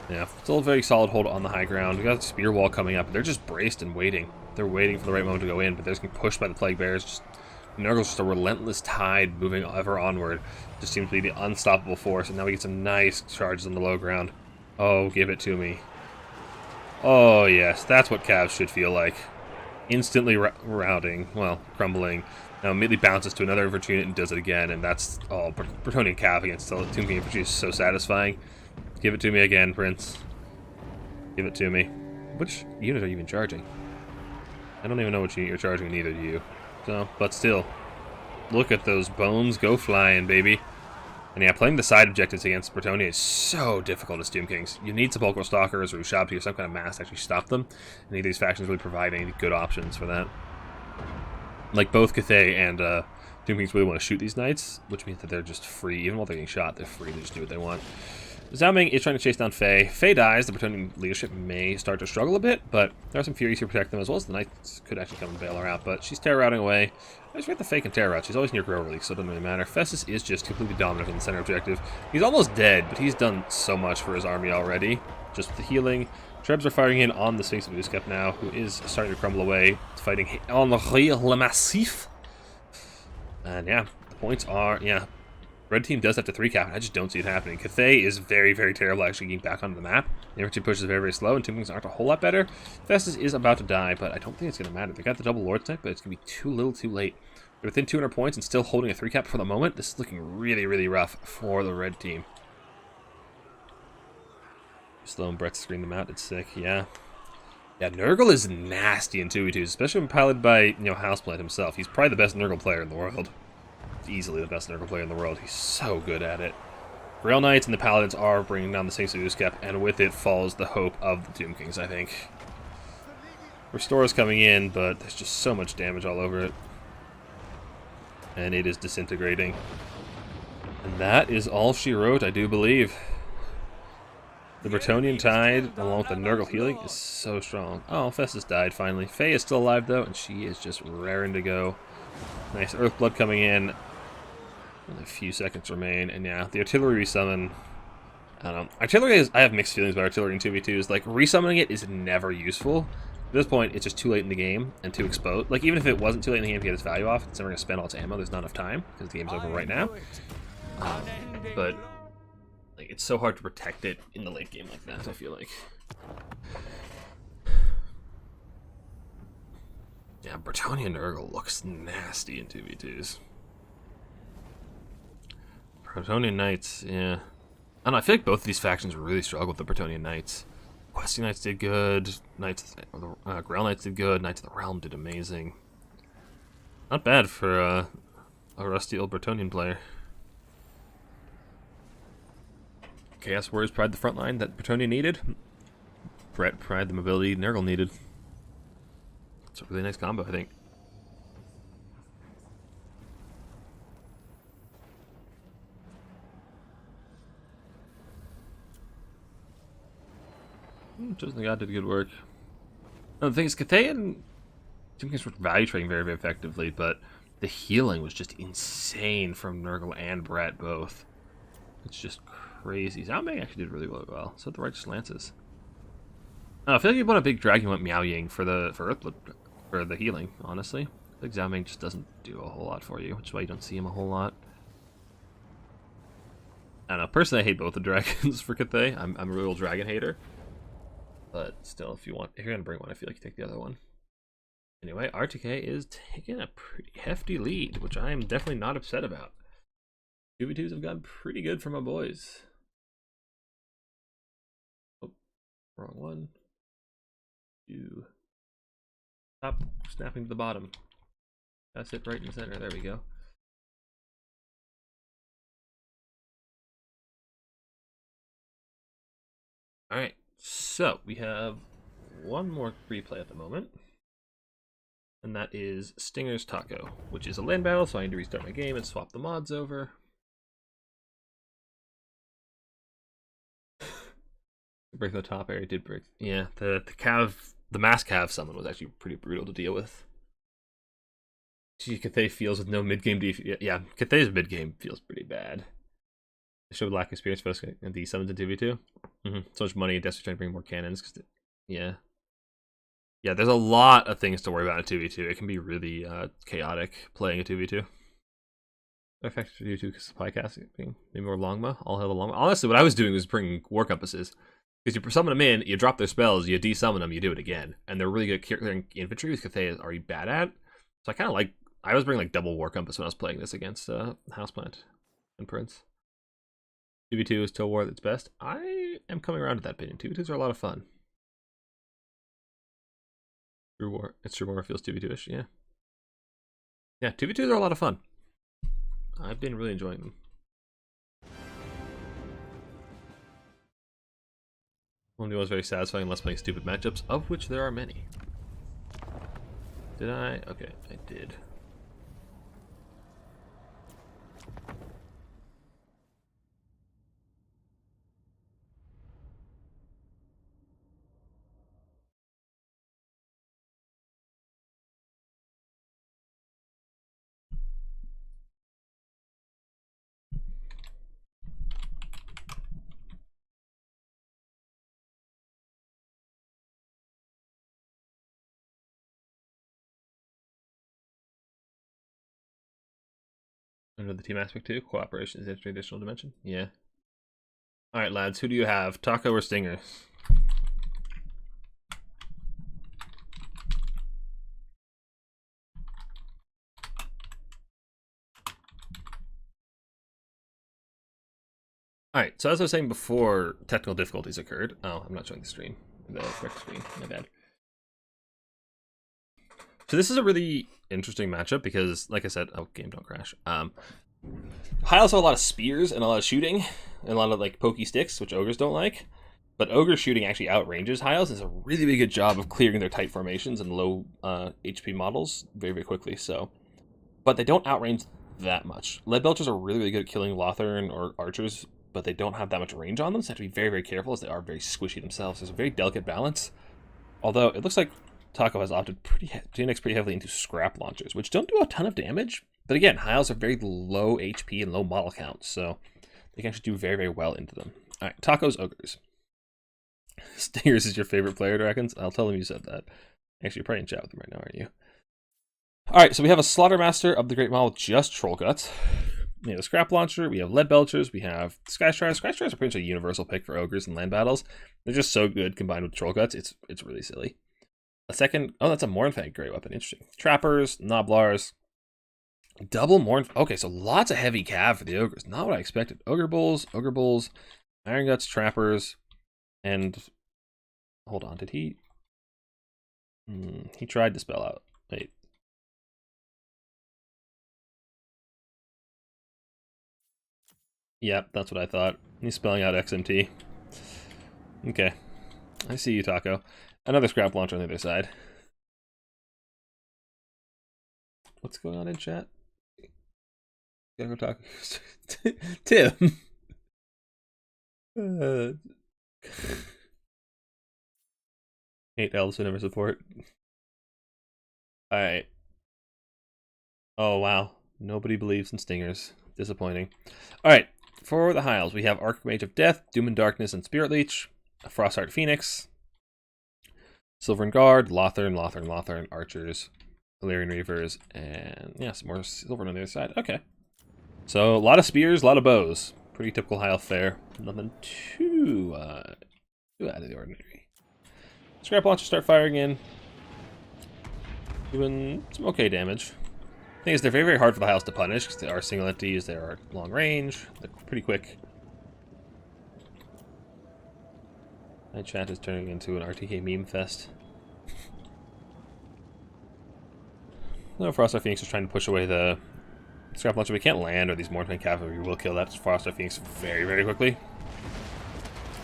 Yeah, still a very solid hold on the high ground. We got the Spear Wall coming up. They're just braced and waiting. They're waiting for the right moment to go in, but they're just getting pushed by the Plague Bears. Just, Nurgle's just a relentless tide moving ever onward. Just seems to be the unstoppable force, and now we get some nice charges on the low ground. Oh, give it to me. Oh, yes, that's what Cavs should feel like. Instantly routing, well, crumbling. Now immediately bounces to another infantry unit and does it again, and that's all. Bretonian Cav against the Tomb King infantry is so satisfying. Give it to me again, Prince. Give it to me. Which unit are you even charging? I don't even know which unit you're charging, neither do you. So, but still. Look at those bones go flying, baby. And yeah, playing the side objectives against Bretonia is so difficult as Tomb Kings. You need Sepulchral Stalkers or Ushabti or some kind of mass to actually stop them. And neither of these factions really provide any good options for that. Like both Cathay and Tomb Kings really want to shoot these Knights, which means that they're just free. Even while they're getting shot, they're free. They just do what they want. Zhao Ming is trying to chase down Faye. Faye dies. The Bretonian leadership may start to struggle a bit, but there are some Furies to protect them, as well as the Knights could actually come and bail her out, but she's terror routing away. I just forget the Faye can terror route. She's always near Grail Relic, so it doesn't really matter. Festus is just completely dominant in the center objective. He's almost dead, but he's done so much for his army already. Just with the healing. Trebs are firing in on the Sphinx of Uskep now, who is starting to crumble away. It's fighting Henri Le Massif. And yeah, the points are, yeah. Red team does have to 3-cap, and I just don't see it happening. Cathay is very, very terrible actually getting back onto the map. The infantry pushes very, very slow, and Tomb Kings aren't a whole lot better. Festus is about to die, but I don't think it's going to matter. They got the double Lord type, but it's going to be too little too late. They're within 200 points and still holding a 3-cap for the moment. This is looking really, really rough for the red team. Slow and Brett screened them out. It's sick, yeah. Yeah, Nurgle is nasty in 2v2s, especially when piloted by, Houseplant himself. He's probably the best Nurgle player in the world. Easily the best Nurgle player in the world. He's so good at it. Grail Knights and the Paladins are bringing down the Sphinx of Uskep, and with it falls the hope of the Tomb Kings, I think. Restore is coming in, but there's just so much damage all over it. And it is disintegrating. And that is all she wrote, I do believe. The Bretonian Tide, along with the Nurgle healing, is so strong. Oh, Festus died finally. Faye is still alive though, and she is just raring to go. Nice Earthblood coming in. Only a few seconds remain, and yeah, the artillery resummon. I don't know. Artillery is. I have mixed feelings about artillery in 2v2s. Like, resummoning it is never useful. At this point, it's just too late in the game and too exposed. Like, even if it wasn't too late in the game to get its value off, it's never going to spend all its ammo. There's not enough time because the game's over right now. But like, it's so hard to protect it in the late game like that, I feel like. Yeah, Bretonian Nurgle looks nasty in 2v2s. Bretonian Knights, yeah. I don't know, I feel like both of these factions really struggle with the Bretonian Knights. Questing Knights did good, Grail Knights did good, Knights of the Realm did amazing. Not bad for a rusty old Bretonian player. Chaos Warriors provide the front line that Bretonia needed. Brett provide the mobility Nurgle needed. It's a really nice combo, I think. Chosen God did good work. No, the thing is, Cathay and Timkins were value trading very, very effectively, but the healing was just insane from Nurgle and Brett both. It's just crazy. Zhaomeng actually did really well. So did the Righteous Lances. I feel like you want a big dragon went Miao Ying for Earthblood, for the healing, honestly. I think Zhaomeng just doesn't do a whole lot for you, which is why you don't see him a whole lot. I don't know, personally I hate both the dragons for Cathay. I'm a real dragon hater. But still, if you're gonna bring one, I feel like you take the other one. Anyway, RTK is taking a pretty hefty lead, which I am definitely not upset about. 2v2s have gotten pretty good for my boys. Oh, wrong one. You stop snapping to the bottom. That's it, right in the center. There we go. All right. So, we have one more replay at the moment, and that is Stinger's Taco, which is a land battle, so I need to restart my game and swap the mods over. Break the top area did break. Yeah, the mass cav summon was actually pretty brutal to deal with. Gee, Cathay feels with no mid-game defense. Yeah, Cathay's mid-game feels pretty bad. They showed lack of experience for us and these summons in 2v2. So much money and desperately trying to bring more cannons. Yeah, there's a lot of things to worry about in 2v2. It can be really chaotic playing a 2v2. Effective for you to supply casting, maybe more Longma. I'll have a Longma. Honestly, what I was doing was bringing War Compasses. Because you summon them in, you drop their spells, you desummon them, you do it again. And they're really good clearing infantry, which Cathay is already bad at. So I kind of like, I was bringing like double War Compass when I was playing this against Houseplant and Prince. 2v2 is still war at its best. I am coming around to that opinion. 2v2s are a lot of fun. True War. It's True War feels 2v2-ish, yeah. Yeah, 2v2s are a lot of fun. I've been really enjoying them. Only was very satisfying unless playing stupid matchups, of which there are many. Did I? Okay, I did. Under the team aspect too, cooperation is an additional dimension. Yeah. All right, lads, who do you have, Taco or Stinger? All right, so as I was saying before, technical difficulties occurred. Oh, I'm not showing the stream, the correct screen. My bad. So this is a really interesting matchup because, like I said, oh, game don't crash. High elves have a lot of spears and a lot of shooting and a lot of like pokey sticks, which ogres don't like. But ogre shooting actually outranges high elves. Does a really, really good job of clearing their tight formations and low HP models very, very quickly. So, but they don't outrange that much. Lead belchers are really, really good at killing Lothern or archers but they don't have that much range on them, so you have to be very, very careful, as they are very squishy themselves. There's a very delicate balance. Although, it looks like Taco has opted to index pretty heavily into scrap launchers, which don't do a ton of damage. But again, Hiles are very low HP and low model count, so they can actually do very, very well into them. Alright, Taco's Ogres. Stingers is your favorite player, Dragons? I'll tell him you said that. Actually, you're probably in chat with him right now, aren't you? Alright, so we have a Slaughtermaster of the Great Maul with just Troll Guts. We have a Scrap Launcher, we have Lead Belchers, we have Sky Striders. Sky Striders are pretty much a universal pick for Ogres in land battles. They're just so good combined with Troll Guts, it's really silly. A second, oh, that's a Mournfang great weapon, interesting. Trappers, Noblars, double Mourn. Okay, so lots of heavy cav for the Ogres. Not what I expected. Ogre Bulls, Iron Guts, Trappers, and hold on, did he? He tried to spell out. Wait. Yep, that's what I thought. He's spelling out XMT. Okay. I see you, Taco. Another Scrap Launcher on the other side. What's going on in chat? Gotta go talk. Tim! 8 elves would never support. Alright. Oh, wow. Nobody believes in Stingers. Disappointing. Alright. For the Hiles, we have Archmage of Death, Doom and Darkness, and Spirit Leech, a Frostheart Phoenix, Silvern Guard, Lothern, Archers, Valyrian Reavers, and yeah, some more Silvern on the other side. Okay. So, a lot of spears, a lot of bows. Pretty typical Hile fare. Nothing too out of the ordinary. Scrap Launchers start firing in. Doing some okay damage. Thing is, they're very, very hard for the Hiles to punish, because they are single entities, they are long range, they're pretty quick. My chat is turning into an RTK meme fest. No, Frostheart Phoenix is trying to push away the Scrap Launcher. We can't land, or these Mournfang Cavalry will kill that Frostheart Phoenix very, very quickly.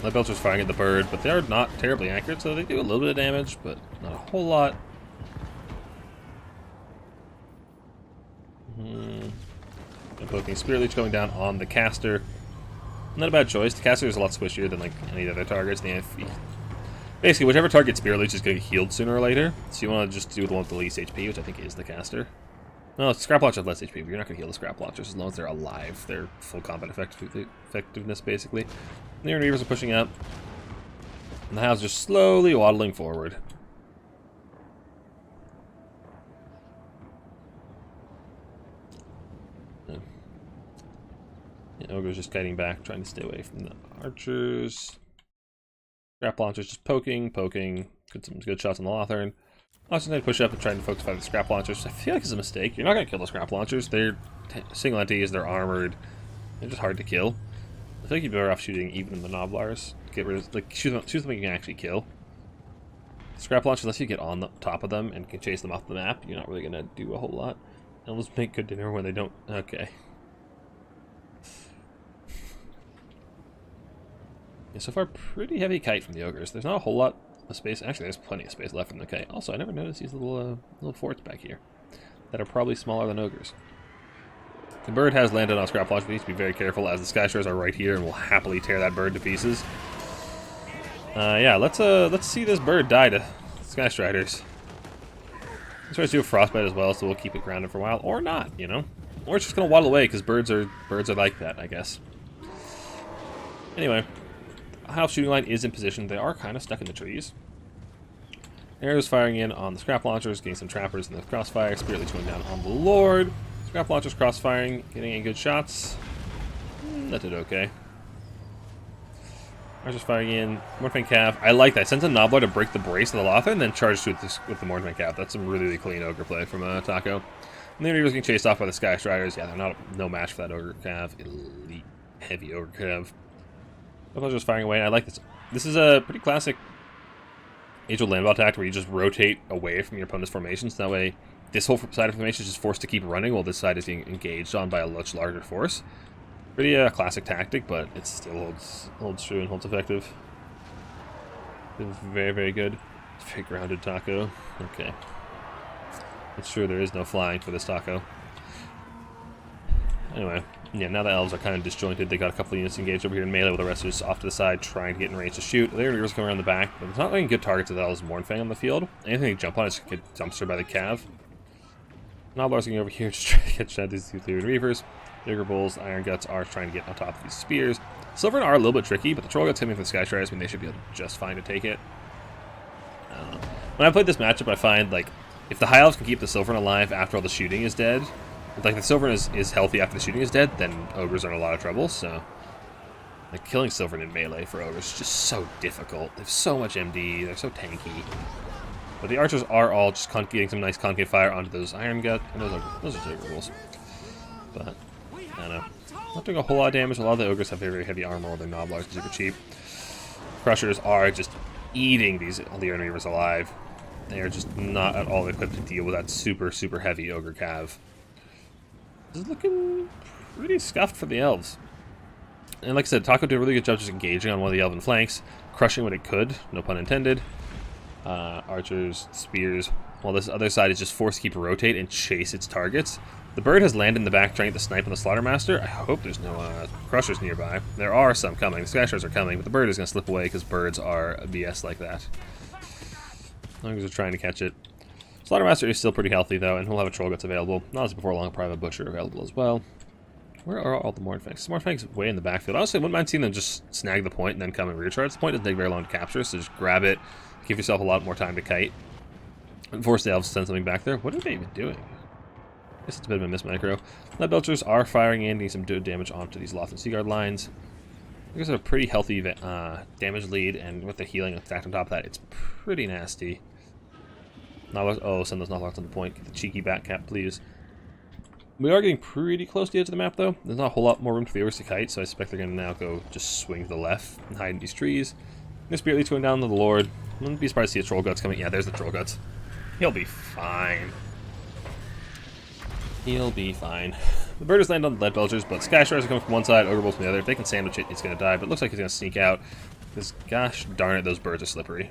Lead Belcher's firing at the bird, but they are not terribly accurate, so they do a little bit of damage, but not a whole lot. I'm poking Spirit Leech going down on the caster. Not a bad choice. The caster is a lot squishier than like any other targets. Basically, whichever target Spirit Leech is going to get healed sooner or later. So you want to just do the one with the least HP, which I think is the caster. No, Scrap Launcher has less HP, but you're not going to heal the Scrap Launchers as long as they're alive. They're full combat effectiveness, basically. The Reavers are pushing up. And the Hiles just slowly waddling forward. Ogre's just kiting back, trying to stay away from the archers. Scrap Launcher's just poking. Get some good shots on the Lothern. Also, going to push up and trying to focus on the Scrap Launchers. I feel like it's a mistake. You're not going to kill the Scrap Launchers. They're single entities, they're armored. They're just hard to kill. I feel like you'd be better off shooting even the Noblars. Get rid of, like, shoot them you can actually kill. Scrap Launchers, unless you get on the top of them and can chase them off the map, you're not really going to do a whole lot. They'll just make good dinner when they don't. Okay. Yeah, so far, pretty heavy kite from the Ogres. There's not a whole lot of space. Actually, there's plenty of space left from the kite. Also, I never noticed these little forts back here that are probably smaller than Ogres. The bird has landed on Scrap Launcher. We need to be very careful, as the Sky Striders are right here and will happily tear that bird to pieces. Yeah, let's see this bird die to Sky Striders. Let's try to do a frostbite as well, so we'll keep it grounded for a while, or not, you know, or it's just gonna waddle away because birds are like that, I guess. Anyway. Hile shooting line is in position. They are kind of stuck in the trees. Arrows firing in on the Scrap Launchers, getting some Trappers in the crossfire. Spirit Leech going down on the Lord. Scrap Launchers crossfiring, getting any good shots. That did okay. Archers firing in. Mournfang Cav. I like that. Sends a Nobbler to break the brace of the Lothar and then charge with the Mournfang Cav. That's some really, really clean Ogre play from Taco. And the Reavers getting chased off by the Sky Striders. Yeah, they're no match for that Ogre Cav. Elite, heavy Ogre Cav. Just firing away, and I like this. This is a pretty classic Age of Land Battle attack where you just rotate away from your opponent's formations. That way, this whole side of formation is just forced to keep running while this side is being engaged on by a much larger force. Pretty classic tactic, but it still holds true and holds effective. It's very, very good. Very grounded Taco. Okay. It's true there is no flying for this Taco. Anyway, Yeah, now the elves are kind of disjointed. They got a couple of units engaged over here in melee, with the rest just off to the side trying to get in range to shoot. The Reavers coming around the back, but it's not letting good targets of the elves Mornfang on the field. Anything they jump on is get dumpstered by the Cav. Noblars going over here just trying to catch these two Reavers. Bigger Bulls, Iron Guts are trying to get on top of these spears. Silver are a little bit tricky, but the Troll Guts hitting from the Sky Striders mean they should be able to just fine to take it. When I played this matchup, I find, like, if the High Elves can keep the Silverin alive after all the shooting is dead, like, if the Silverin is healthy after the shooting is dead, then Ogres are in a lot of trouble, so... Like, killing Silverin in melee for Ogres is just so difficult. They have so much MD, they're so tanky. But the Archers are all just getting some nice concave fire onto those Iron Gut, and those are Silver Rules. But, I don't know. Not doing a whole lot of damage. A lot of the Ogres have very, very heavy armor, while their Noblars are super cheap. Crushers are just eating the enemy Reavers alive. They are just not at all equipped to deal with that super, super heavy Ogre Cav. This is looking pretty scuffed for the Elves. And like I said, Taco did a really good job just engaging on one of the Elven flanks, crushing what it could, no pun intended. Archers, spears, while this other side is just forced to keep rotate and chase its targets. The bird has landed in the back trying to snipe on the Slaughtermaster. I hope there's no crushers nearby. There are some coming. The Sky Stars are coming, but the bird is going to slip away because birds are BS like that. As long as they're trying to catch it. Slaughtermaster is still pretty healthy, though, and he'll have a Troll Guts available. Not as before long, probably have a Butcher available as well. Where are all the Mornfangs? Mornfangs way in the backfield. Honestly, I wouldn't mind seeing them just snag the point and then come and rear charge. The point doesn't take very long to capture, so just grab it, give yourself a lot more time to kite, and force the Elves to send something back there. What are they even doing? I guess it's a bit of a mismicro. Lead Belchers are firing in, getting some good damage onto these Loth and Seaguard lines. You guys have a pretty healthy damage lead, and with the healing stacked on top of that, it's pretty nasty. Oh, send those Noblars on the point. Get the cheeky back cap, please. We are getting pretty close to the edge of the map, though. There's not a whole lot more room for the Ogres to kite, so I suspect they're going to now go just swing to the left and hide in these trees. This Spirit Leech going down to the Lord. Wouldn't be surprised to see a Troll Guts coming. Yeah, there's the Troll Guts. He'll be fine. He'll be fine. The bird has landed on the Lead Belchers, but Sky Stars are coming from one side, Ogre Bolts from the other. If they can sandwich it, it's going to die, but it looks like he's going to sneak out. Because, gosh darn it, those birds are slippery.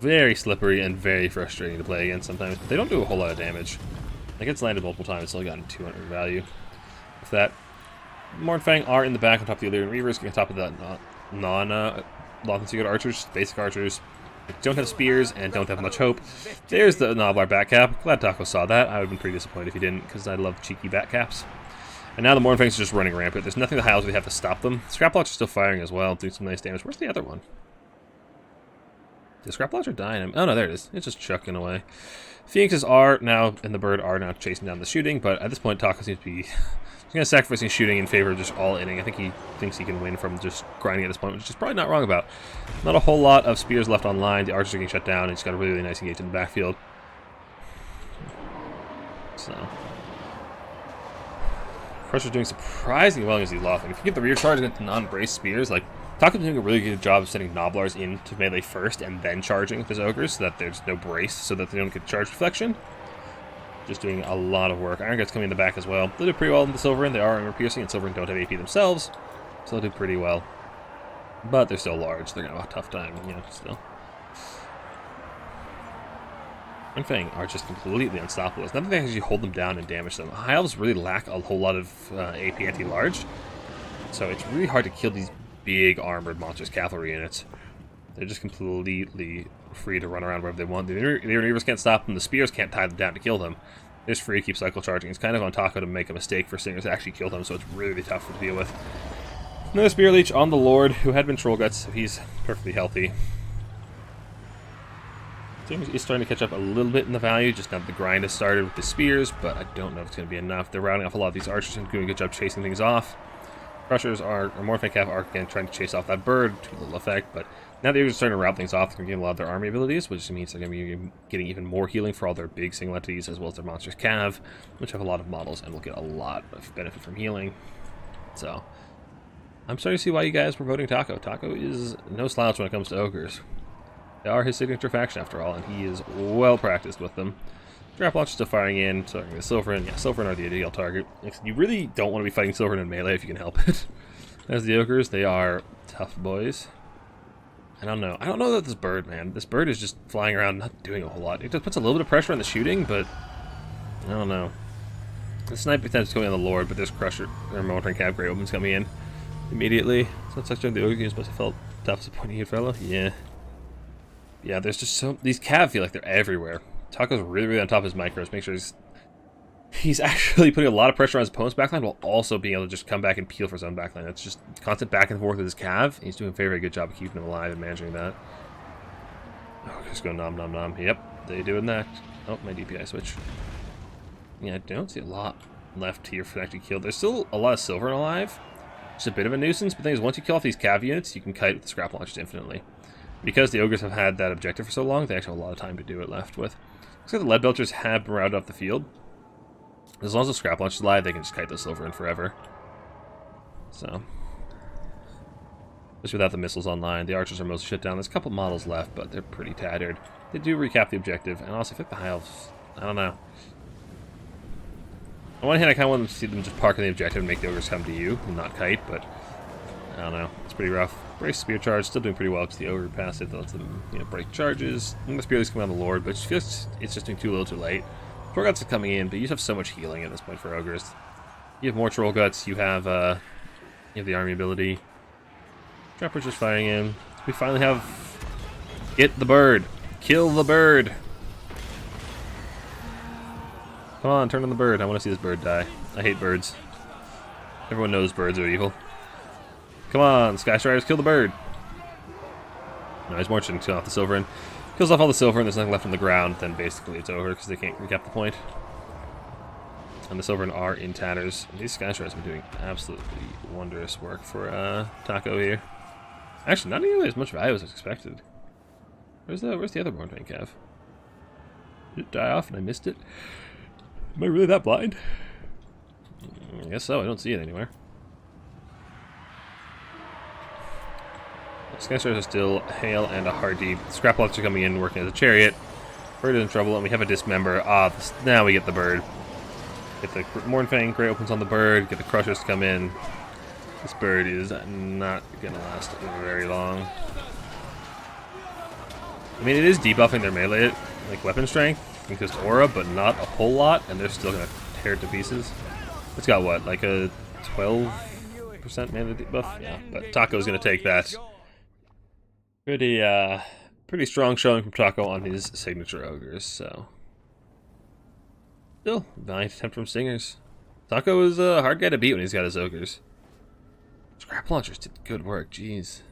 Very slippery and very frustrating to play against sometimes. They don't do a whole lot of damage. It gets landed multiple times, it's only gotten 200 value. With that, Mornfang are in the back on top of the Illyrian Reavers, getting on top of the Loth and Seaguard Archers, basic Archers. Don't have spears and don't have much hope. There's the Noblar back cap. Glad Taco saw that. I would have been pretty disappointed if he didn't, because I love cheeky back caps. And now the Mornfangs are just running rampant. There's nothing the High Elves really have to stop them. Scraplots are still firing as well, doing some nice damage. Where's the other one? The Scraplots are dying. Oh no, there it is. It's just chucking away. Phoenixes are now, and the bird are now chasing down the shooting, but at this point Taco seems to be going to sacrificing shooting in favor of just all inning. I think he thinks he can win from just grinding at this point, which is probably not wrong about. Not a whole lot of spears left online. The Archers are getting shut down, and he's got a really, really nice engage in the backfield. So, Crusher's doing surprisingly well against these Loth. If you get the rear charge against non-braced spears, like, Taco's doing a really good job of sending Noblars into melee first and then charging with his Ogres so that there's no brace, so that they don't get charge deflection. Just doing a lot of work. Iron Guts coming in the back as well. They do pretty well in the Silverin. They are armor piercing, and Silverin don't have AP themselves, so they'll do pretty well. But they're still large. They're going to have a tough time, you know, still. Mornfang are just completely unstoppable. It's nothing that can actually hold them down and damage them. High Elves really lack a whole lot of AP anti-large, so it's really hard to kill these big armored monstrous cavalry units. They're just completely free to run around wherever they want. The Reavers can't stop them. The spears can't tie them down to kill them. They're just free to keep cycle charging. It's kind of on Taco to make a mistake for Stingers to actually kill them, so it's really tough to deal with. Another Spear Leech on the Lord, who had been Troll Guts, so he's perfectly healthy. He's starting to catch up a little bit in the value, just now that the grind has started with the spears, but I don't know if it's going to be enough. They're rounding off a lot of these Archers and doing a good job chasing things off. Crushers are, or Mornfang Cav are again trying to chase off that bird to little effect, but now they're just starting to route things off. They're getting a lot of their army abilities, which means they're going to be getting even more healing for all their big single entities, as well as their monsters Cav, which have a lot of models and will get a lot of benefit from healing. So, I'm starting to see why you guys were voting Taco. Taco is no slouch when it comes to ogres. They are his signature faction after all, and he is well practiced with them. Trap Launch is still firing in, starting with Silverin. Yeah, Silverin are the ideal target. You really don't want to be fighting Silverin in melee if you can help it. As the ogres, they are tough boys. I don't know that this bird, man. This bird is just flying around, not doing a whole lot. It just puts a little bit of pressure on the shooting, but I don't know. The snipe attempts going on the Lord, but there's Crusher or Motoring Cab Great Opens coming in immediately. So it's like the Ogre games must have felt tough disappointing here, fellow. Yeah. Yeah, there's just so these Cav feel like they're everywhere. Taco's really on top of his micros. Make sure he's actually putting a lot of pressure on his opponent's backline while also being able to just come back and peel for his own backline. That's just constant back and forth with his Cav. He's doing a very good job of keeping him alive and managing that. Oh, just go nom nom nom. Yep, they doing that. Oh, my DPI switch. Yeah, I don't see a lot left here for actually kill. There's still a lot of silver alive. It's a bit of a nuisance, but the thing is, once you kill off these Cav units, you can kite with the scrap launchers infinitely. Because the Ogres have had that objective for so long, they actually have a lot of time to do it left with. Looks like the Lead Belchers have been routed off the field. As long as the scrap launchers alive, they can just kite the silver in forever. So, just without the missiles online, the archers are mostly shut down. There's a couple models left, but they're pretty tattered. They do recap the objective, and also I think the High Elves, I don't know. On one hand, I kind of want to see them just park on the objective and make the Ogres come to you and not kite, but I don't know. It's pretty rough. Brace Spear Charge, still doing pretty well because the Ogre passive lets them, break charges. And the Spear League's coming on the Lord, but it just feels it's just doing too little too late. Troll Guts are coming in, but you just have so much healing at this point for Ogres. You have more Troll Guts, you have the army ability. Trapper's just firing in. We finally have... Get the bird! Kill the bird! Come on, turn on the bird. I want to see this bird die. I hate birds. Everyone knows birds are evil. Come on, Sky Striders, kill the bird! No, he's more interested in killing off the silver, and kills off all the silver and there's nothing left on the ground, then basically it's over because they can't recap the point. And the Silverin are in tatters. And these Sky Striders have been doing absolutely wondrous work for Taco here. Actually, not nearly as much value as expected. Where's the other Motoring Cav? Did it die off and I missed it? Am I really that blind? I guess so, I don't see it anywhere. Sky Stars are still Hail and a Hardy. Scrap Lots are coming in, working as a chariot. Bird is in trouble, and we have a dismember. Now we get the bird. Get the Mornfang, Grey opens on the bird, get the Crushers to come in. This bird is not going to last very long. I mean, it is debuffing their melee, like weapon strength, increased aura, but not a whole lot, and they're still going to tear it to pieces. It's got what, like a 12% mana debuff? Yeah, but Taco's going to take that. Pretty strong showing from Taco on his signature Ogres, so. Still, valiant attempt from Stingers. Taco is a hard guy to beat when he's got his Ogres. Scrap Launchers did good work, jeez.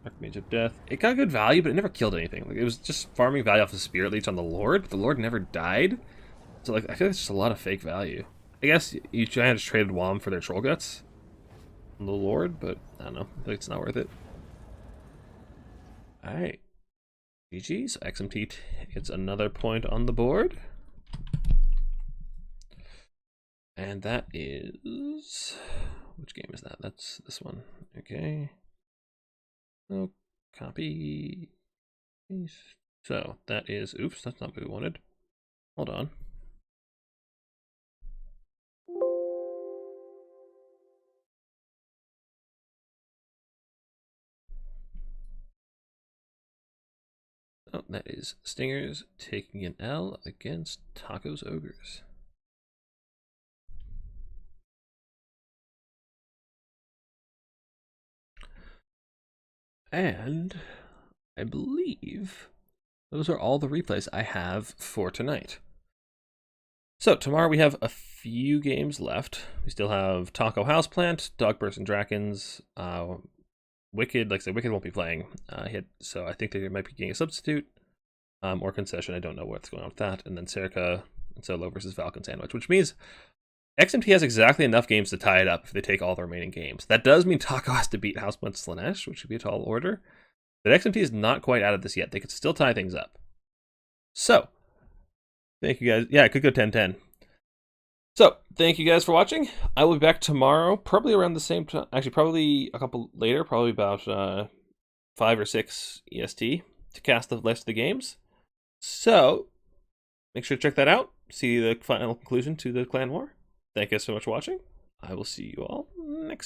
Archmage of Death. It got good value, but it never killed anything. Like, it was just farming value off the Spirit Leech on the Lord, but the Lord never died. So, like, I feel like it's just a lot of fake value. I guess you kind of just traded Wom for their Troll Guts on the Lord, but I don't know. I feel like it's not worth it. Alright. GG. So XMT gets another point on the board. And that is... Which game is that? That's this one. Okay. Oh, copy. So that is... Oops, that's not what we wanted. Hold on. Oh, that is Stingers taking an L against Taco's Ogres. And I believe those are all the replays I have for tonight. So tomorrow we have a few games left. We still have Taco Houseplant, Dogburst and Drakens, Wicked. Like I said, Wicked won't be playing. So I think they might be getting a substitute or concession. I don't know what's going on with that. And then Serica and Solo versus Falcon Sandwich, which means XMT has exactly enough games to tie it up if they take all the remaining games. That does mean Taco has to beat Houseplant Slanesh, which would be a tall order. But XMT is not quite out of this yet. They could still tie things up. So, thank you guys. Yeah, it could go 10-10. So, thank you guys for watching. I will be back tomorrow, probably around the same time. Actually, probably a couple later, probably about 5 or 6 EST to cast the rest of the games. So, make sure to check that out. See the final conclusion to the clan war. Thank you guys so much for watching. I will see you all